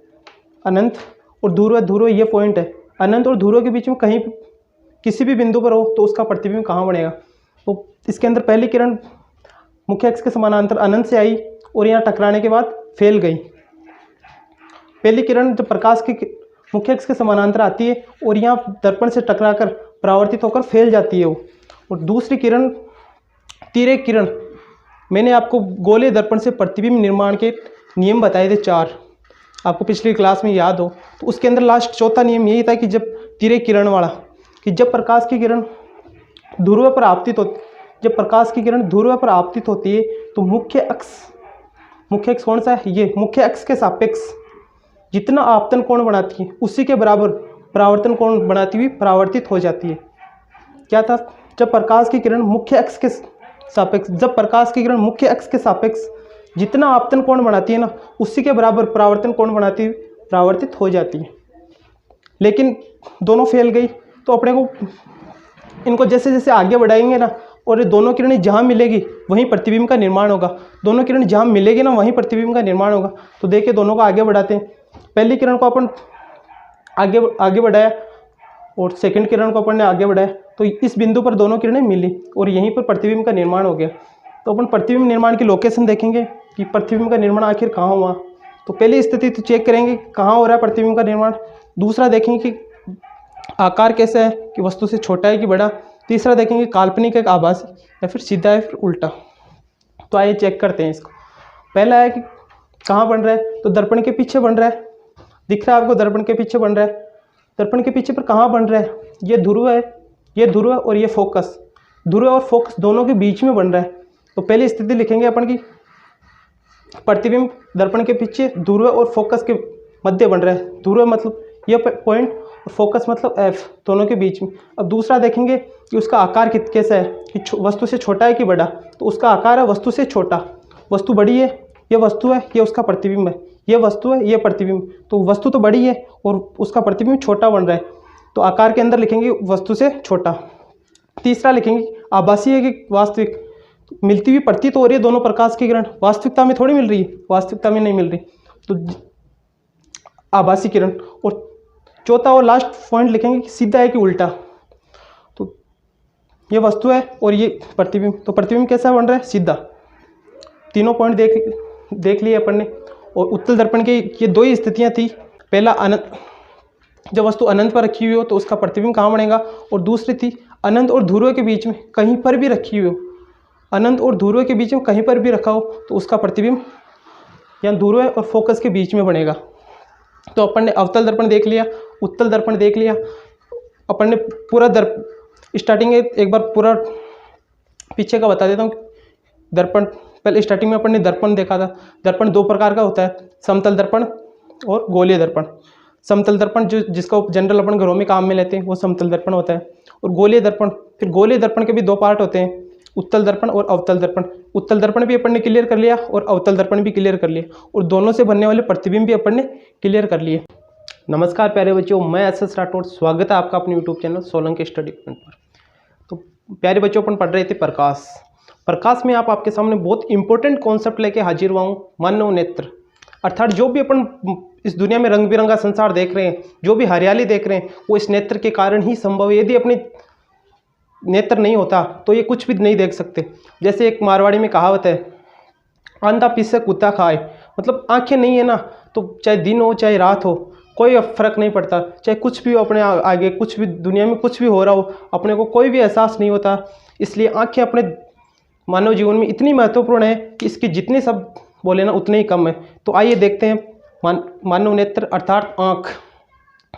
अनंत और ध्रुव ध्रुव ये पॉइंट है, अनंत और ध्रुव के बीच में कहीं किसी भी बिंदु पर हो तो उसका प्रतिबिंब कहाँ बनेगा। तो इसके अंदर पहली किरण मुख्य अक्ष के समानांतर अनंत से आई और यहाँ टकराने के बाद फैल गई। पहली किरण जब प्रकाश की मुख्य अक्ष के समानांतर आती है और यहाँ दर्पण से टकराकर परावर्तित होकर फैल जाती है वो। और दूसरी किरण तिर्यक किरण, मैंने आपको गोले दर्पण से प्रतिबिंब निर्माण के नियम बताए थे 4, आपको पिछली क्लास में याद हो। तो उसके अंदर लास्ट चौथा नियम यही था कि जब तिर्यक किरण वाला, कि जब प्रकाश की किरण ध्रुव पर आपतित होती, जब प्रकाश की किरण ध्रुव पर आपतित होती है तो मुख्य अक्ष कौन सा है, ये मुख्य अक्ष के सापेक्ष जितना आपतन कोण बनाती है उसी के बराबर परावर्तन कोण बनाती हुई परावर्तित हो जाती है। क्या था, जब प्रकाश की किरण मुख्य अक्ष के सापेक्ष, जब प्रकाश की किरण मुख्य अक्ष के सापेक्ष जितना आपतन कोण बनाती है ना उसी के बराबर परावर्तन कोण बनाती हुई परावर्तित हो जाती है। लेकिन दोनों फैल गई तो अपने को इनको जैसे जैसे आगे बढ़ाएंगे ना, और ये दोनों किरणें जहाँ मिलेगी वहीं प्रतिबिंब का निर्माण होगा, दोनों किरण जहाँ मिलेगी ना वहीं प्रतिबिंब का निर्माण होगा। तो देखिए दोनों को आगे बढ़ाते हैं। पहली किरण को अपन आगे बढ़ाया और सेकंड किरण को अपन ने आगे बढ़ाया, तो इस बिंदु पर दोनों किरणें मिली और यहीं पर प्रतिबिंब का निर्माण हो गया। तो अपन प्रतिबिंब निर्माण की लोकेशन देखेंगे कि प्रतिबिंब का निर्माण आखिर कहाँ हुआ। तो पहली स्थिति तो चेक करेंगे कहाँ हो रहा है प्रतिबिंब का निर्माण। दूसरा देखेंगे कि आकार कैसा है, कि वस्तु से छोटा है कि बड़ा। तीसरा देखेंगे काल्पनिक है कि आभासी, या फिर सीधा है फिर उल्टा। तो आइए चेक करते हैं इसको। पहला है कि कहाँ बन रहा है, तो दर्पण के पीछे बन रहा है, दिख रहा है आपको, दर्पण के पीछे बन रहा है। दर्पण के पीछे पर कहाँ बन रहा है, ये ध्रुव है, ये ध्रुव और ये फोकस, ध्रुव और फोकस दोनों के बीच में बन रहा है। तो पहली स्थिति लिखेंगे अपन की प्रतिबिंब दर्पण के पीछे ध्रुव और फोकस के मध्य बन रहा है। ध्रुव मतलब ये पॉइंट और फोकस मतलब एफ, दोनों के बीच में। अब दूसरा देखेंगे कि उसका आकार कैसा है, कि वस्तु से छोटा है कि बड़ा। तो उसका आकार है वस्तु से छोटा, वस्तु बड़ी है, ये वस्तु है, ये उसका प्रतिबिंब है, ये वस्तु है, ये प्रतिबिंब। तो वस्तु तो बड़ी है और उसका प्रतिबिंब छोटा बन रहा है, तो आकार के अंदर लिखेंगे वस्तु से छोटा। तीसरा लिखेंगे आभासी है कि वास्तविक, मिलती हुई प्रतीत हो रही है दोनों प्रकाश की किरण, वास्तविकता में थोड़ी मिल रही है, वास्तविकता में नहीं मिल रही, तो आभासी किरण। और चौथा और लास्ट पॉइंट लिखेंगे कि सीधा है कि उल्टा। तो ये वस्तु है और ये प्रतिबिंब, तो प्रतिबिंब कैसा बन रहा है, सीधा। तीनों पॉइंट देख लिए अपन ने। और उत्तल दर्पण के ये दो ही स्थितियाँ थी। पहला अनंत, जब वस्तु अनंत पर रखी हुई हो तो उसका प्रतिबिंब कहाँ बनेगा, और दूसरी थी अनंत और ध्रुव के बीच में कहीं पर भी रखी हुई हो, अनंत और ध्रुव के बीच में कहीं पर भी रखा हो तो उसका प्रतिबिंब यहाँ ध्रुव और फोकस के बीच में बनेगा। तो अपन ने अवतल दर्पण देख लिया, उत्तल दर्पण देख लिया। अपन ने पूरा स्टार्टिंग एक बार पूरा पीछे का बता देता हूँ। दर्पण पहले स्टार्टिंग में अपन ने दर्पण देखा था। दर्पण दो प्रकार का होता है, समतल दर्पण और गोलीय दर्पण। समतल दर्पण जिसका जनरल अपन घरों में काम में लेते हैं वो समतल दर्पण होता है। और गोलीय दर्पण, फिर गोलीय दर्पण के भी दो पार्ट होते हैं, उत्तल दर्पण और अवतल दर्पण। उत्तल दर्पण भी अपन ने क्लियर कर लिया और अवतल दर्पण भी क्लियर कर लिया, और दोनों से बनने वाले प्रतिबिंब भी अपन ने क्लियर कर लिए। नमस्कार प्यारे बच्चों, मैं एस राठौड़, स्वागत है आपका अपने YouTube channel Solanki study point पर। तो प्यारे बच्चों, अपन पढ़ रहे थे प्रकाश। प्रकाश में आपके सामने बहुत इंपॉर्टेंट कॉन्सेप्ट लेके हाजिर हुआ हूँ, मानव नेत्र। अर्थात जो भी अपन इस दुनिया में रंग बिरंगा संसार देख रहे हैं, जो भी हरियाली देख रहे हैं, वो इस नेत्र के कारण ही संभव है। यदि अपने नेत्र नहीं होता तो ये कुछ भी नहीं देख सकते। जैसे एक मारवाड़ी में कहावत है, अंधा पीसे कुत्ता खाए। मतलब आंखें नहीं है ना तो चाहे दिन हो चाहे रात हो कोई फर्क नहीं पड़ता, चाहे कुछ भी हो अपने आगे, कुछ भी दुनिया में कुछ भी हो रहा हो, अपने को कोई भी एहसास नहीं होता। इसलिए आंखें अपने मानव जीवन में इतनी महत्वपूर्ण है कि इसकी जितनी सब बोले ना उतने ही कम है। तो आइए देखते हैं मानव नेत्र अर्थात आँख।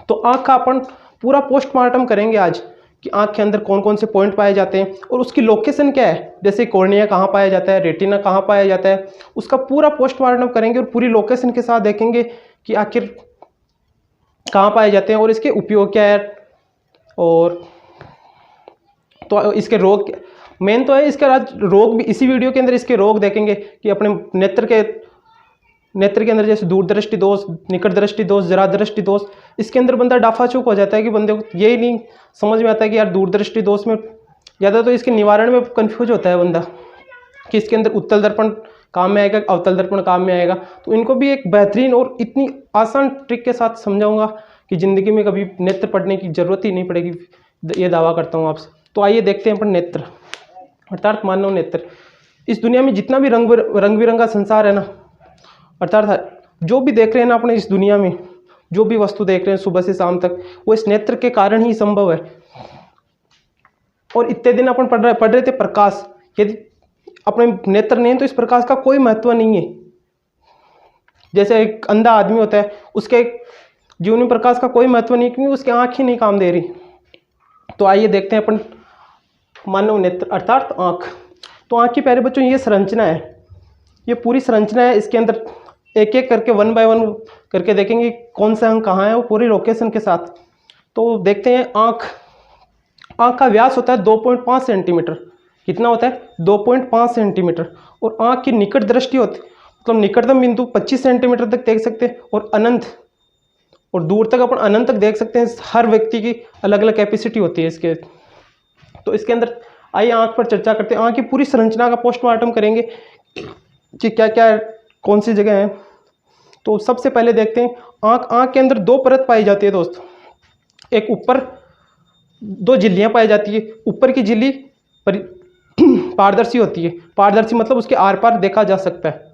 तो आँख का अपन पूरा पोस्टमार्टम करेंगे आज, कि आँख के अंदर कौन कौन से पॉइंट पाए जाते हैं और उसकी लोकेशन क्या है। जैसे कॉर्निया कहाँ पाया जाता है, रेटिना कहाँ पाया जाता है, उसका पूरा पोस्टमार्टम करेंगे और पूरी लोकेशन के साथ देखेंगे कि आखिर कहाँ पाए जाते हैं और इसके उपयोग क्या है। और तो इसके रोग मेन तो है, इसका रोग भी इसी वीडियो के अंदर इसके रोग देखेंगे कि अपने नेत्र के अंदर जैसे दूर दृष्टि दोष, निकट दृष्टि दोष, जरा दृष्टि दोष। इसके अंदर बंदा डाफा चूक हो जाता है कि बंदे को यही नहीं समझ में आता है कि यार दूर दृष्टि दोष में ज़्यादा तो इसके निवारण में कंफ्यूज होता है बंदा कि इसके अंदर उत्तल दर्पण काम में आएगा, अवतल दर्पण काम में आएगा। तो इनको भी एक बेहतरीन और इतनी आसान ट्रिक के साथ समझाऊंगा कि ज़िंदगी में कभी नेत्र पढ़ने की ज़रूरत ही नहीं पड़ेगी, ये दावा करता हूँ आपसे। तो आइए देखते हैं अपन नेत्र अर्थात मानव नेत्र। इस दुनिया में जितना भी रंग बिरंगा संसार है ना, अर्थात जो भी देख रहे हैं ना अपने इस दुनिया में, जो भी वस्तु देख रहे हैं सुबह से शाम तक, वो इस नेत्र के कारण ही संभव है। और इतने दिन अपन पढ़ रहे थे प्रकाश, यदि अपने नेत्र नहीं तो इस प्रकाश का कोई महत्व नहीं है। जैसे एक अंधा आदमी होता है, उसके जीवन में प्रकाश का कोई महत्व नहीं क्योंकि उसकी आँख ही नहीं काम दे रही। तो आइए देखते हैं अपन मानव नेत्र अर्थात आँख। तो आँख की प्यारे बच्चों ये संरचना है, ये पूरी संरचना है। इसके अंदर एक एक करके 1 बाय 1 करके देखेंगे कौन सा अंग कहाँ है, वो पूरी लोकेशन के साथ। तो देखते हैं आँख का व्यास होता है 2.5 सेंटीमीटर। कितना होता है? 2.5 सेंटीमीटर। और आँख की निकट दृष्टि होती है, मतलब निकटतम बिंदु 25 सेंटीमीटर तक देख सकते हैं, और अनंत और दूर तक अपन अनंत तक देख सकते हैं। हर व्यक्ति की अलग अलग कैपेसिटी होती है इसके। तो इसके अंदर आइए आँख पर चर्चा करते हैं। आँख की पूरी संरचना का पोस्टमार्टम करेंगे कि क्या क्या कौन सी जगह है। तो सबसे पहले देखते हैं आँख के अंदर 2 परत पाई जाती है दोस्तों। एक ऊपर 2 झिल्लियाँ पाई जाती है। ऊपर की झिल्ली पारदर्शी होती है। पारदर्शी मतलब उसके आर पार देखा जा सकता है,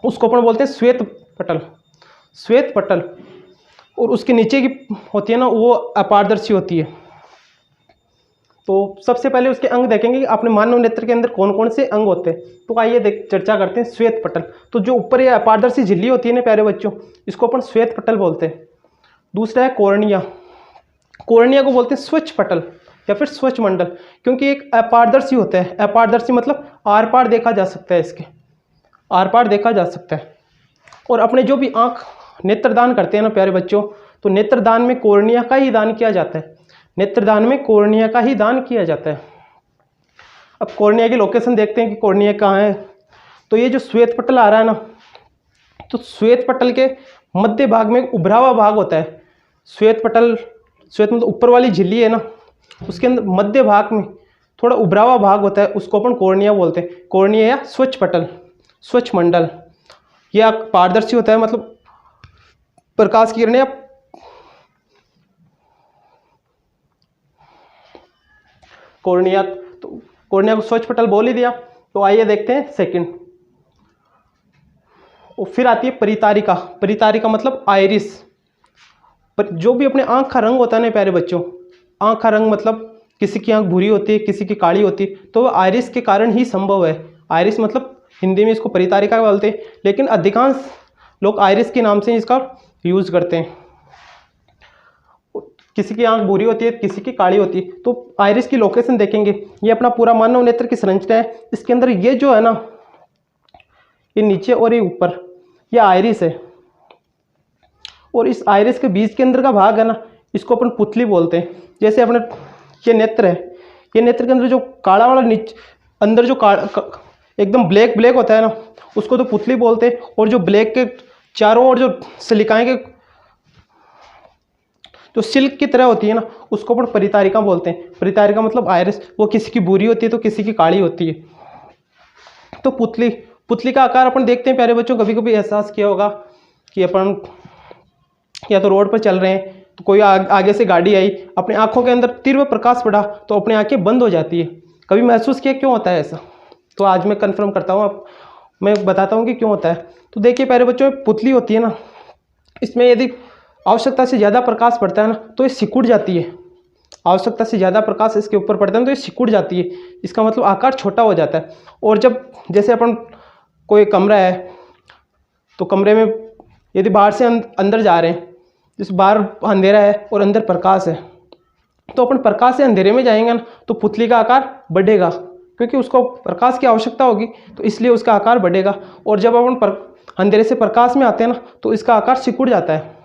उसको अपन बोलते हैं श्वेत पटल। और उसके नीचे की होती है ना, वो अपारदर्शी होती है। तो सबसे पहले उसके अंग देखेंगे कि अपने मानव नेत्र के अंदर कौन कौन से अंग होते हैं। तो आइए चर्चा करते हैं श्वेत पटल। तो जो ऊपर ये अपारदर्शी झिल्ली होती है ना प्यारे बच्चों, इसको अपन श्वेत पटल बोलते हैं। दूसरा है कॉर्निया को बोलते हैं स्वच्छ पटल या फिर स्वच्छ मंडल, क्योंकि एक अपारदर्शी होता है। अपारदर्शी मतलब आर पार देखा जा सकता है, इसके आर पार देखा जा सकता है। और अपने जो भी आँख नेत्रदान करते हैं ना प्यारे बच्चों, तो नेत्रदान में कॉर्निया का ही दान किया जाता है। नेत्रदान में कॉर्निया का ही दान किया जाता है। अब कॉर्निया की लोकेशन देखते हैं कि कॉर्निया कहाँ है। तो ये जो श्वेत पटल आ रहा है ना, तो श्वेत पटल के मध्य भाग में उभरा हुआ भाग होता है। श्वेत मतलब ऊपर वाली झिल्ली है ना, उसके अंदर मध्य भाग में थोड़ा उभरा हुआ भाग होता है, उसको अपन कॉर्निया बोलते हैं। कॉर्निया या स्वच्छ पटल, स्वच्छ मंडल। यह पारदर्शी होता है, मतलब प्रकाश की किरणें कॉर्निया। तो कॉर्निया को स्वच्छ पटल बोल ही दिया। तो आइए देखते हैं सेकंड। और फिर आती है परितारिका मतलब आइरिस। पर जो भी अपने आँख का रंग होता है ना प्यारे बच्चों, आँख का रंग मतलब किसी की आँख भूरी होती है, किसी की काली होती है, तो वो आइरिस के कारण ही संभव है। आइरिस मतलब हिंदी में इसको परितारिका बोलते हैं, लेकिन अधिकांश लोग आइरिस के नाम से इसका यूज़ करते हैं। किसी की आंख भूरी होती है, किसी की काली होती है। तो आइरिस की लोकेशन देखेंगे, ये अपना पूरा मानव नेत्र की संरचना है। इसके अंदर ये जो है ना, ये नीचे और ये ऊपर, ये आइरिस है। और इस आइरिस के बीच के अंदर का भाग है ना, इसको अपन पुतली बोलते हैं। जैसे अपने ये नेत्र है, ये नेत्र के अंदर जो काला वाला नीचे अंदर जो एकदम ब्लैक होता है ना, उसको तो पुतली बोलते हैं। और जो ब्लैक के चारों ओर जो सिलिकाएं के जो सिल्क की तरह होती है ना, उसको अपन परितारिका बोलते हैं। परितारिका मतलब आइरिस। वो किसी की भूरी होती है तो किसी की काली होती है। तो पुतली का आकार अपन देखते हैं प्यारे बच्चों। कभी कभी एहसास किया होगा कि अपन या तो रोड पर चल रहे हैं, तो कोई आगे से गाड़ी आई, अपने आंखों के अंदर तीव्र प्रकाश पड़ा तो अपनी आंखें बंद हो जाती है। कभी महसूस किया क्यों होता है ऐसा? तो आज मैं कन्फर्म करता हूँ, मैं बताता हूँ कि क्यों होता है। तो देखिए प्यारे बच्चों, पुतली होती है ना, इसमें यदि आवश्यकता से ज़्यादा प्रकाश पड़ता है ना, तो ये सिकुड़ जाती है। आवश्यकता से ज़्यादा प्रकाश इसके ऊपर पड़ता है तो ये सिकुड़ जाती है। इसका मतलब आकार छोटा हो जाता है। और जब जैसे अपन कोई कमरा है, तो कमरे में यदि बाहर से अंदर जा रहे हैं, जैसे बाहर अंधेरा है और अंदर प्रकाश है, तो अपन प्रकाश से अंधेरे में जाएंगे ना, तो पुतली का आकार बढ़ेगा, क्योंकि उसको प्रकाश की आवश्यकता होगी, तो इसलिए उसका आकार बढ़ेगा। और जब अपन अंधेरे से प्रकाश में आते हैं ना, तो इसका आकार सिकुड़ जाता है।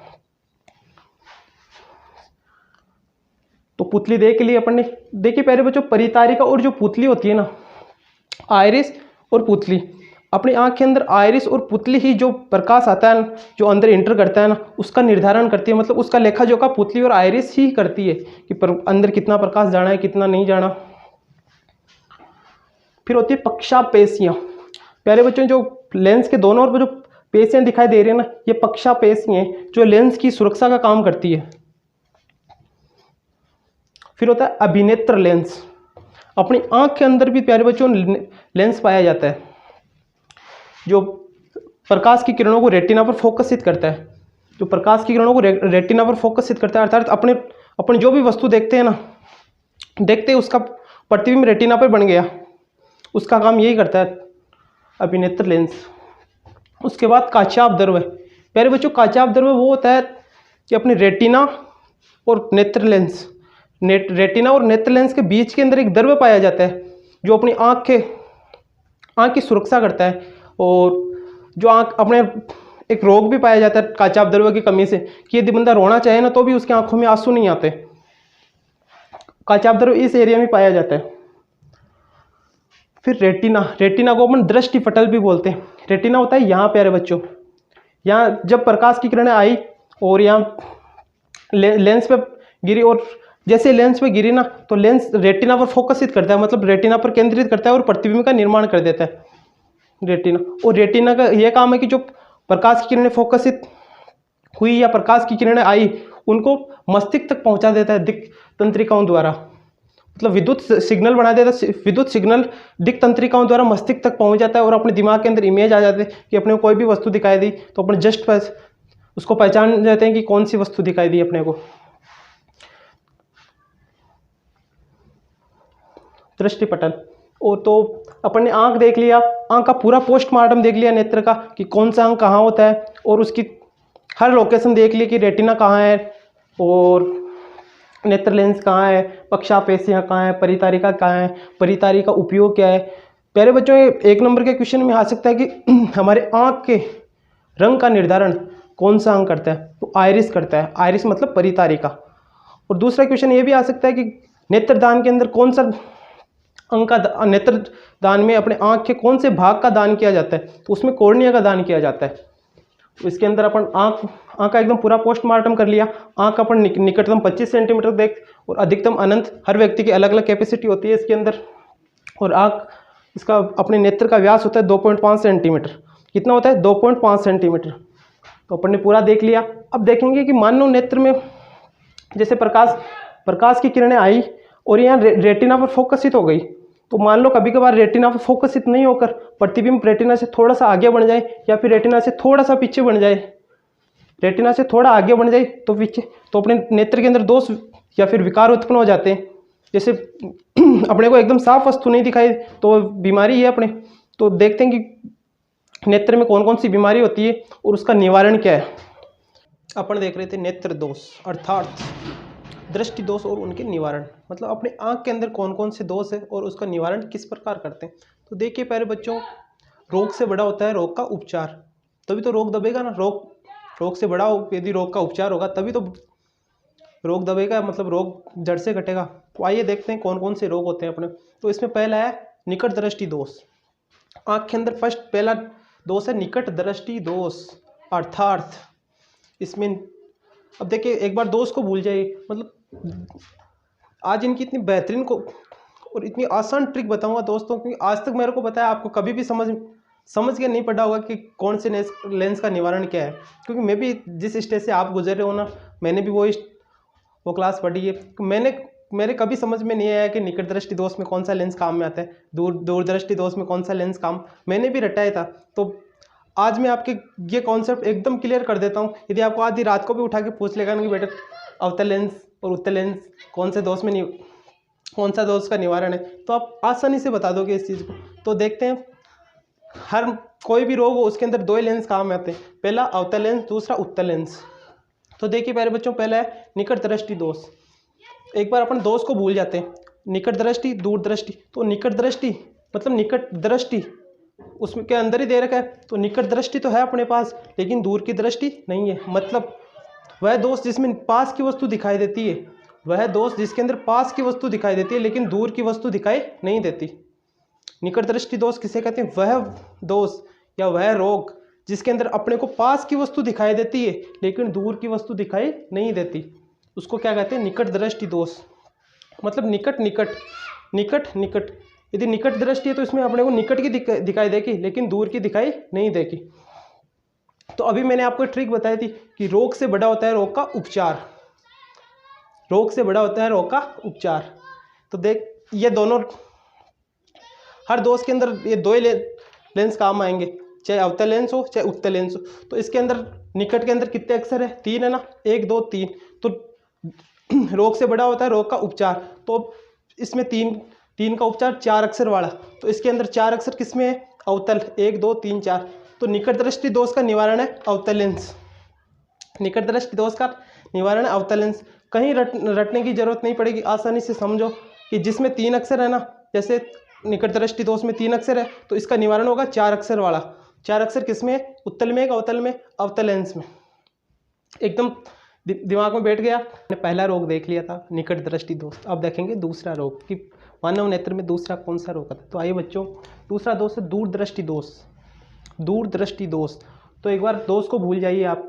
तो पुतली देख के लिए अपन ने देखिए प्यारे बच्चों, परितारिका और जो पुतली होती है ना, आइरिस और पुतली, अपनी आँख के अंदर आइरिस और पुतली ही जो प्रकाश आता है ना, जो अंदर इंटर करता है ना, उसका निर्धारण करती है। मतलब उसका लेखा जोखा पुतली और आइरिस ही करती है कि अंदर कितना प्रकाश जाना है, कितना नहीं जाना। फिर होती है पक्षापेशियाँ। प्यारे बच्चों, जो लेंस के दोनों ओर जो पेशियाँ दिखाई दे रही है ना, ये पक्षापेशियाँ हैं जो लेंस की सुरक्षा का काम करती है। फिर होता है अभिनेत्र लेंस। अपनी आंख के अंदर भी प्यारे बच्चों लेंस पाया जाता है जो प्रकाश की किरणों को रेटिना पर फोकसित करता है। जो प्रकाश की किरणों को रेटिना पर फोकसित करता है, अर्थात अपने जो भी वस्तु देखते हैं ना, देखते उसका प्रतिबिंब रेटिना पर बन गया, उसका काम यही करता है अभिनेत्र लेंस। उसके बाद काचापद्रव्य। प्यारे बच्चों, काचापद्रव्य वो होता है कि अपने रेटिना और नेत्र लेंस, रेटिना और नेत्र लेंस के बीच के अंदर एक द्रव्य पाया जाता है जो अपनी आँख की सुरक्षा करता है। और जो आँख अपने एक रोग भी पाया जाता है काचापद्रव्य की कमी से, कि यदि बंदा रोना चाहे ना तो भी उसकी आंखों में आंसू नहीं आते। काचापद्रव्य इस एरिया में पाया जाता है। फिर रेटिना को अपन दृष्टि पटल भी बोलते हैं। रेटिना होता है यहाँ प्यारे बच्चों, यहाँ जब प्रकाश की किरणें आई और यहाँ लेंस पे गिरी, और जैसे लेंस पे गिरी ना तो लेंस रेटिना पर फोकसित करता है, मतलब रेटिना पर केंद्रित करता है और प्रतिबिंब का निर्माण कर देता है रेटिना। और रेटिना का यह काम है कि जो प्रकाश की किरणें फोकसित हुई या प्रकाश की किरणें आई उनको मस्तिष्क तक पहुंचा देता है दिक् तंत्रिकाओं द्वारा, मतलब विद्युत सिग्नल बना देता है। विद्युत सिग्नल दिक् तंत्रिकाओं द्वारा मस्तिष्क तक पहुंच जाता है और अपने दिमाग के अंदर इमेज आ जाते हैं कि अपने को कोई भी वस्तु दिखाई दी तो अपने जस्ट उसको पहचान जाते हैं कि कौन सी वस्तु दिखाई दी अपने को। दृष्टिपटल। और तो अपन ने आंख देख लिया, आंख का पूरा पोस्टमार्टम देख लिया नेत्र का कि कौन सा अंग कहाँ होता है, और उसकी हर लोकेशन देख ली कि रेटिना कहाँ है और नेत्र लेंस कहाँ है, पक्षापेशियाँ कहाँ है, परितारिका कहाँ है, परितारिका का उपयोग क्या है। प्यारे बच्चों, एक नंबर के क्वेश्चन में आ सकता है कि हमारे आँख के रंग का निर्धारण कौन सा अंग करता है, तो आइरिस करता है। आइरिस मतलब परितारिका। और दूसरा क्वेश्चन ये भी आ सकता है कि नेत्रदान के अंदर कौन सा अंग का, नेत्र दान में अपने आँख के कौन से भाग का दान किया जाता है, तो उसमें कॉर्निया का दान किया जाता है। तो इसके अंदर अपन आँख का एकदम पूरा पोस्टमार्टम कर लिया। आँख अपन निकटतम 25 सेंटीमीटर देख और अधिकतम अनंत, हर व्यक्ति की अलग अलग कैपेसिटी होती है इसके अंदर। और आँख इसका अपने नेत्र का व्यास होता है 2.5 सेंटीमीटर। कितना होता है? 2.5 सेंटीमीटर। तो अपन ने पूरा देख लिया। अब देखेंगे कि मान लो नेत्र में जैसे प्रकाश की किरणें आई और यहाँ रेटिना पर फोकसित हो गई, तो मान लो कभी कभार रेटिना पर फोकसित नहीं होकर प्रतिबिंब रेटिना से थोड़ा सा आगे बढ़ जाए या फिर रेटिना से थोड़ा सा पीछे बढ़ जाए, रेटिना से थोड़ा आगे बढ़ जाए तो पीछे, तो अपने नेत्र के अंदर दोष या फिर विकार उत्पन्न हो जाते हैं। जैसे अपने को एकदम साफ वस्तु नहीं दिखाई तो बीमारी है अपने। तो देखते हैं कि नेत्र में कौन कौन सी बीमारी होती है और उसका निवारण क्या है। अपन देख रहे थे नेत्र दोष अर्थात दृष्टि दोष और उनके निवारण, मतलब अपने आँख के अंदर कौन कौन से दोष है और उसका निवारण किस प्रकार करते हैं। तो देखिए प्यारे बच्चों, रोग से बड़ा होता है रोग का उपचार, तभी तो रोग दबेगा ना। रोग से बड़ा हो, यदि रोग का उपचार होगा तभी तो रोग दबेगा, मतलब रोग जड़ से घटेगा। तो आइए देखते हैं कौन कौन से रोग होते हैं अपने। तो इसमें पहला है निकट दृष्टि दोष। आँख के अंदर पहला दोष है निकट दृष्टि दोष अर्थात इसमें, अब देखिए एक बार दोष को भूल जाइए, मतलब आज इनकी इतनी बेहतरीन को और इतनी आसान ट्रिक बताऊंगा दोस्तों, क्योंकि आज तक मेरे को बताया आपको कभी भी समझ के नहीं पड़ा होगा कि कौन से लेंस का निवारण क्या है। क्योंकि मैं भी जिस स्टेज से आप गुजर रहे हो ना, मैंने भी वो क्लास पढ़ी है। मेरे कभी समझ में नहीं आया कि निकट दृष्टि दोष में कौन सा लेंस काम में आता है, दूर दृष्टि दोष में कौन सा लेंस काम, मैंने भी रटाया था। तो आज मैं आपके ये कॉन्सेप्ट एकदम क्लियर कर देता हूँ। यदि आपको आधी रात को भी उठा के पूछ लेगा ना कि बेटा अवतल लेंस और उत्तल लेंस कौन से दोष में कौन सा दोष का निवारण है, तो आप आसानी से बता दोगे इस चीज़ को। तो देखते हैं, हर कोई भी रोग हो उसके अंदर दो ही लेंस काम में आते हैं, पहला अवतल लेंस, दूसरा उत्तल लेंस। तो देखिए प्यारे बच्चों, पहला है निकट दृष्टि दोष। एक बार अपन दोष को भूल जाते हैं, निकट दृष्टि दूर दृष्टि। तो निकट दृष्टि मतलब निकट दृष्टि उसमें के अंदर ही दे रखा है, तो निकट दृष्टि तो है अपने पास लेकिन दूर की दृष्टि नहीं है। मतलब वह दोष जिसमें पास की वस्तु दिखाई देती है, वह दोष जिसके अंदर पास की वस्तु दिखाई देती है लेकिन दूर की वस्तु दिखाई नहीं देती। निकट दृष्टि दोष किसे कहते हैं? वह दोष या वह रोग जिसके अंदर अपने को पास की वस्तु दिखाई देती है लेकिन दूर की वस्तु दिखाई नहीं देती, उसको क्या कहते हैं? निकट दृष्टि दोष। मतलब निकट निकट निकट निकट यदि निकट दृष्टि है तो इसमें अपने को निकट की दिखाई देगी लेकिन दूर की दिखाई नहीं देगी। तो अभी मैंने आपको ट्रिक बताई थी कि रोग से बड़ा होता है रोग का उपचार, रोग से बड़ा होता है रोग का उपचार। तो देख ये दोनों हर दोष के अंदर ये दो ही लेंस काम आएंगे, चाहे अवतल लेंस हो चाहे उत्तल लेंस हो। तो इसके अंदर निकट के अंदर कितने अक्षर है? 3 है ना, 1 2 3। तो रोग से बड़ा होता है रोग का उपचार, तो इसमें 3 का उपचार 4 अक्षर वाला। तो इसके अंदर 4 अक्षर किसमें है? अवतल, 1 2 3 4। तो निकट दृष्टि दोष का निवारण है अवतल लेंस, निकट दृष्टि दोष का निवारण है अवतल लेंस। कहीं रटने की जरूरत नहीं पड़ेगी, आसानी से समझो कि जिसमें 3 अक्षर है ना, जैसे निकट दृष्टि दोष में 3 अक्षर है तो इसका निवारण होगा 4 अक्षर वाला। 4 अक्षर किसमें है? उत्तल में, अवतल में, अवतल लेंस में। एकदम दिमाग में बैठ गया। मैंने पहला रोग देख लिया था निकट दृष्टि दोष, अब देखेंगे दूसरा रोग कि मानव नेत्र में दूसरा कौन सा रोग आता है। तो आइए बच्चों, दूसरा दोष है दूरदृष्टि दोष। दूरदृष्टि दोष, तो एक बार दोष को भूल जाइए आप।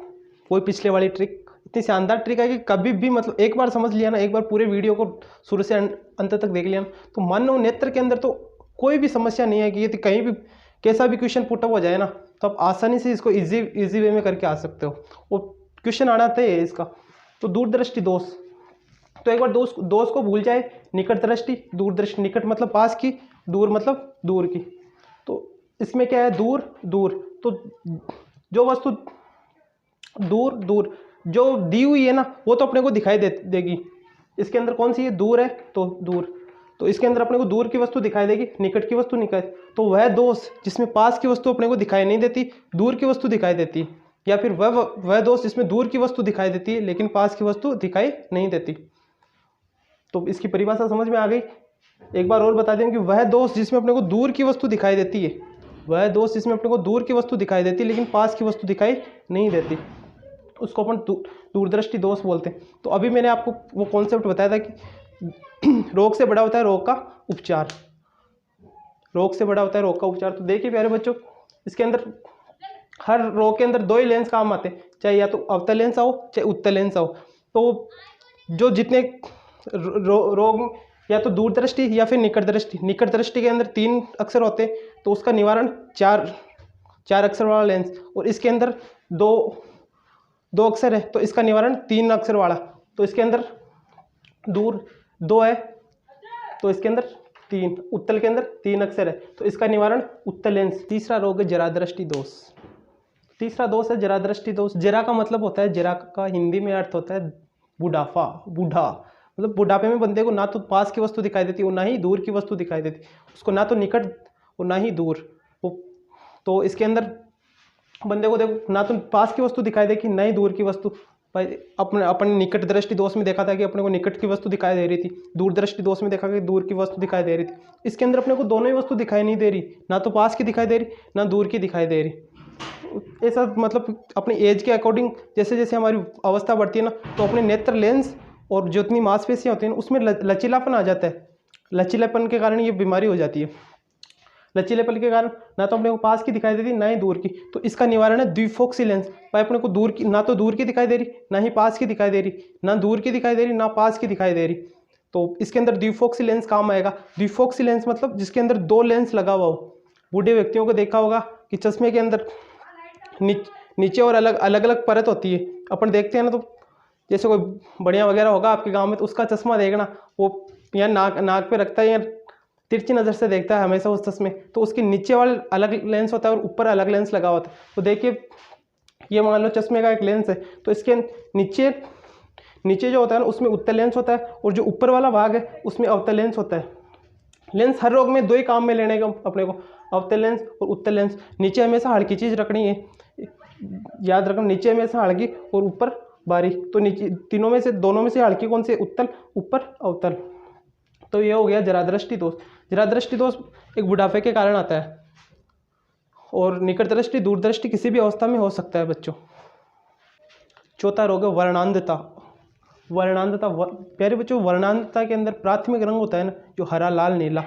कोई पिछले वाली ट्रिक इतनी शानदार ट्रिक है कि कभी भी मतलब एक बार समझ लिया ना, एक बार पूरे वीडियो को शुरू से अंत तक देख लिया ना, तो मानव नेत्र के अंदर तो कोई भी समस्या नहीं है कि यदि कहीं भी कैसा भी क्वेश्चन पुट अप हो जाए ना, तो आप आसानी से इसको इजी वे में करके आ सकते हो। और क्वेश्चन आना तय है इसका। तो दूरदृष्टि दोष, तो एक बार दोष को भूल जाए। निकट दृष्टि, दूरदृष्टि, निकट मतलब पास की, दूर मतलब दूर की। तो इसमें क्या है? दूर दूर, तो जो वस्तु दूर दूर जो दी हुई है ना वो तो अपने को दिखाई देगी। इसके अंदर कौन सी है? दूर है तो दूर, तो इसके अंदर अपने को दूर की वस्तु दिखाई देगी, निकट की वस्तु निकाय। तो वह दोष जिसमें पास की वस्तु अपने को दिखाई नहीं देती, दूर की वस्तु दिखाई देती है, या फिर वह दोष जिसमें दूर की वस्तु दिखाई देती है लेकिन पास की वस्तु दिखाई नहीं देती। तो इसकी परिभाषा समझ में आ गई। एक बार और बता दें कि वह दोष जिसमें अपने को दूर की वस्तु दिखाई देती है, वह दोष जिसमें अपने को दूर की वस्तु दिखाई देती है लेकिन पास की वस्तु दिखाई नहीं देती, उसको अपन दूरदृष्टि दोष बोलते हैं। तो अभी मैंने आपको वो कॉन्सेप्ट बताया था कि रोग से बड़ा होता है रोग का उपचार, रोग से बड़ा होता है रोग का उपचार। तो देखिए प्यारे बच्चों, इसके अंदर हर रोग के अंदर 2 ही लेंस काम आते हैं, चाहे या तो अवतल लेंस आओ चाहे उत्तल लेंस आओ। तो जो जितने रोग या तो दूरदृष्टि या फिर निकट दृष्टि, निकट दृष्टि के अंदर 3 अक्षर होते हैं तो उसका निवारण 4 अक्षर वाला लेंस, और इसके अंदर 2 अक्षर है तो इसका निवारण 3 अक्षर वाला। तो इसके अंदर दूर 2 है तो इसके अंदर 3, उत्तल के अंदर 3 अक्षर है तो इसका निवारण उत्तल लेंस। तीसरा रोग है जरादृष्टि दोष। तीसरा दोष है जरादृष्टि दोष। जरा का मतलब होता है, जरा का हिंदी में अर्थ होता है बुढ़ापा, बूढ़ा। मतलब बुढ़ापे में बंदे को ना तो पास की वस्तु दिखाई देती और ना ही दूर की वस्तु दिखाई देती, उसको ना तो निकट और ना ही दूर। तो इसके अंदर बंदे को देखो ना तो पास की वस्तु दिखाई देगी ना ही दूर की वस्तु। भाई अपने निकट दृष्टि दोष में देखा था कि अपने को निकट की वस्तु दिखाई दे रही थी, दूर दृष्टि दोष में देखा कि दूर की वस्तु दिखाई दे रही थी। इसके अंदर अपने को दोनों ही वस्तु दिखाई नहीं दे रही, ना तो पास की दिखाई दे रही ना दूर की दिखाई दे रही। ऐसा मतलब अपनी एज के अकॉर्डिंग जैसे जैसे हमारी अवस्था बढ़ती है ना, तो अपने नेत्र लेंस और जितनी मांसपेशियाँ होती हैं उसमें लचीलापन आ जाता है। लचीलापन के कारण ये बीमारी हो जाती है। लचीलेपन के कारण ना तो अपने को पास की दिखाई देती ना ही दूर की। तो इसका निवारण है द्विफोक्सी लेंस। भाई अपने को दूर की ना तो दूर की दिखाई दे रही ना ही पास की दिखाई दे रही, ना दूर की दिखाई दे रही ना पास की दिखाई दे रही, तो इसके अंदर द्विफोक्सी लेंस काम आएगा। द्विफोक्सी लेंस मतलब जिसके अंदर 2 लेंस लगा हुआ हो। बूढ़े व्यक्तियों को देखा होगा कि चश्मे के अंदर नीचे और अलग अलग परत होती है। अपन देखते हैं ना, तो जैसे कोई बढ़िया वगैरह होगा आपके गाँव में तो उसका चश्मा देखना, वो या नाक पे रखता है या तिरछी नज़र से देखता है हमेशा उस चश्मे, तो उसके नीचे वाला अलग लेंस होता है और ऊपर अलग लेंस लगा होता है। तो देखिए ये मान लो चश्मे का एक लेंस है, तो इसके नीचे जो होता है ना उसमें उत्तल लेंस होता है और जो ऊपर वाला भाग है उसमें अवतल लेंस होता है। लेंस हर रोग में 2 ही काम में लेने का अपने को, अवतल लेंस और उत्तल लेंस। नीचे हमेशा हल्की चीज़ रखनी है, याद रखना, नीचे हमेशा हल्की और ऊपर बारीक। तो नीचे तीनों में से दोनों में से हल्की कौन से? उत्तल, ऊपर अवतल। तो ये हो गया जरादृष्टि दोष। जरादृष्टि दोष एक बुढ़ापे के कारण आता है और निकट दृष्टि दूरदृष्टि किसी भी अवस्था में हो सकता है बच्चों। चौथा रोग है वर्णांधता। वर्णांधता प्यारे बच्चों, वर्णांधता के अंदर प्राथमिक रंग होता है ना जो हरा लाल नीला,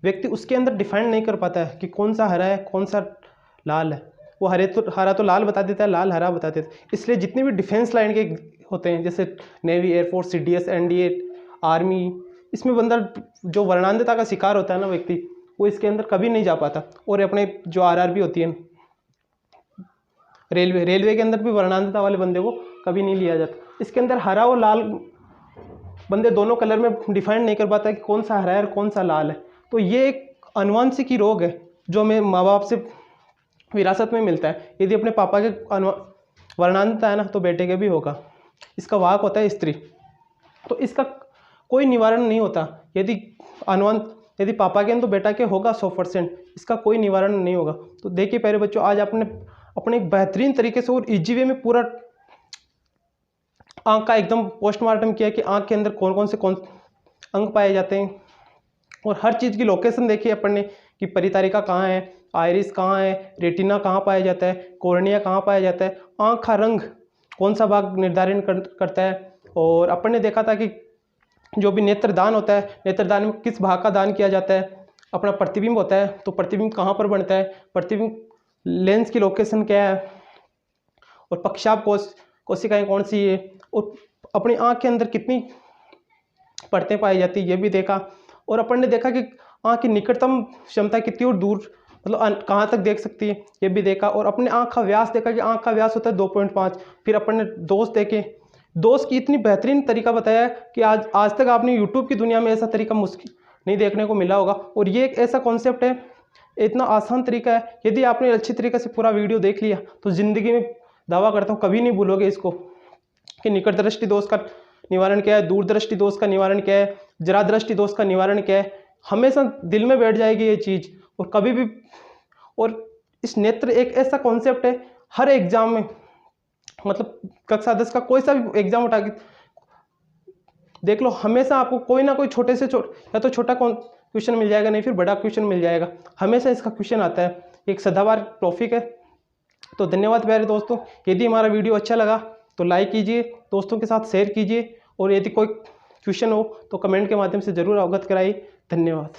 व्यक्ति उसके अंदर डिफाइन नहीं कर पाता है कि कौन सा हरा है कौन सा लाल है। वो हरा तो लाल बता देता है, लाल हरा बता देता है। इसलिए जितने भी डिफेंस लाइन के होते हैं जैसे navy, air force, CDS, NDA, army, इसमें बंदा जो वर्णांधता का शिकार होता है ना व्यक्ति, वो इसके अंदर कभी नहीं जा पाता। और अपने जो आरआरबी होती है रेलवे के अंदर भी वर्णांधता वाले बंदे को कभी नहीं लिया जाता। इसके अंदर हरा और लाल बंदे दोनों कलर में डिफाइन नहीं कर पाता कि कौन सा हरा है और कौन सा लाल है। तो ये एक अनुवांशिक ही रोग है जो हमें माँ बाप से विरासत में मिलता है। यदि अपने पापा के वर्णांधता है ना तो बेटे के भी होगा। इसका वाहक होता है स्त्री। तो इसका कोई निवारण नहीं होता। यदि पापा के तो बेटा के होगा 100%, इसका कोई निवारण नहीं होगा। तो देखिए प्यारे बच्चों, आज आपने अपने एक बेहतरीन तरीके से और इजी वे में पूरा आँख का एकदम पोस्टमार्टम किया कि आँख के अंदर कौन कौन से अंग पाए जाते हैं, और हर चीज़ की लोकेशन देखी अपन ने कि परितारिका कहाँ है, आइरिस कहाँ है, रेटिना कहाँ पाया जाता है, कॉर्निया कहाँ पाया जाता है, आँख का रंग कौन सा भाग निर्धारण करता है। और अपन ने देखा था कि जो भी नेत्रदान होता है, नेत्रदान में किस भाग का दान किया जाता है। अपना प्रतिबिंब होता है तो प्रतिबिंब कहाँ पर बनता है, प्रतिबिंब लेंस की लोकेशन क्या है, और पक्षाभ कोशिकाएँ कौन सी है, और अपनी आँख के अंदर कितनी परतें पाई जाती है ये भी देखा। और अपन ने देखा कि आँख की निकटतम क्षमता कितनी और दूर मतलब कहाँ तक देख सकती है ये भी देखा। और अपने आँख का व्यास देखा कि आँख का व्यास होता है 2.5। फिर अपन ने दोष देखे, दोष की इतनी बेहतरीन तरीका बताया कि आज तक आपने यूट्यूब की दुनिया में ऐसा तरीका मुश्किल नहीं देखने को मिला होगा। और ये एक ऐसा कॉन्सेप्ट है, इतना आसान तरीका है, यदि आपने अच्छी तरीके से पूरा वीडियो देख लिया तो ज़िंदगी में दावा करता हूँ कभी नहीं भूलोगे इसको कि निकट दृष्टि दोष का निवारण क्या है, दूर दृष्टि दोष का निवारण क्या है, जरा दृष्टि दोष का निवारण क्या है। हमेशा दिल में बैठ जाएगी ये चीज़ और कभी भी। और इस नेत्र एक ऐसा कॉन्सेप्ट है, हर एग्जाम में मतलब कक्षा 10 का कोई सा भी एग्जाम उठा के देख लो, हमेशा आपको कोई ना कोई छोटे से या तो छोटा क्वेश्चन मिल जाएगा, नहीं फिर बड़ा क्वेश्चन मिल जाएगा। हमेशा इसका क्वेश्चन आता है, एक सदाबहार टॉपिक है। तो धन्यवाद प्यारे दोस्तों। यदि हमारा वीडियो अच्छा लगा तो लाइक कीजिए, दोस्तों के साथ शेयर कीजिए, और यदि कोई क्वेश्चन हो तो कमेंट के माध्यम से ज़रूर अवगत कराइए। धन्यवाद।